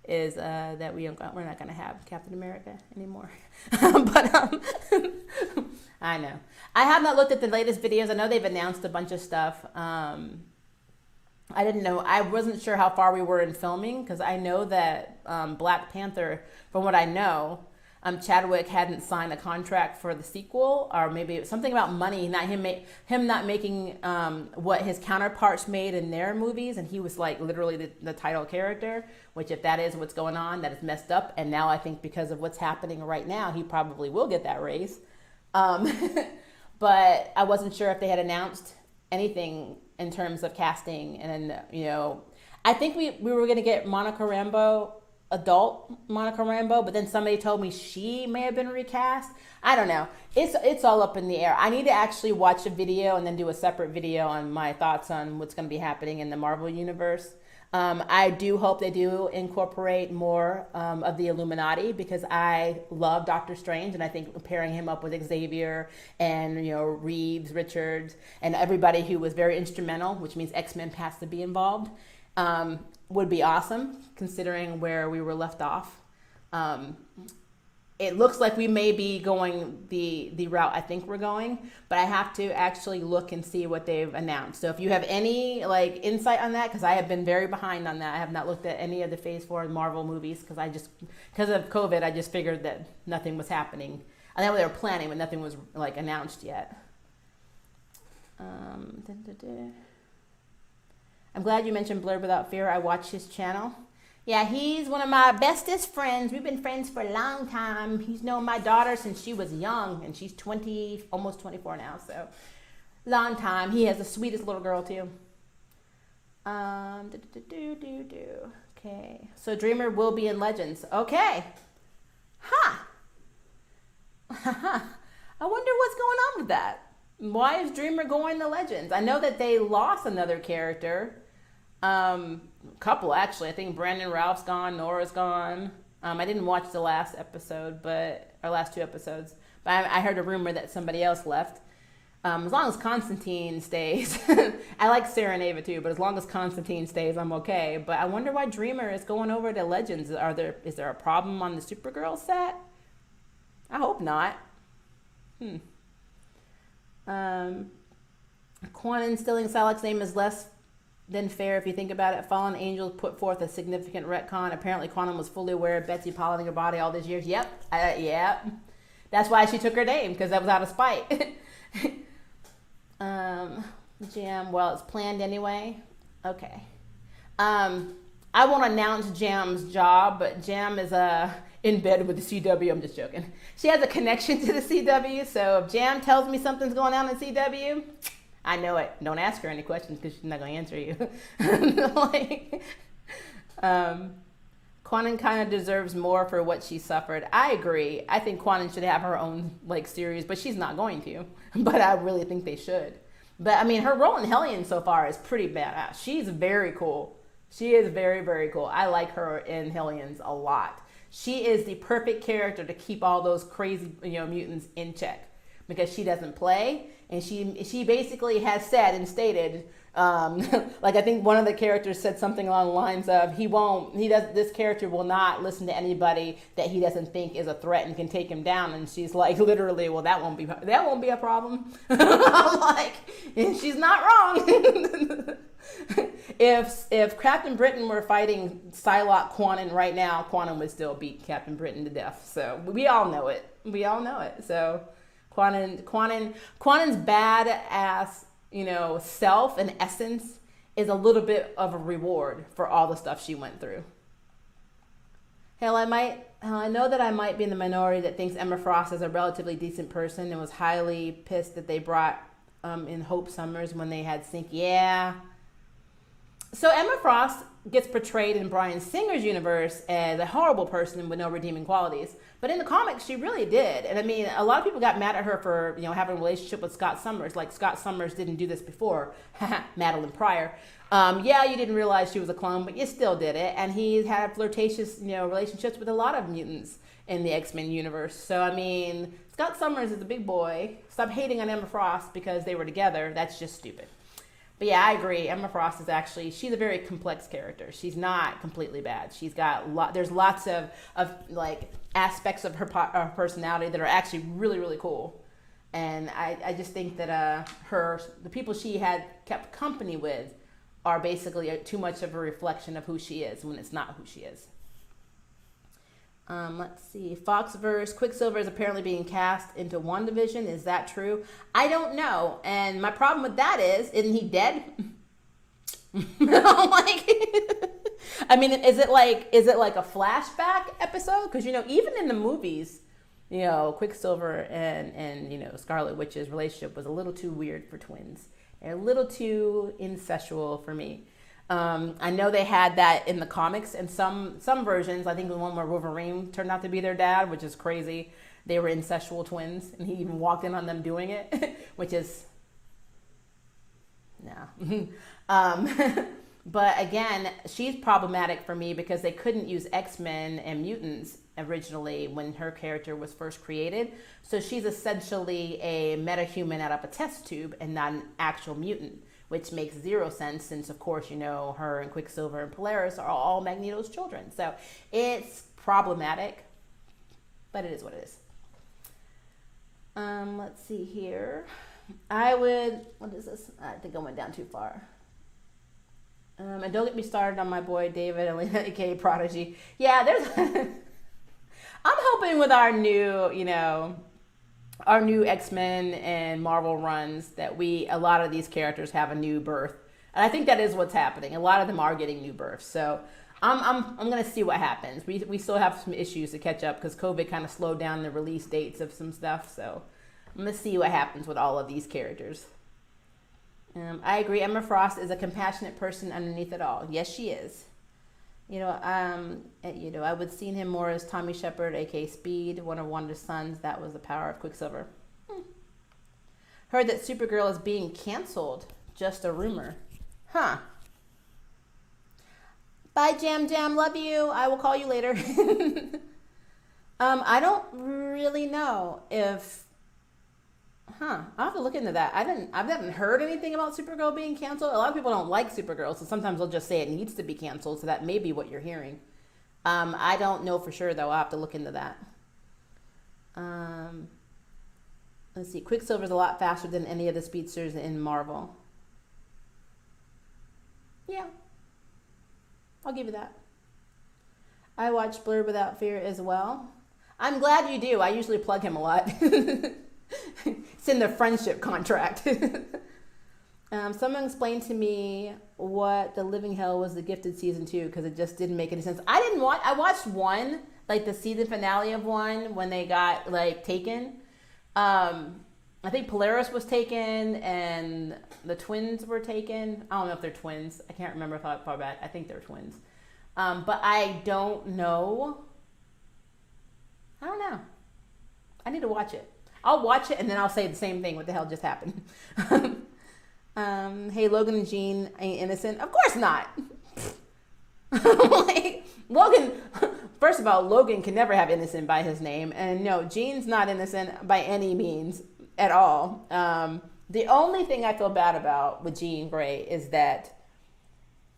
is that we're not going to have Captain America anymore. But I know. I have not looked at the latest videos. I know they've announced a bunch of stuff. I didn't know. I wasn't sure how far we were in filming, because I know that Black Panther, from what I know, Chadwick hadn't signed a contract for the sequel, or maybe it was something about money, not him not making what his counterparts made in their movies, and he was literally the title character, which if that is what's going on, that is messed up. And now I think because of what's happening right now, he probably will get that raise. But I wasn't sure if they had announced anything in terms of casting. And I think we were going to get Monica Rambeau, adult Monica Rambeau, but then somebody told me she may have been recast. I don't know. It's all up in the air. I need to actually watch a video and then do a separate video on my thoughts on what's going to be happening in the Marvel universe. I do hope they do incorporate more of the Illuminati, because I love Doctor Strange, and I think pairing him up with Xavier and Reeves, Richards, and everybody who was very instrumental, which means X-Men has to be involved, would be awesome, considering where we were left off. it looks like we may be going the route I think we're going, but I have to actually look and see what they've announced. So if you have any like insight on that, because I have been very behind on that. I have not looked at any of the Phase 4 Marvel movies because of COVID, I just figured that nothing was happening. I know they were planning, but nothing was like announced yet. I'm glad you mentioned Blurred Without Fear. I watch his channel. Yeah, he's one of my bestest friends. We've been friends for a long time. He's known my daughter since she was young, and she's 20, almost 24 now, so long time. He has the sweetest little girl, too. Okay, so Dreamer will be in Legends. Okay. Huh. I wonder what's going on with that. Why is Dreamer going to Legends? I know that they lost another character. Couple actually. I think Brandon Ralph's gone, Nora's gone. I didn't watch the last episode, or last 2 episodes, but I heard a rumor that somebody else left. As long as Constantine stays, I like Sarah and Ava too, but as long as Constantine stays, I'm okay. But I wonder why Dreamer is going over to Legends. Is there a problem on the Supergirl set? I hope not. Quanon stealing Salak's name is less than fair if you think about it. Fallen Angels put forth a significant retcon. Apparently Quanon was fully aware of Betsy piloting her body all these years. Yep. That's why she took her name, because that was out of spite. Jam, well, it's planned anyway. Okay. I won't announce Jam's job, but Jam is in bed with the CW. I'm just joking. She has a connection to the CW, so if Jam tells me something's going on in CW, I know it. Don't ask her any questions because she's not going to answer you. Quanon kind of deserves more for what she suffered. I agree. I think Quanon should have her own series, but she's not going to. But I really think they should. But I mean, her role in Hellion so far is pretty badass. She's very cool. She is very, very cool. I like her in Hellions a lot. She is the perfect character to keep all those crazy, mutants in check, because she doesn't play, and she basically has said and stated, I think one of the characters said something along the lines of, this character will not listen to anybody that he doesn't think is a threat and can take him down. And she's like, literally, well, that won't be a problem. I'm like, and she's not wrong. If Captain Britain were fighting Psylocke Quanon right now, Quanon would still beat Captain Britain to death. So we all know it. So Quanon's badass, self and essence is a little bit of a reward for all the stuff she went through. Hell, I know that I might be in the minority that thinks Emma Frost is a relatively decent person and was highly pissed that they brought in Hope Summers when they had Sync. Yeah. So Emma Frost gets portrayed in Bryan Singer's universe as a horrible person with no redeeming qualities. But in the comics, she really did. And I mean, a lot of people got mad at her for, having a relationship with Scott Summers. Like, Scott Summers didn't do this before. Madeline Pryor. You didn't realize she was a clone, but you still did it. And he's had flirtatious, relationships with a lot of mutants in the X-Men universe. So, I mean, Scott Summers is a big boy. Stop hating on Emma Frost because they were together. That's just stupid. But yeah, I agree. Emma Frost is she's a very complex character. She's not completely bad. She's got there's lots of aspects of her personality that are actually really, really cool. And I just think that the people she had kept company with are basically too much of a reflection of who she is when it's not who she is. Let's see. Foxverse, Quicksilver is apparently being cast into WandaVision. Is that true? I don't know. And my problem with that isn't he dead? I mean, is it like a flashback episode? Because, even in the movies, Quicksilver and Scarlet Witch's relationship was a little too weird for twins. They're a little too incestual for me. I know they had that in the comics and some versions. I think the one where Wolverine turned out to be their dad, which is crazy. They were incestual twins, and he even walked in on them doing it, which is no. But again, she's problematic for me because they couldn't use X-Men and mutants originally when her character was first created. So she's essentially a metahuman out of a test tube and not an actual mutant, which makes zero sense since, of course, her and Quicksilver and Polaris are all Magneto's children. So it's problematic. but it is what it is. Let's see here. What is this? I think I went down too far. And don't get me started on my boy David Elena, aka Prodigy. Yeah, I'm hoping with our new X-Men and Marvel runs that a lot of these characters have a new birth. And I think that is what's happening. A lot of them are getting new births. So I'm gonna see what happens. We still have some issues to catch up because COVID kind of slowed down the release dates of some stuff. So I'm gonna see what happens with all of these characters. I agree. Emma Frost is a compassionate person underneath it all. Yes, she is. I would seen him more as Tommy Shepard, aka Speed, one of Wanda's sons. That was the power of Quicksilver. Heard that Supergirl is being canceled. Just a rumor. Huh. Bye, Jam Jam. Love you. I will call you later. I don't really know if... I'll have to look into that. I haven't heard anything about Supergirl being canceled. A lot of people don't like Supergirl, so sometimes they'll just say it needs to be canceled, so that may be what you're hearing. I don't know for sure, though. I'll have to look into that. Let's see. Quicksilver's a lot faster than any of the speedsters in Marvel. Yeah. I'll give you that. I watch Blurred Without Fear as well. I'm glad you do. I usually plug him a lot. It's in the friendship contract. Someone explained to me what The Living Hell was, the Gifted season 2, because it just didn't make any sense. I watched one, like the season finale of one when they got like taken. I think Polaris was taken and the twins were taken. I don't know if they're twins. I can't remember how far back. I think they're twins. But I don't know. I don't know. I need to watch it. I'll watch it and then I'll say the same thing. What the hell just happened? Hey, Logan and Jean ain't innocent. Of course not. Like, Logan, first of all, Logan can never have innocent by his name. And no, Jean's not innocent by any means at all. The only thing I feel bad about with Jean Grey is that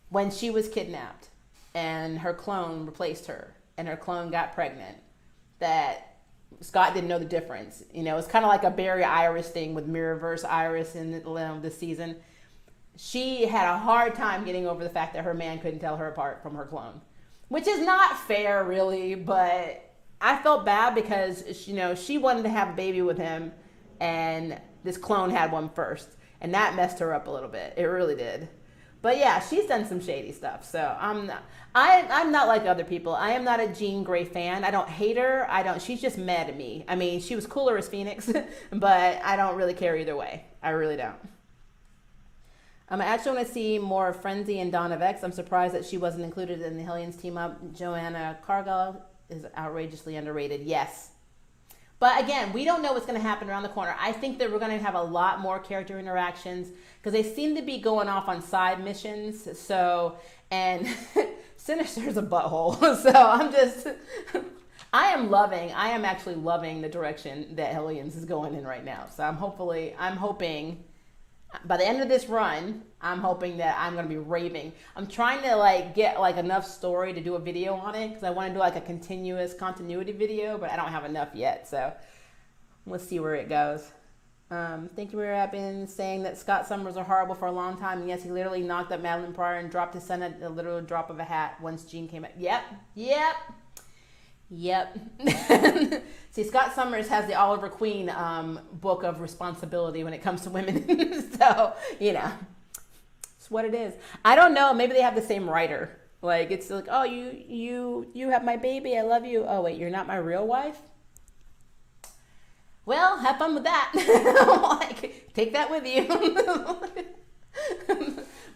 when she was kidnapped and her clone replaced her and her clone got pregnant, that Scott didn't know the difference. It's kind of like a Barry Iris thing with Mirrorverse Iris in this season. She had a hard time getting over the fact that her man couldn't tell her apart from her clone, which is not fair, really. But I felt bad because she wanted to have a baby with him, and this clone had one first, and that messed her up a little bit. It really did. But yeah, she's done some shady stuff. So I'm not like other people. I am not a Jean Grey fan. I don't hate her. She's just mad at me. I mean, she was cooler as Phoenix, but I don't really care either way. I really don't. I actually want to see more of Frenzy and Dawn of X. I'm surprised that she wasn't included in the Hellions team up. Joanna Cargill is outrageously underrated. Yes. But again, we don't know what's going to happen around the corner. I think that we're going to have a lot more character interactions because they seem to be going off on side missions. So, and Sinister's a butthole. So I am actually loving the direction that Hellions is going in right now. So I'm hoping by the end of this run, I'm hoping that I'm going to be raving. I'm trying to get enough story to do a video on it because I want to do a continuous continuity video, but I don't have enough yet. So let's see where it goes. Thank you, Maria. I've been saying that Scott Summers are horrible for a long time. And yes, he literally knocked up Madeline Pryor and dropped his son at a literal drop of a hat once Jean came out. Yep. See, Scott Summers has the Oliver Queen book of responsibility when it comes to women. So, it's what it is. I don't know. Maybe they have the same writer. It's like, oh, you have my baby. I love you. Oh, wait, you're not my real wife? Well, have fun with that. Take that with you.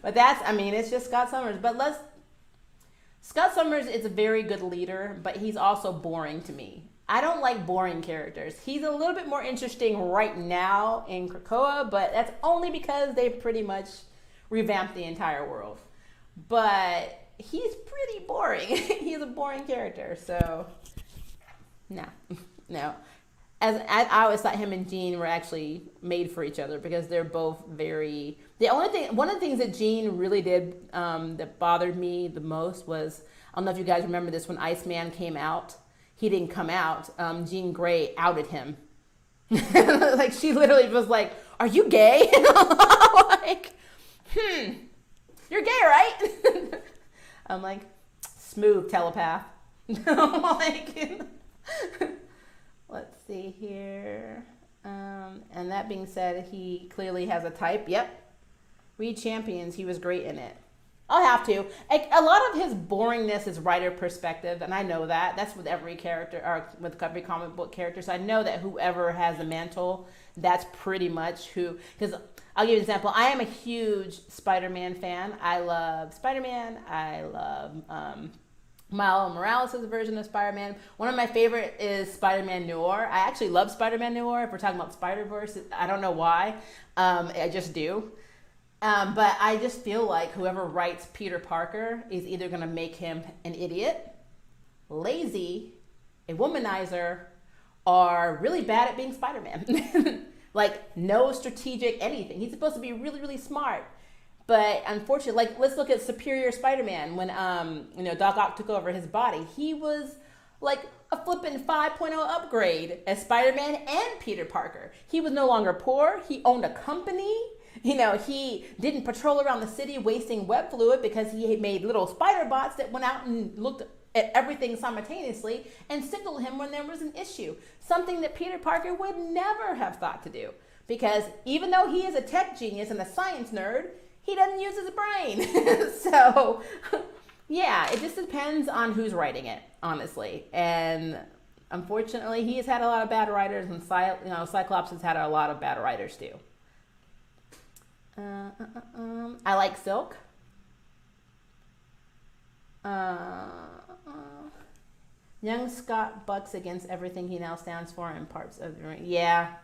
But it's just Scott Summers. But Scott Summers is a very good leader, but he's also boring to me. I don't like boring characters. He's a little bit more interesting right now in Krakoa, but that's only because they pretty much revamped the entire world. But he's pretty boring. He's a boring character, so no. As I always thought him and Jean were actually made for each other because they're both very... One of the things that Jean really did that bothered me the most was, I don't know if you guys remember this, when Iceman came out, he didn't come out, Jean Grey outed him. Like, she literally was like, "Are you gay?" And I'm like, "You're gay, right?" I'm like, smooth telepath. I'm like, let's see here. And that being said, he clearly has a type. Yep. Read Champions. He was great in it. I'll have to. A lot of his boringness is writer perspective, and I know that. That's with every character, or with every comic book character. So I know that whoever has the mantle, that's pretty much who. Because I'll give you an example. I am a huge Spider-Man fan. I love Spider-Man. I love Miles Morales' version of Spider-Man. One of my favorite is Spider-Man Noir. I actually love Spider-Man Noir. If we're talking about Spider-Verse, I don't know why. I just do. But I just feel like whoever writes Peter Parker is either going to make him an idiot, lazy, a womanizer, or really bad at being Spider-Man. Like, no strategic anything. He's supposed to be really, really smart. But unfortunately, like, let's look at Superior Spider-Man. When, Doc Ock took over his body, he was like a flippin' 5.0 upgrade as Spider-Man and Peter Parker. He was no longer poor. He owned a company. He didn't patrol around the city wasting web fluid because he had made little spider bots that went out and looked at everything simultaneously and signaled him when there was an issue. Something that Peter Parker would never have thought to do. Because even though he is a tech genius and a science nerd, he doesn't use his brain. So, yeah, it just depends on who's writing it, honestly. And unfortunately, he has had a lot of bad writers, and Cyclops has had a lot of bad writers too. I like Silk. Young Scott bucks against everything he now stands for in parts of the ring. Yeah.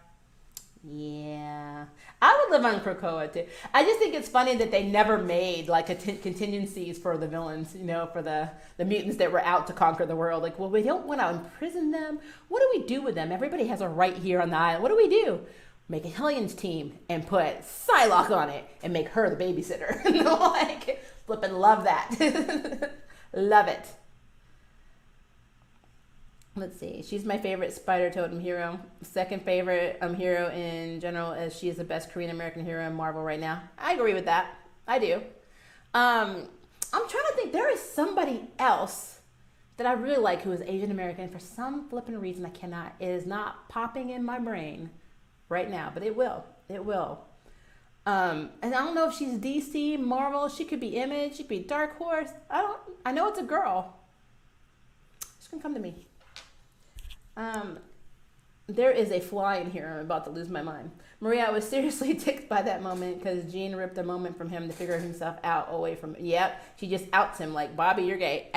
I would live on Krakoa too. I just think it's funny that they never made like contingencies for the villains, for the mutants that were out to conquer the world. Like, well, we don't want to imprison them. What do we do with them? Everybody has a right here on the island. What do we do? Make a Hellions team and put Psylocke on it and make her the babysitter. Like, flippin' love that. Love it. Let's see. She's my favorite spider totem hero. Second favorite hero in general, as she is the best Korean American hero in Marvel right now. I agree with that. I do. I'm trying to think. There is somebody else that I really like who is Asian American. For some flippin' reason, it is not popping in my brain right now, but it will. And I don't know if she's DC, Marvel. She could be Image. She could be Dark Horse. I know it's a girl. She's gonna come to me. There is a fly in here. I'm about to lose my mind. Maria, I was seriously ticked by that moment because Jean ripped a moment from him to figure himself out away from. Yep, she just outs him like, Bobby, you're gay.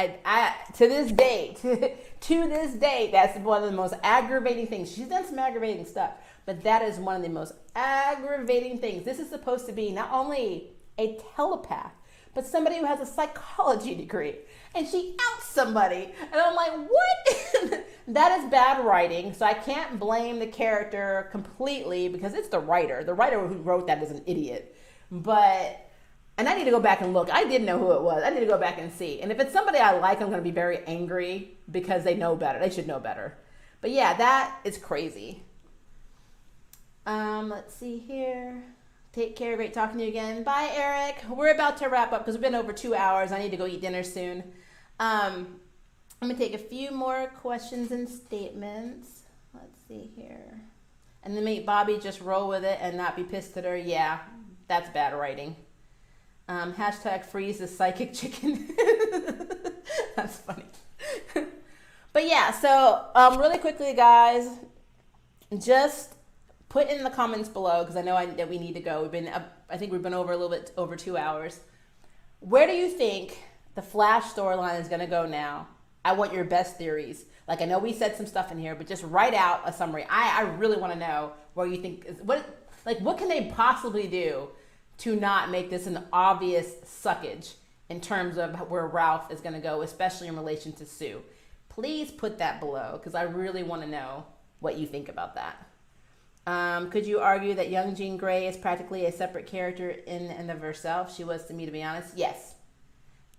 To this day, that's one of the most aggravating things. She's done some aggravating stuff, but that is one of the most aggravating things. This is supposed to be not only a telepath, but somebody who has a psychology degree. And she outs somebody. And I'm like, what? That is bad writing. So I can't blame the character completely because it's the writer. The writer who wrote that is an idiot. And I need to go back and look. I didn't know who it was. I need to go back and see. And if it's somebody I like, I'm going to be very angry because they know better. They should know better. But yeah, that is crazy. Let's see here. Take care. Great talking to you again. Bye, Eric. We're about to wrap up because we've been over 2 hours. I need to go eat dinner soon. I'm going to take a few more questions and statements. Let's see here. And then make Bobby just roll with it and not be pissed at her. Yeah, that's bad writing. Hashtag freeze the psychic chicken. That's funny. But yeah, so really quickly, guys, just put in the comments below because I know that we need to go. I think we've been over a little bit over 2 hours. Where do you think the Flash storyline is going to go now? I want your best theories. Like, I know we said some stuff in here, but just write out a summary. I really want to know where you think what can they possibly do to not make this an obvious suckage in terms of where Ralph is going to go, especially in relation to Sue. Please put that below because I really want to know what you think about that. Could you argue that young Jean Grey is practically a separate character in and of herself? She was to me, to be honest. Yes.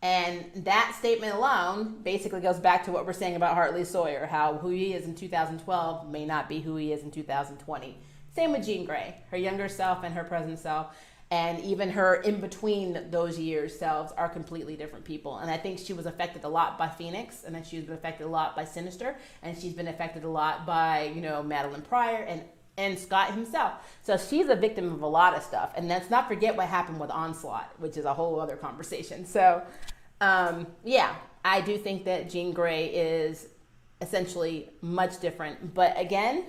And that statement alone basically goes back to what we're saying about Hartley Sawyer, how who he is in 2012 may not be who he is in 2020. Same with Jean Grey, her younger self and her present self, and even her in between those years selves are completely different people. And I think she was affected a lot by Phoenix, and then she's been affected a lot by Sinister, and she's been affected a lot by, you know, Madeline Pryor and Scott himself. So she's a victim of a lot of stuff. And let's not forget what happened with Onslaught, which is a whole other conversation. So, yeah, I do think that Jean Grey is essentially much different. But again,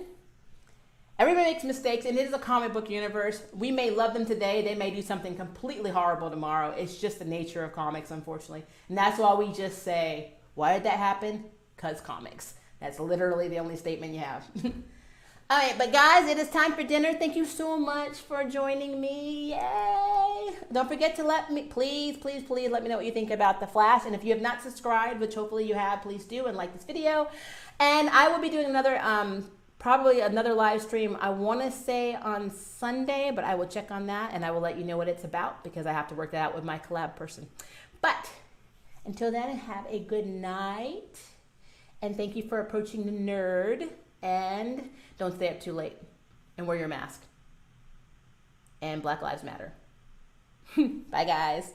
everybody makes mistakes, and it is a comic book universe. We may love them today. They may do something completely horrible tomorrow. It's just the nature of comics, unfortunately. And that's why we just say, why did that happen? Because comics. That's literally the only statement you have. All right, but guys, it is time for dinner. Thank you so much for joining me. Yay! Don't forget to let me, please let me know what you think about The Flash. And if you have not subscribed, which hopefully you have, please do and like this video. And I will be doing another, probably another live stream, I want to say on Sunday, but I will check on that and I will let you know what it's about because I have to work that out with my collab person. But until then, have a good night. And thank you for approaching the nerd. And don't stay up too late. And wear your mask. And Black Lives Matter. Bye, guys.